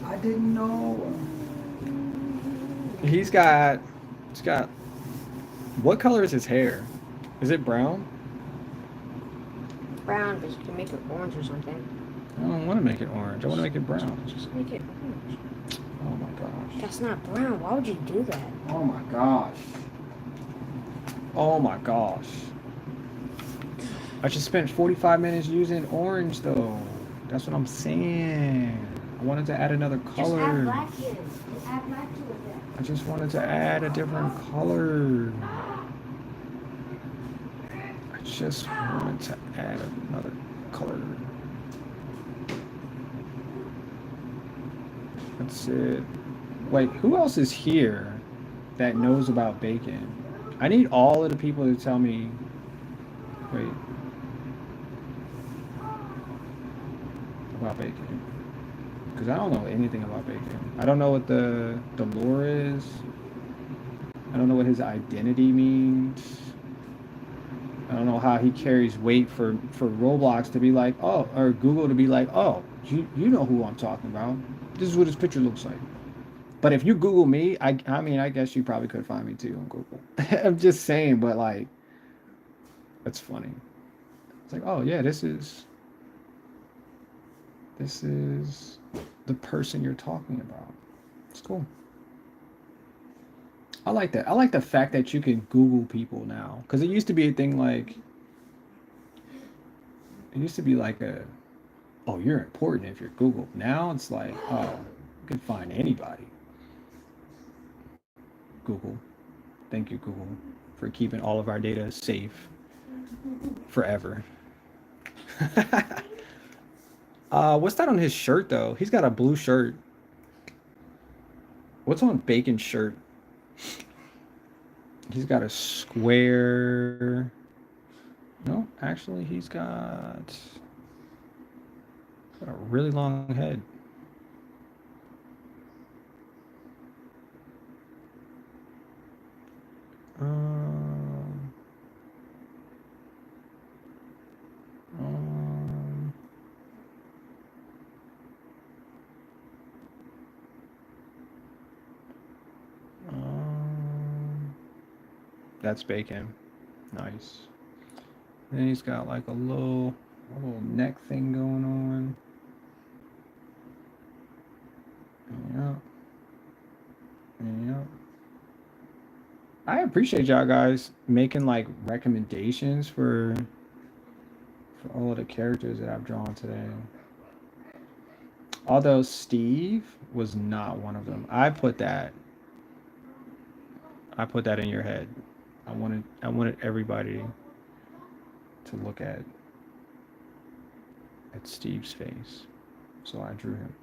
I didn't know. He's got. He's got. What color is his hair? Is it brown? Brown, but you can make it orange or something. I don't want to make it orange. I want to make it brown. Just make it orange. Oh my gosh. That's not brown. Why would you do that? Oh my gosh. Oh my gosh. I just spent 45 minutes using orange though. That's what I'm saying. I wanted to add another color. Just add black in. Just add black to it then. I just wanted to add a different color. I just wanted to add another color. That's it. Wait, who else is here that knows about Bacon? I need all of the people to tell me. Wait. About Bacon. because I don't know anything about Bacon. I don't know what the lore is. I don't know what his identity means. I don't know how he carries weight for Roblox to be like, oh, or Google to be like, oh, you know who I'm talking about. This is what his picture looks like. But if you Google me, I mean, I guess you probably could find me too on Google. I'm just saying, but like, that's funny. It's like, oh yeah, this is the person you're talking about. It's cool. I like that. I like the fact that you can Google people now, because it used to be a thing like it used to be like a oh you're important if you're Google. Now it's like oh you can find anybody. Google, thank you Google for keeping all of our data safe forever. What's that on his shirt though? He's got a blue shirt. What's on Bacon's shirt? He's got a square. No, actually, got a really long head. Um, um, um, that's Bacon. Nice. Then he's got like a little neck thing going on. Yeah, yeah. I appreciate y'all guys making like recommendations for all of the characters that I've drawn today. Although Steve was not one of them. I put that in your head. I wanted everybody to look at Steve's face. So I drew him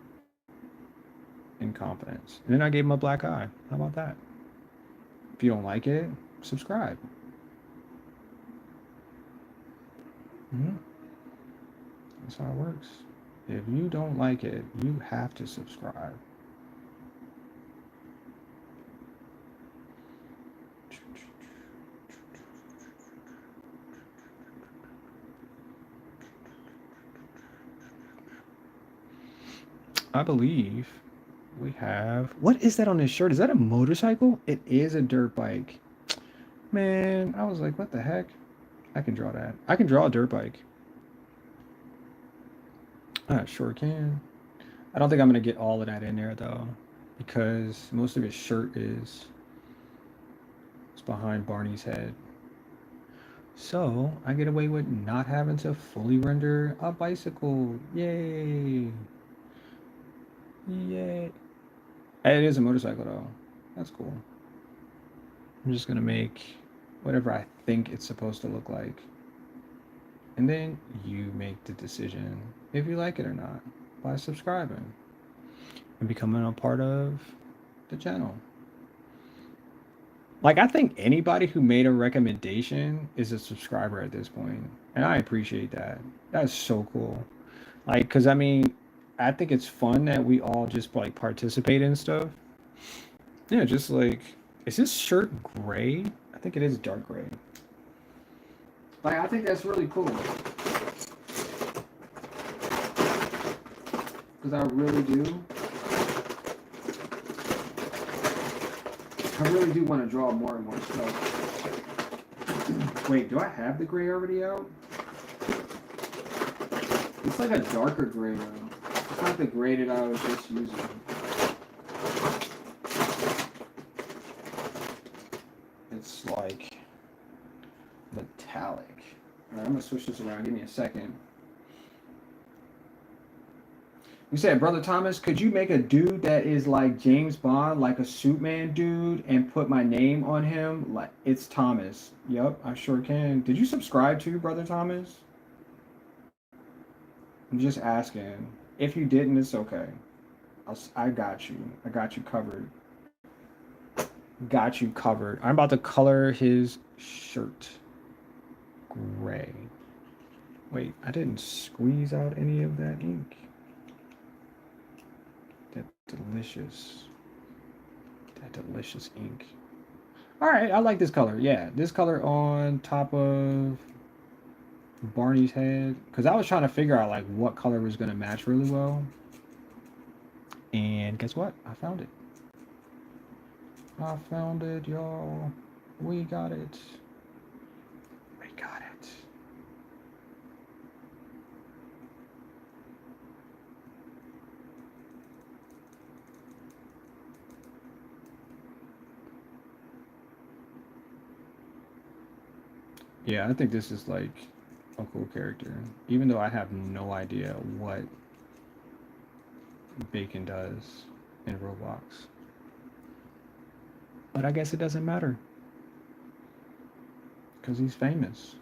in confidence. And then I gave him a black eye. How about that? If you don't like it, subscribe. Mm-hmm. That's how it works. If you don't like it, you have to subscribe. I believe we have. What is that on his shirt? Is that a motorcycle? It is a dirt bike. Man, I was like, what the heck? I can draw that. I can draw a dirt bike. I sure can. I don't think I'm gonna get all of that in there though, because most of his shirt is behind Barney's head. So I get away with not having to fully render a bicycle. Yay! Yay! It is a motorcycle though. That's cool. I'm just gonna make whatever I think it's supposed to look like. And then you make the decision if you like it or not by subscribing and becoming a part of the channel. Like, I think anybody who made a recommendation is a subscriber at this point, and I appreciate that. That's so cool. Like, because I mean, I think it's fun that we all just like participate in stuff. Yeah, just like, is this shirt gray? I think it is dark gray. Like, I think that's really cool. Because I really do. I really do want to draw more and more stuff. Wait, do I have the gray already out? It's like a darker gray though. It's not the gray that I was just using. It's like metallic. Alright, I'm gonna switch this around. Give me a second. You said, Brother Thomas, could you make a dude that is like James Bond, like a Suitman dude, and put my name on him? Like it's Thomas. Yep, I sure can. Did you subscribe to Brother Thomas? I'm just asking. If you didn't, it's okay. I got you. I got you covered. Got you covered. I'm about to color his shirt gray. Wait, I didn't squeeze out any of that ink. Delicious. That delicious ink. All right, I like this color. Yeah, this color on top of Barney's head. Because I was trying to figure out like what color was going to match really well. And guess what? I found it. I found it, y'all. We got it. We got it. Yeah, I think this is like a cool character. Even though I have no idea what Bacon does in Roblox. But I guess it doesn't matter. Because he's famous.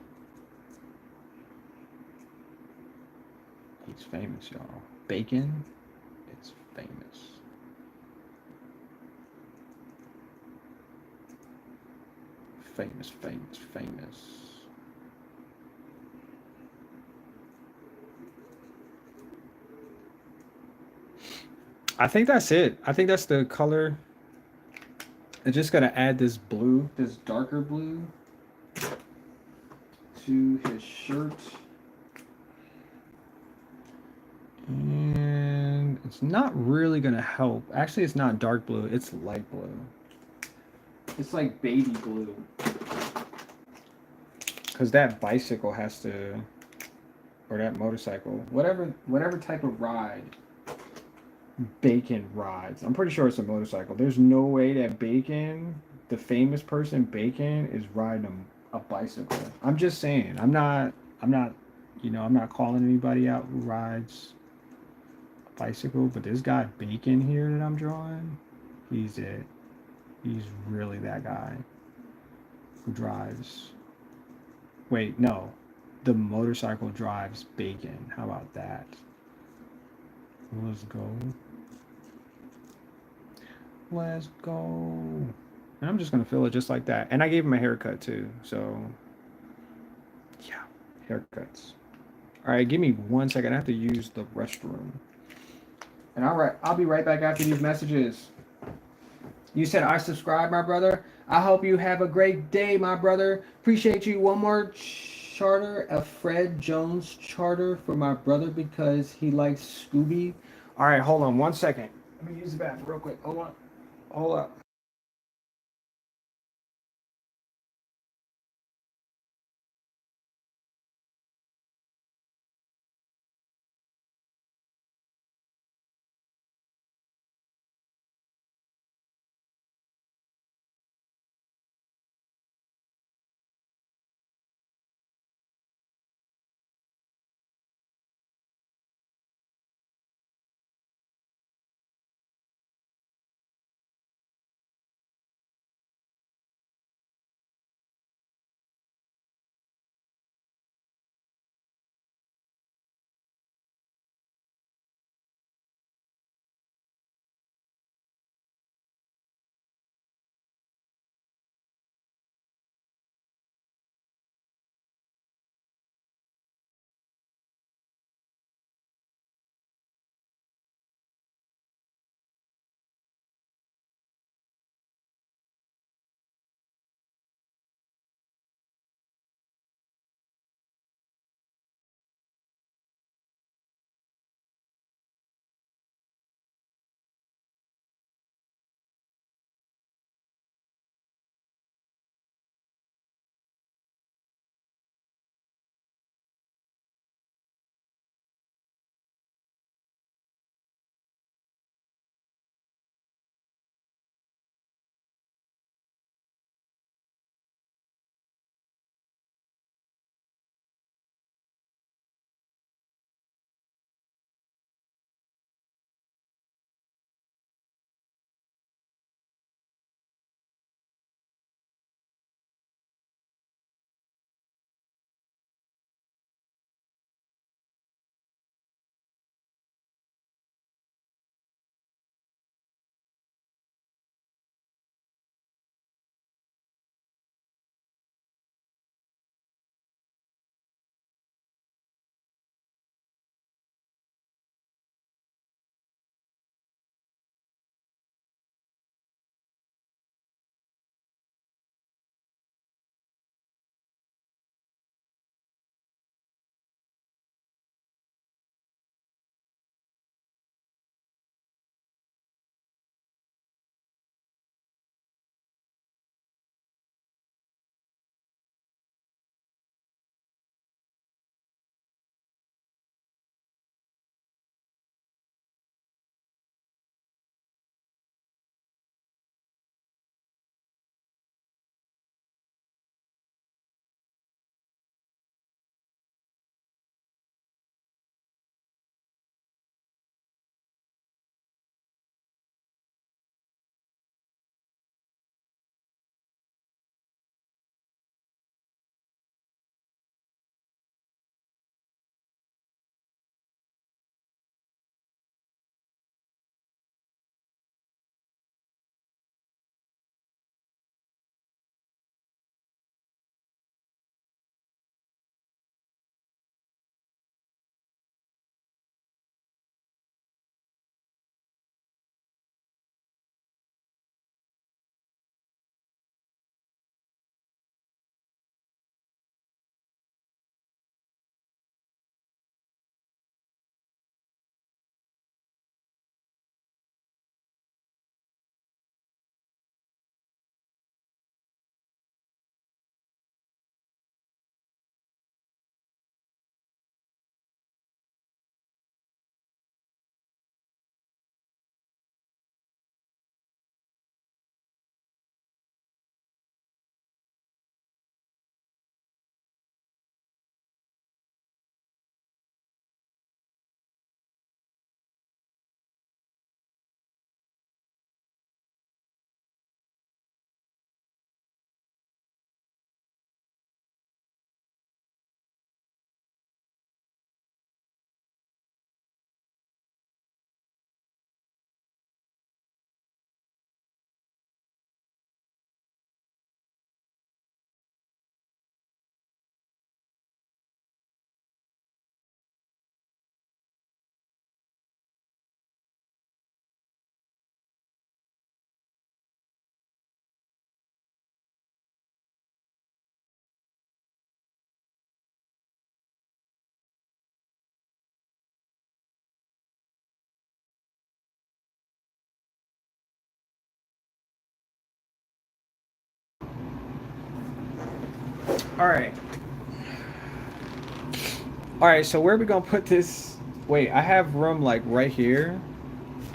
He's famous, y'all. Bacon, it's famous. Famous, famous, famous. I think that's it. I think that's the color. It's just gonna add this blue, this darker blue, to his shirt. And it's not really gonna help. Actually, it's not dark blue, it's light blue. It's like baby blue. Because that bicycle has to, or that motorcycle, whatever type of ride Bacon rides. I'm pretty sure it's a motorcycle. There's no way that Bacon, the famous person Bacon, is riding a bicycle. I'm just saying. I'm not, I'm not calling anybody out who rides a bicycle, but this guy Bacon here that I'm drawing, he's it. He's really that guy who drives. Wait, no. The motorcycle drives Bacon. How about that? Let's go. Let's go. And I'm just gonna fill it just like that. And I gave him a haircut too. So yeah, haircuts. All right, give me 1 second. I have to use the restroom. And I'll be right back after these messages. You said I subscribe, my brother. I hope you have a great day, my brother. Appreciate you. One more charter, a Fred Jones charter for my brother because he likes Scooby. All right, hold on 1 second. Let me use the bathroom real quick. Hold on. Hold up. All right. All right. So where are we gonna put this? Wait, I have room like right here.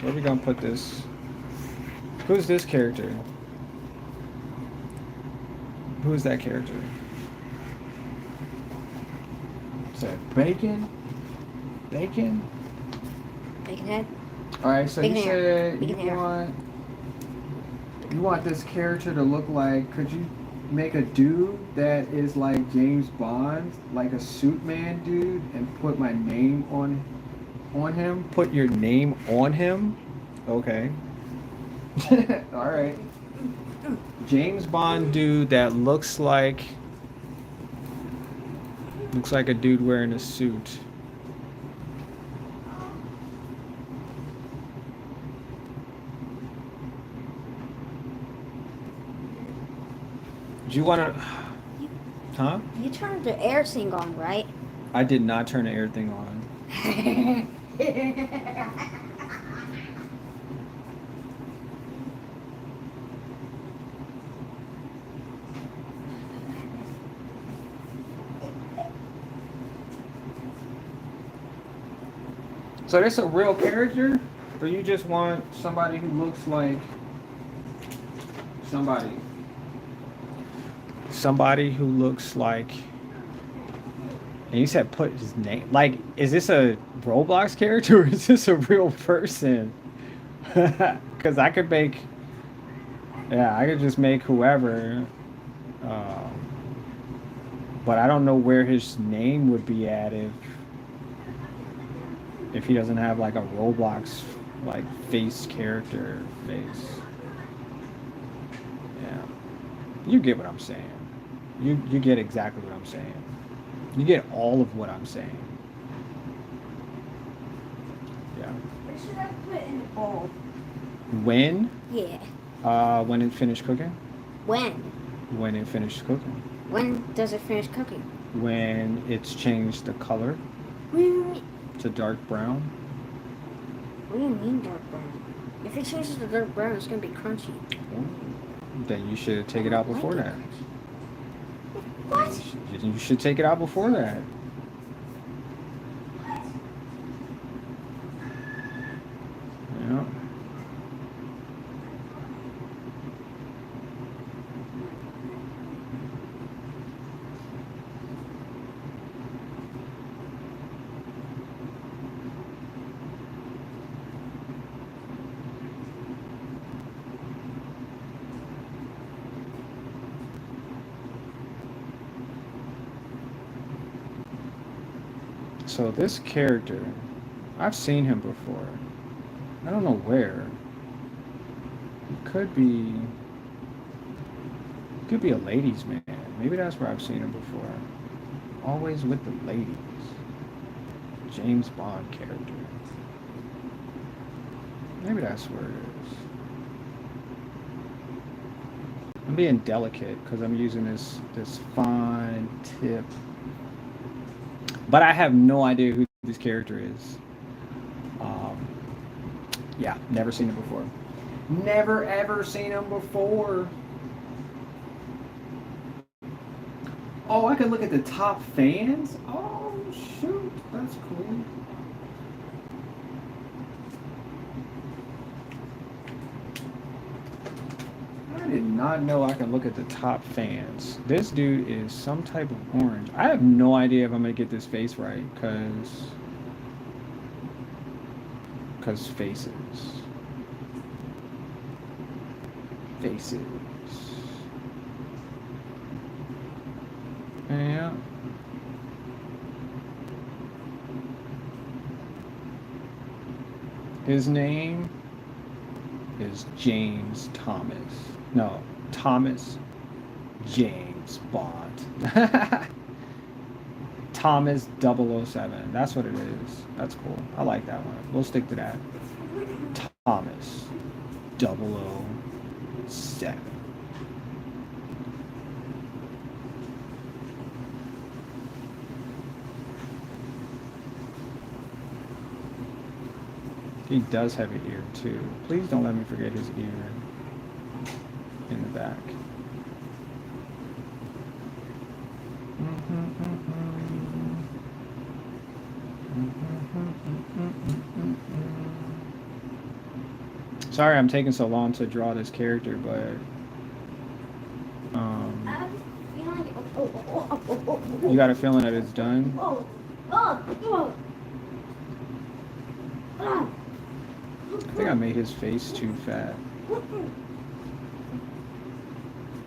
Where are we gonna put this? Who's this character? Who's that character? Is that bacon? Bacon? Bacon head. All right. So Bacon you hair. said Bacon hair. you want this character to look like? Could you make a dude that is like James Bond, like a suit man dude, and put my name on him? Put your name on him? Okay. All right. James Bond dude that looks like a dude wearing a suit. Do you want to? You, Huh? you turned the air thing on, right? I did not turn the air thing on. So this a real character, or you just want somebody who looks like somebody? Somebody who looks like. And you said put his name. Like, is this a Roblox character or is this a real person? Because I could make. Yeah, I could just make whoever. But I don't know where his name would be at if he doesn't have like a Roblox like face character face. Yeah, you get what I'm saying. You get exactly what I'm saying. You get all of what I'm saying. Yeah. What should I put in the bowl? When? Yeah. When it finished cooking. When? When it finished cooking. When does it finish cooking? When it's changed the color What do you mean? to dark brown. What do you mean dark brown? If it changes to dark brown, it's gonna be crunchy. Then you should take it out before that. What? You should take it out before that. Yeah. So this character, I've seen him before. I don't know where. Could be a ladies' man. Maybe that's where I've seen him before. Always with the ladies. James Bond character. Maybe that's where it is. I'm being delicate because I'm using this fine tip. But I have no idea who this character is. Yeah, never seen him before. Never ever seen him before. Oh, I can look at the top fans? Oh, shoot. That's cool. I did not know I can look at the top fans. This dude is some type of orange. I have no idea if I'm going to get this face right, because faces. Faces. Yeah. His name is James Thomas. No, Thomas James Bond. Thomas 007. That's what it is. That's cool. I like that one. We'll stick to that. Thomas 007. He does have an ear too. Please don't let me forget his ear in the back. Sorry I'm taking so long to draw this character, but I'm feeling. you got a feeling that it's done? I think I made his face too fat. I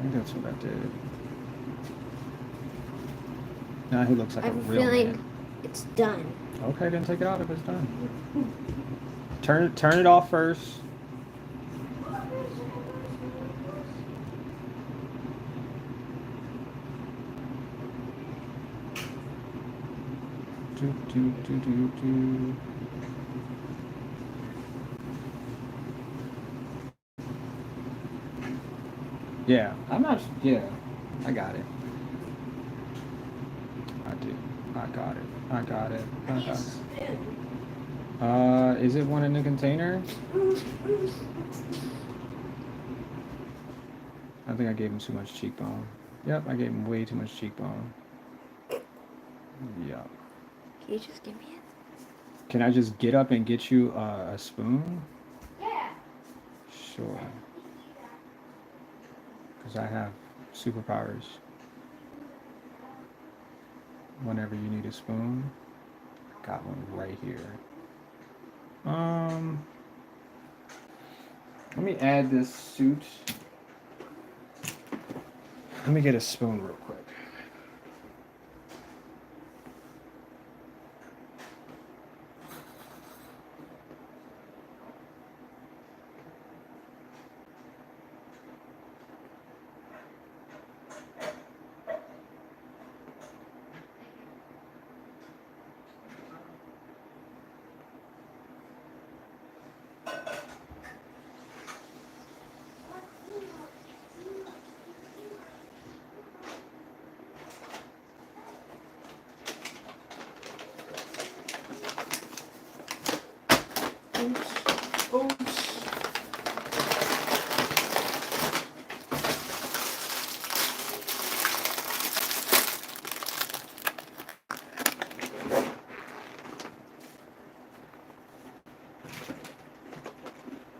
think that's what I did. Now he looks like a I'm real feeling man. it's done. Okay, then take it out if it's done. Turn it off first. Do, do, do, do, do. Yeah, I'm not. Yeah, I got it. I do. I got it. I got it. I got it. Is it one in the container? I think I gave him too much cheekbone. Yep, I gave him way too much cheekbone. Yep. Can you just give me it? Can I just get up and get you a spoon? Yeah. Sure. Because I have superpowers. Whenever you need a spoon, got one right here. Let me add this suit. Let me get a spoon real quick. Oops.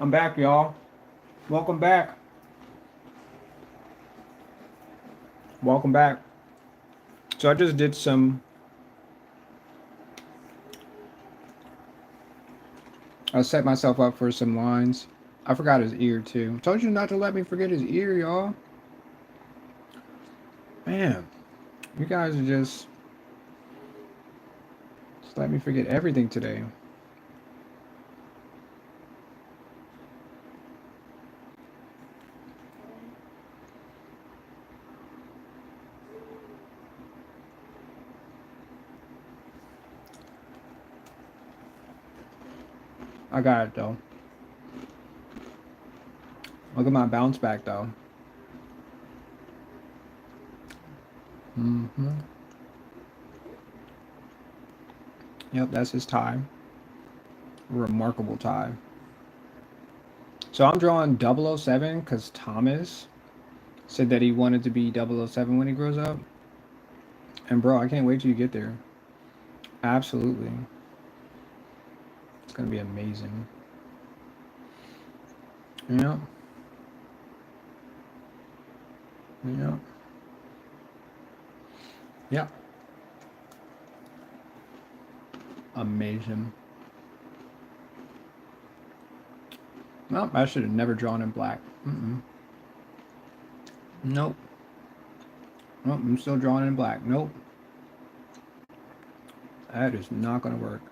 I'm back, y'all. Welcome back. Welcome back. So I just did some. I set myself up for some lines. I forgot his ear too. Told you not to let me forget his ear, y'all. Man, you guys are just let me forget everything today. I got it though. Look at my bounce back though. Mm-hmm. Yep, that's his tie. Remarkable tie. So I'm drawing 007 because Thomas said that he wanted to be 007 when he grows up. And bro, I can't wait till you get there. Absolutely. It's gonna be amazing. Yeah. Yeah. Yeah. Amazing. Well, I should have never drawn in black. Nope. Nope, I'm still drawing in black. Nope. That is not gonna work.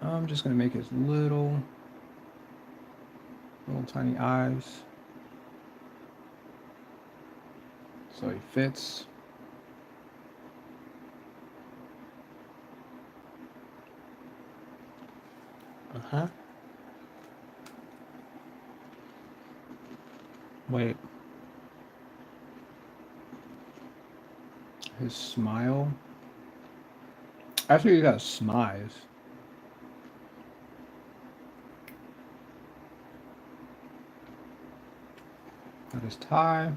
I'm just gonna make his little tiny eyes. So he fits. Uh-huh. Wait. His smile. Actually, he got smiles. Got his tie.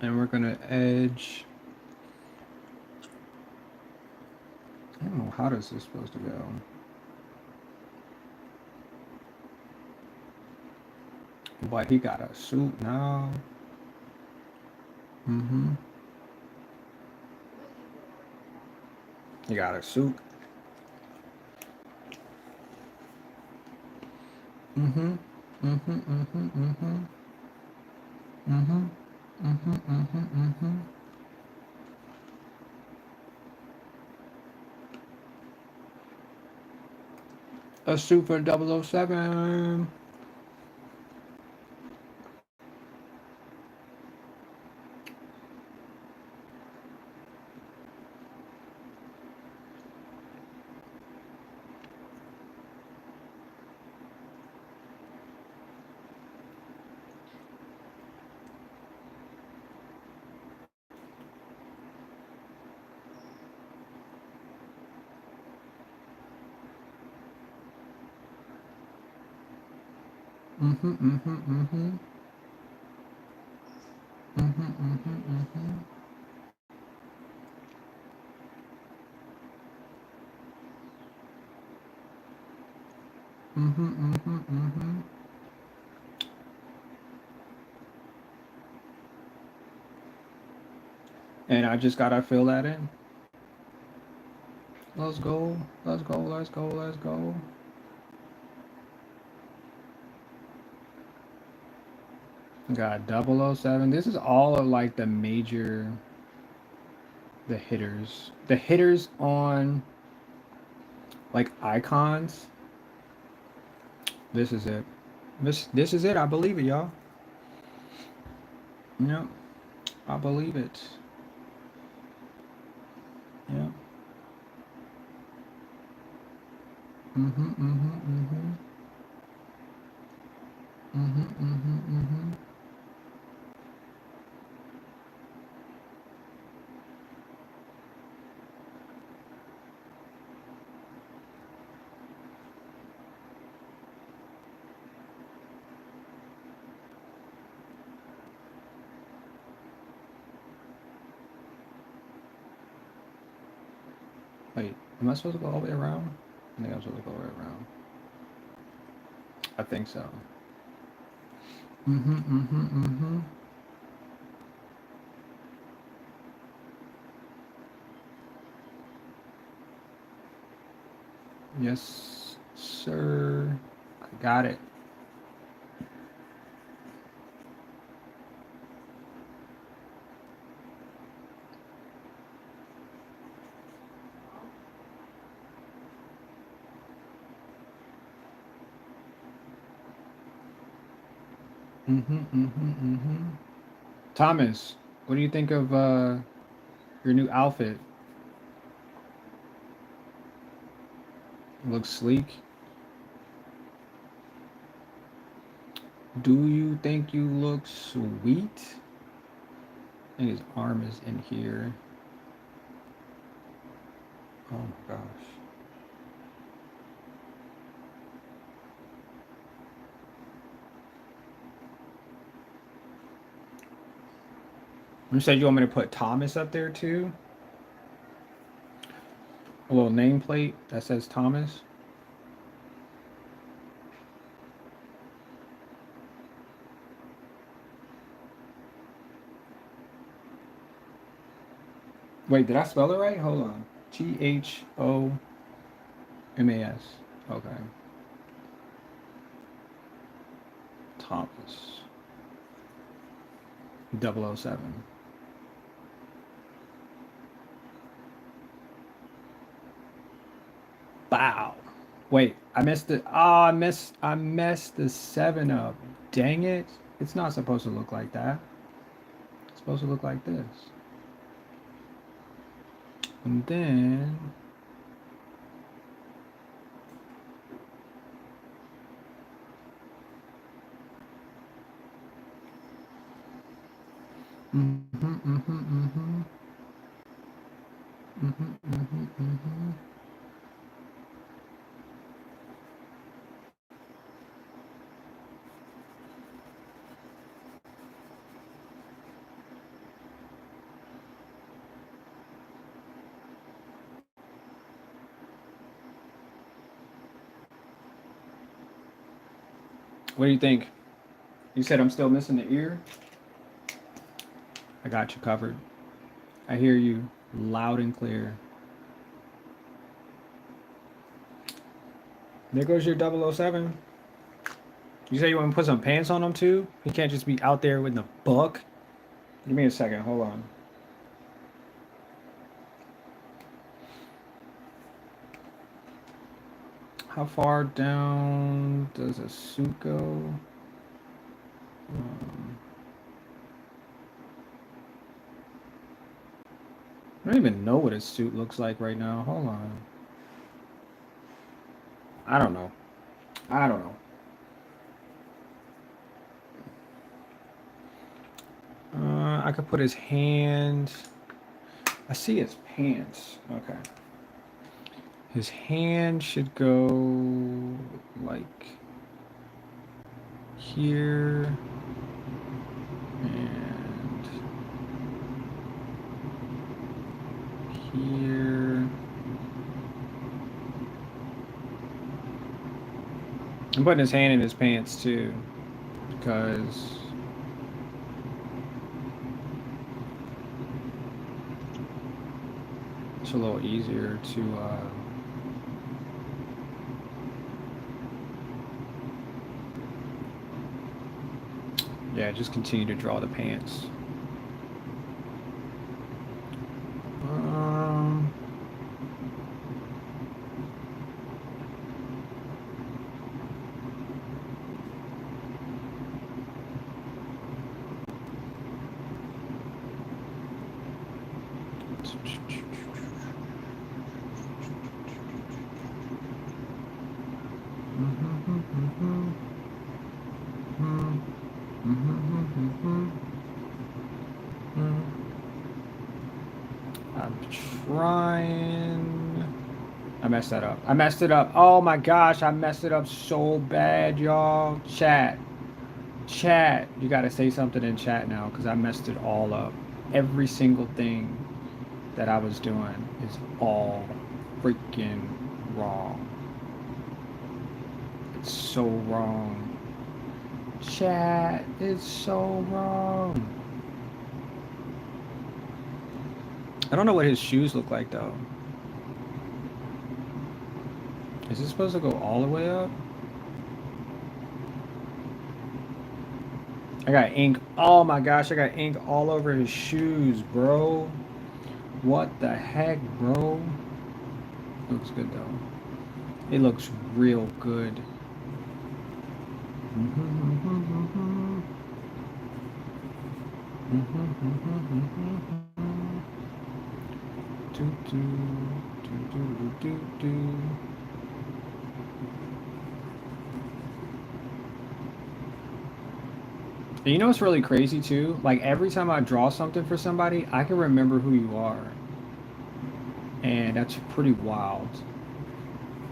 And we're gonna edge. I don't know how this is supposed to go. But he got a suit now. Mm-hmm. He got a suit. Mm-hmm. Mm-hmm. Mm-hmm. Mm-hmm. Mm-hmm. Mm-hmm. Mm-hmm. Mm-hmm. A suit for 007. Mm-hmm. Mm-hmm. Mm-hmm. Mm-hmm. Mm-hmm. Mm-hmm. Mm-hmm. Mm-hmm. Mm-hmm. And I just gotta fill that in. Let's go. Let's go. Let's go. Let's go. Got 007. This is all of like the major, the hitters. The hitters on like icons. This is it. This is it. I believe it, y'all. Yep. I believe it. Yep. Mm-hmm. Mm-hmm. Mm-hmm. Mm-hmm. Mm-hmm. Mm-hmm. Wait, am I supposed to go all the way around? I think I'm supposed to go right around. I think so. Mm-hmm. Mm-hmm. Mm-hmm. Yes, sir. I got it. Mm-hmm. Mm-hmm. Mm-hmm. Thomas, what do you think of your new outfit? Looks sleek. Do you think you look sweet? And his arm is in here. Oh my gosh. You said you want me to put Thomas up there too? A little nameplate that says Thomas. Wait, did I spell it right? Hold on. Thomas. Okay. Thomas. 007. Bow. Wait, I missed it. Oh, I messed the 7 up. Dang it. It's not supposed to look like that. It's supposed to look like this. And then mm-hmm, mm-hmm, mm-hmm. Mm-hmm, mm-hmm, mm-hmm. What do you think? You said I'm still missing the ear? I got you covered. I hear you loud and clear. There goes your 007. You say you want to put some pants on him too? He can't just be out there with the book. Give me a second. Hold on. How far down does a suit go? I don't even know what his suit looks like right now. Hold on. I don't know. I don't know. I could put his hand. I see his pants. Okay. His hand should go like here and here. I'm putting his hand in his pants too because it's a little easier to yeah, just continue to draw the pants. I'm trying. I messed that up. I messed it up. Oh my gosh, I messed it up so bad, y'all. Chat. Chat. You gotta say something in chat now because I messed it all up. Every single thing that I was doing is all freaking wrong. It's so wrong. Chat, it's so wrong. I don't know what his shoes look like though. Is it supposed to go all the way up? I got ink. Oh my gosh, I got ink all over his shoes, bro. What the heck, bro? Looks good though. It looks real good. And you know what's really crazy too? Like every time I draw something for somebody, I can remember who you are. And that's pretty wild.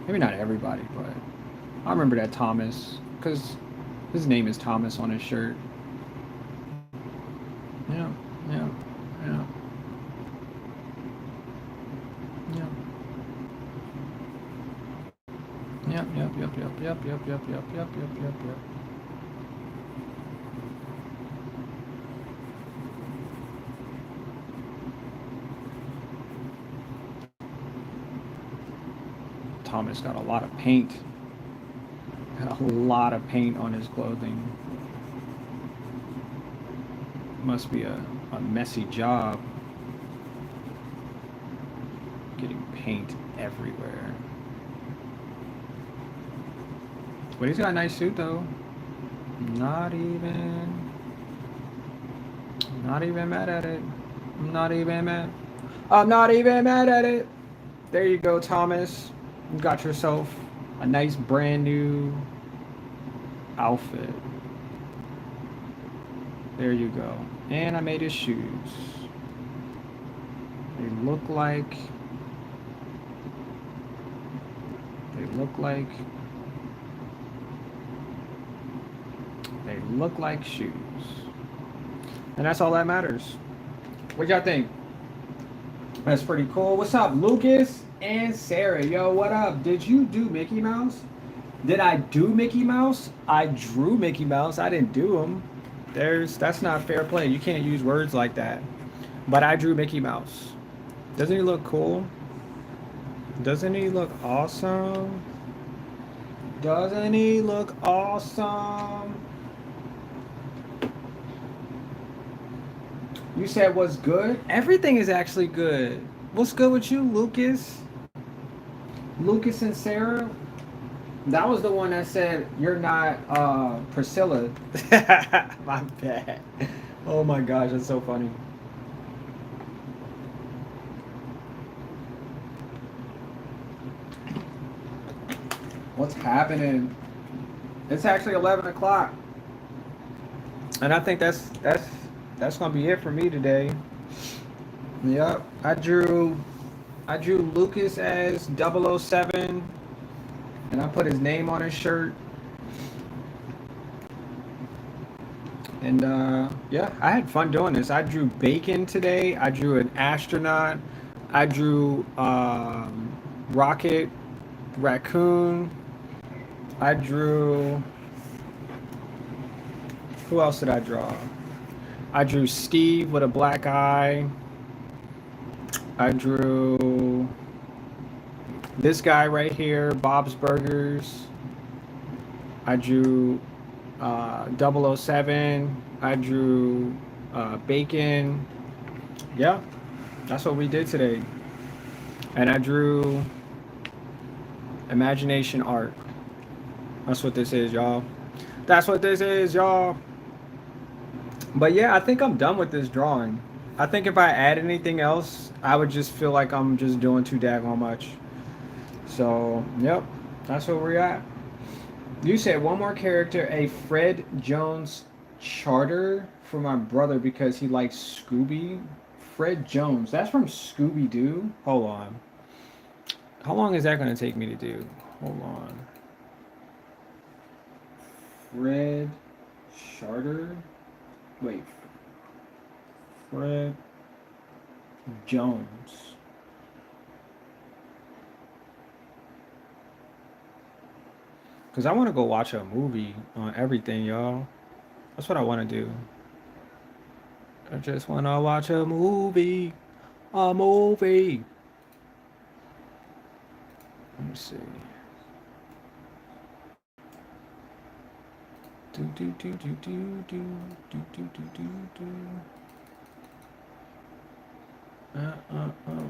Maybe not everybody, but I remember that Thomas, because his name is Thomas on his shirt. Yeah, yeah, yeah. Yeah. Yep. Thomas got a lot of paint. Got a lot of paint on his clothing. Must be a messy job. Getting paint everywhere. But he's got a nice suit though. Not even mad at it. I'm not even mad. I'm not even mad at it. There you go, Thomas. You got yourself a nice brand new outfit. There you go. And I made his shoes. They look like shoes. And that's all that matters. What y'all think? That's pretty cool. What's up, Lucas and Sarah? Yo, what up? Did you do Mickey Mouse? Did I do Mickey Mouse? I drew Mickey Mouse. I didn't do him. That's not fair play. You can't use words like that. But I drew Mickey Mouse. Doesn't he look cool? Doesn't he look awesome? Doesn't he look awesome? You said what's good? Everything is actually good. What's good with you, Lucas? Lucas and Sarah? That was the one that said you're not Priscilla. My bad. Oh my gosh, that's so funny. What's happening? It's actually 11 o'clock, and I think that's gonna be it for me today. Yep, I drew Lucas as 007, and I put his name on his shirt. And yeah, I had fun doing this. I drew bacon today. I drew an astronaut. I drew Rocket, Raccoon. I drew. Who else did I draw? I drew Steve with a black eye. I drew this guy right here, Bob's Burgers. I drew 007. I drew bacon. Yeah, that's what we did today. And I drew imagination art. That's what this is, y'all. That's what this is, y'all. But yeah, I think I'm done with this drawing. I think if I add anything else, I would just feel like I'm just doing too daggone much. So, yep, that's where we're at. You said one more character, a Fred Jones charter for my brother because he likes Scooby. Fred Jones, that's from Scooby Doo. Hold on. How long is that going to take me to do? Hold on. Fred Charter? Wait. Fred Jones. Because I want to go watch a movie on everything, y'all. That's what I want to do. I just want to watch a movie. A movie. Let me see. Do do do do do do do do do do do.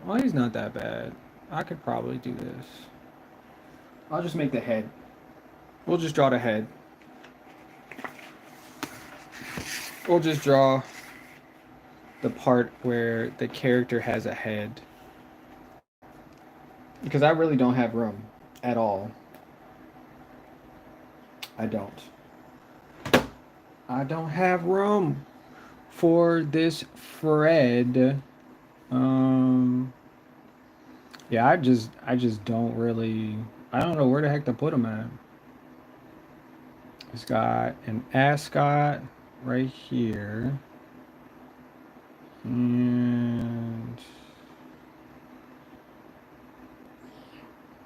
Oh, he's not that bad. I could probably do this. I'll just make the head. We'll just draw the head. We'll just draw the part where the character has a head. Because I really don't have room at all. I don't. I don't have room for this Fred. Um, yeah, I just don't really. I don't know where the heck to put him at. It's got an ascot right here, and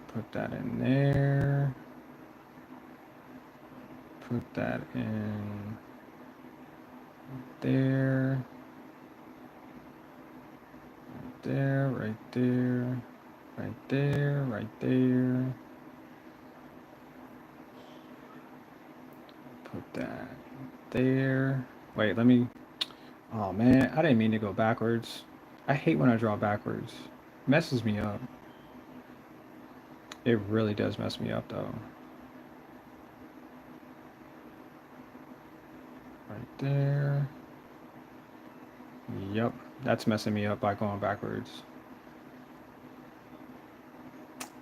put that in there. Put that in there. There, right there, right there, right there. Put that there. Wait, let me. Oh man, I didn't mean to go backwards. I hate when I draw backwards. Messes me up. It really does mess me up though. Right there. Yep, that's messing me up by going backwards.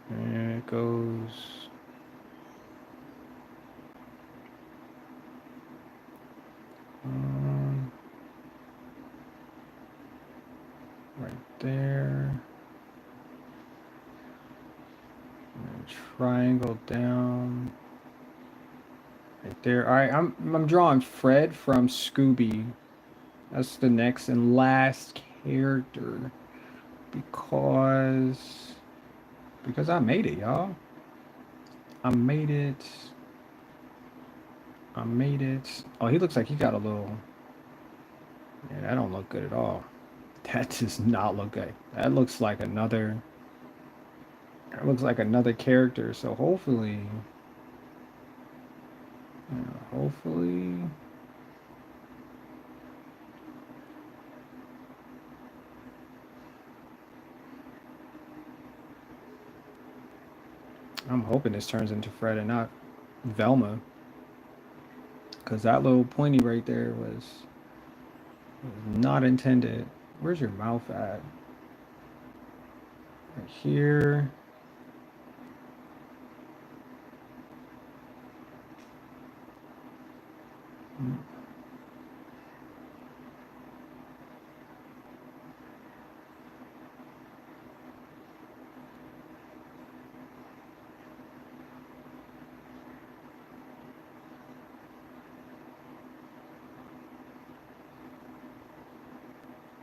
And it goes. Um, right there. And triangle down. Right there. All right, I'm drawing Fred from Scooby. That's the next and last character because I made it, y'all. I made it. I made it. Oh, he looks like he got a little. Yeah, that don't look good at all. That does not look good. That looks like another. That looks like another character. So hopefully, hopefully, I'm hoping this turns into Fred and not Velma, because that little pointy right there was not intended. Where's your mouth at? Right here.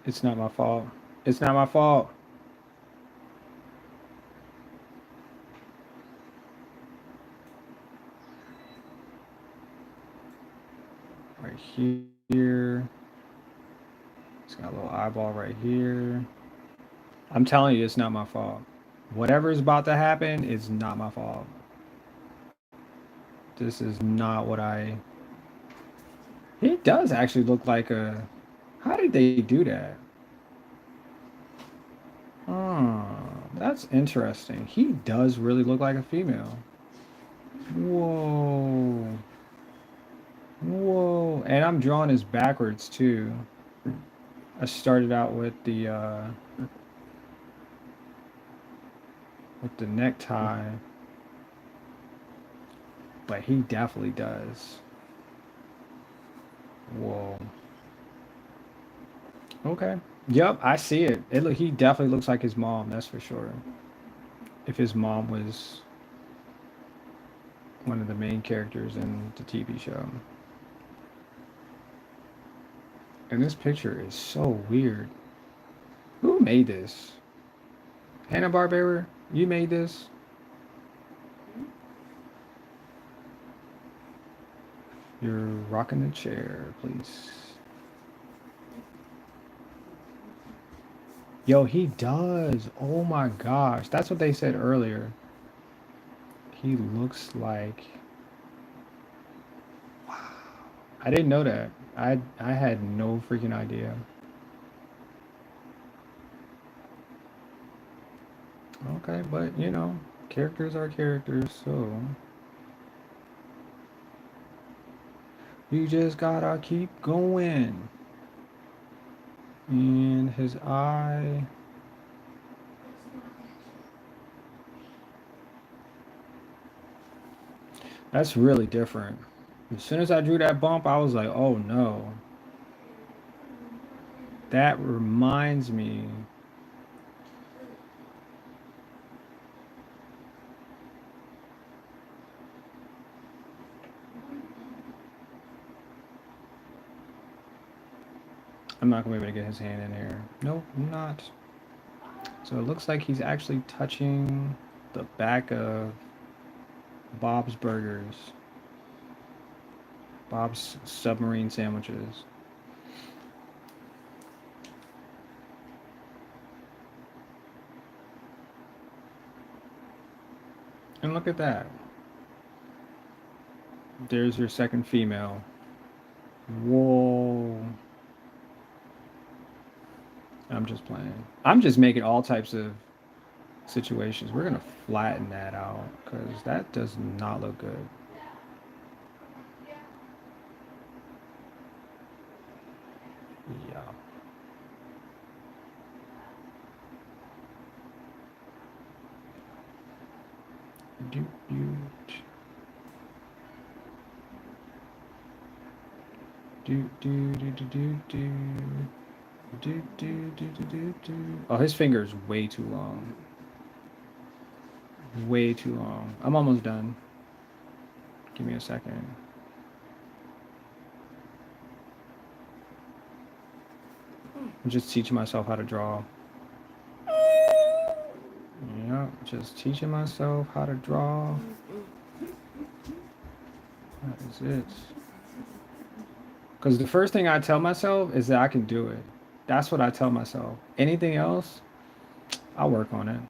It's not my fault. It's not my fault. Right here. It's got a little eyeball right here. I'm telling you, it's not my fault. Whatever is about to happen is not my fault. This is not what I. He does actually look like a. How did they do that? Oh, that's interesting. He does really look like a female. Whoa. Whoa. And I'm drawing this backwards too. I started out with the necktie, but he definitely does. Whoa. Okay. Yep, I see it. He definitely looks like his mom, that's for sure. If his mom was one of the main characters in the TV show. And this picture is so weird. Who made this? Hanna-Barbera? You made this? You're rocking the chair, please. Yo, he does. Oh my gosh. That's what they said earlier. He looks like. Wow. I didn't know that. I had no freaking idea. Okay, but characters are characters, so you just gotta keep going. And his eye. That's really different. As soon as I drew that bump, I was like, oh no. That reminds me. I'm not gonna be able to get his hand in here. Nope, I'm not. So it looks like he's actually touching the back of Bob's Burgers. Bob's submarine sandwiches. And look at that. There's your second female. Whoa. I'm just playing. I'm just making all types of situations. We're gonna flatten that out because that does not look good. Yeah. Do do do do do do do do. Do, do, do, do, do, do. Oh, his finger is way too long. Way too long. I'm almost done. Give me a second. I'm just teaching myself how to draw. Yeah, just teaching myself how to draw. That is it. Because the first thing I tell myself is that I can do it. That's what I tell myself. Anything else, I'll work on it.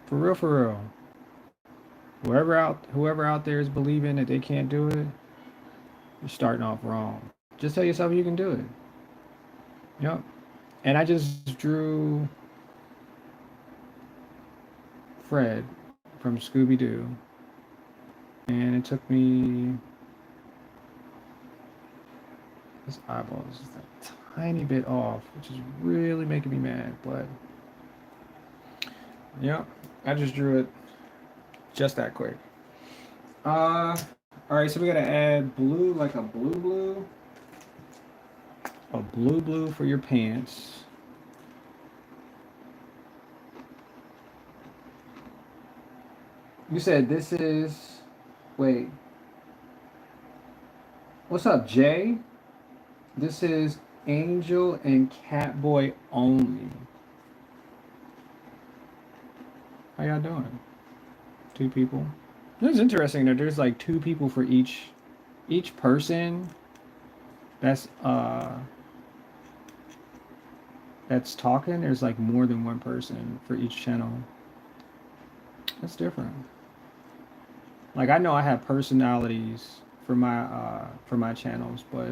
For real, for real. Whoever out there is believing that they can't do it, you're starting off wrong. Just tell yourself you can do it. Yep. And I just drew Fred from Scooby Doo, and it took me his eyeballs just a tiny bit off, which is really making me mad. But yeah, I just drew it just that quick. All right, so we gotta add blue, like a blue for your pants. You said this is, wait, what's up, Jay? This is Angel and Catboy only. How y'all doing? Two people. It's interesting that there's like two people for each person that's that's talking. There's like more than one person for each channel. That's different. Like I know I have personalities for my channels, but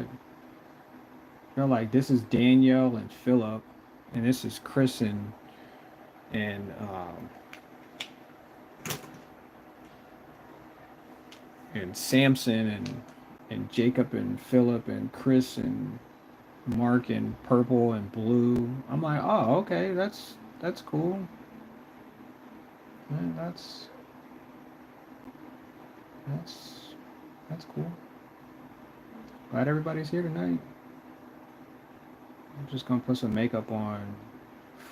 they're like this is Danielle and Philip, and this is Chris and Samson and Jacob and Philip and Chris and Mark and Purple and Blue. I'm like, oh, okay, that's cool. Man, that's that's cool. Glad everybody's here tonight. I'm just gonna put some makeup on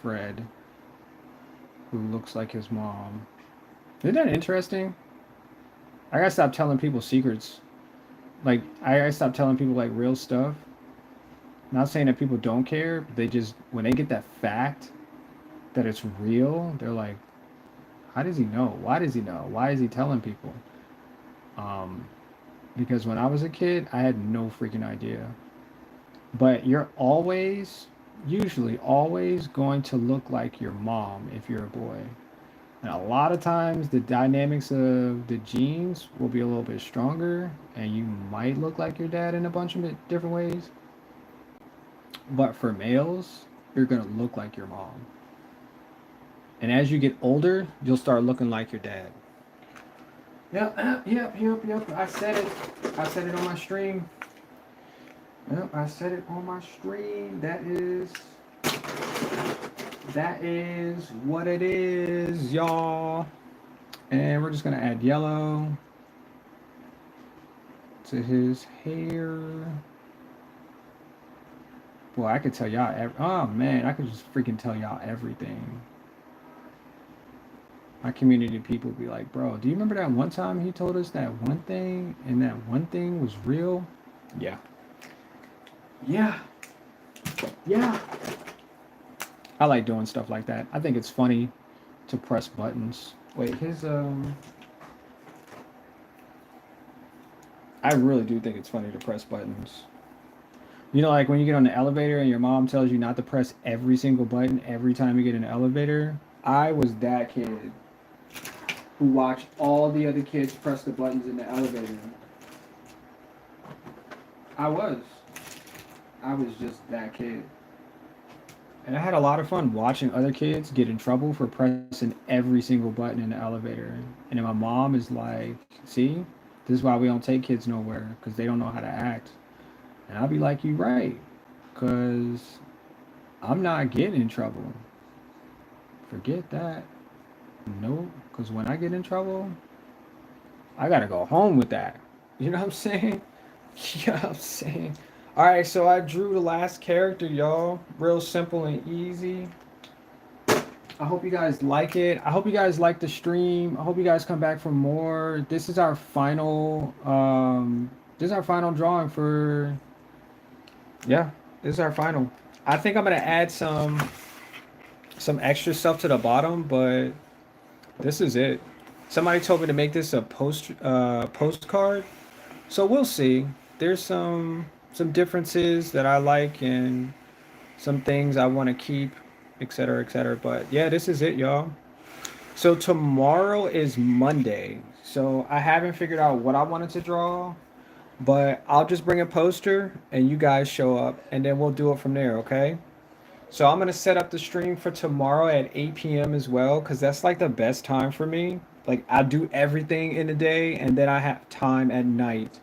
Fred, who looks like his mom. Isn't that interesting? I gotta stop telling people secrets. Like I gotta stop telling people like real stuff. Not saying that people don't care, but they just when they get that fact that it's real, they're like, how does he know? Why does he know? Why is he telling people? Um, because when I was a kid, I had no freaking idea. But you're always, usually always going to look like your mom if you're a boy. And a lot of times the dynamics of the genes will be a little bit stronger and you might look like your dad in a bunch of different ways. But for males, you're going to look like your mom. And as you get older, you'll start looking like your dad. Yep. I said it. I said it on my stream. Yep, I said it on my stream. That is what it is, y'all. And we're just gonna add yellow to his hair. Boy, I could tell y'all. Oh man, I could just freaking tell y'all everything. My community people be like, bro, do you remember that one time he told us that one thing and that one thing was real? Yeah. Yeah. Yeah. I like doing stuff like that. I think it's funny to press buttons. Wait, I really do think it's funny to press buttons. You know, like when you get on the elevator and your mom tells you not to press every single button every time you get in an elevator. I was that kid who watched all the other kids press the buttons in the elevator. I was. I was just that kid. And I had a lot of fun watching other kids get in trouble for pressing every single button in the elevator. And then my mom is like, see, this is why we don't take kids nowhere, because they don't know how to act. And I'll be like, you right, because I'm not getting in trouble. Forget that. No, because when I get in trouble, I got to go home with that. You know what I'm saying? You know what I'm saying? All right, so I drew the last character, y'all. Real simple and easy. I hope you guys like it. I hope you guys like the stream. I hope you guys come back for more. This is our final drawing for yeah, this is our final. I think I'm gonna add some extra stuff to the bottom, but this is it. Somebody told me to make this a postcard. So we'll see. There's some differences that I like and some things I want to keep, etc., etc. But yeah, this is it, y'all. So tomorrow is Monday. So I haven't figured out what I wanted to draw, but I'll just bring a poster and you guys show up and then we'll do it from there, okay? So I'm gonna set up the stream for tomorrow at 8 p.m. as well, because that's like the best time for me. Like I do everything in the day and then I have time at night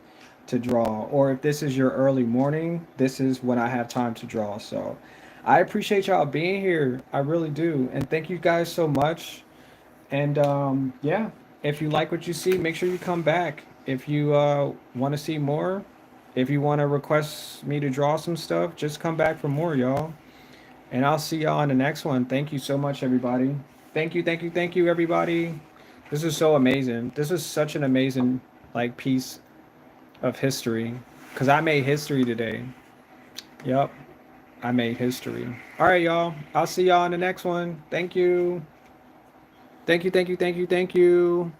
to draw. Or if this is your early morning, this is when I have time to draw. So I appreciate y'all being here. I really do. And thank you guys so much. And yeah, if you like what you see, make sure you come back. If you want to see more, if you want to request me to draw some stuff, just come back for more, y'all. And I'll see y'all on the next one. Thank you so much, everybody. Thank you, everybody. This is so amazing. This is such an amazing like piece of history. Cause I made history today. Yep, I made history. All right, y'all. I'll see y'all on the next one. Thank you. Thank you.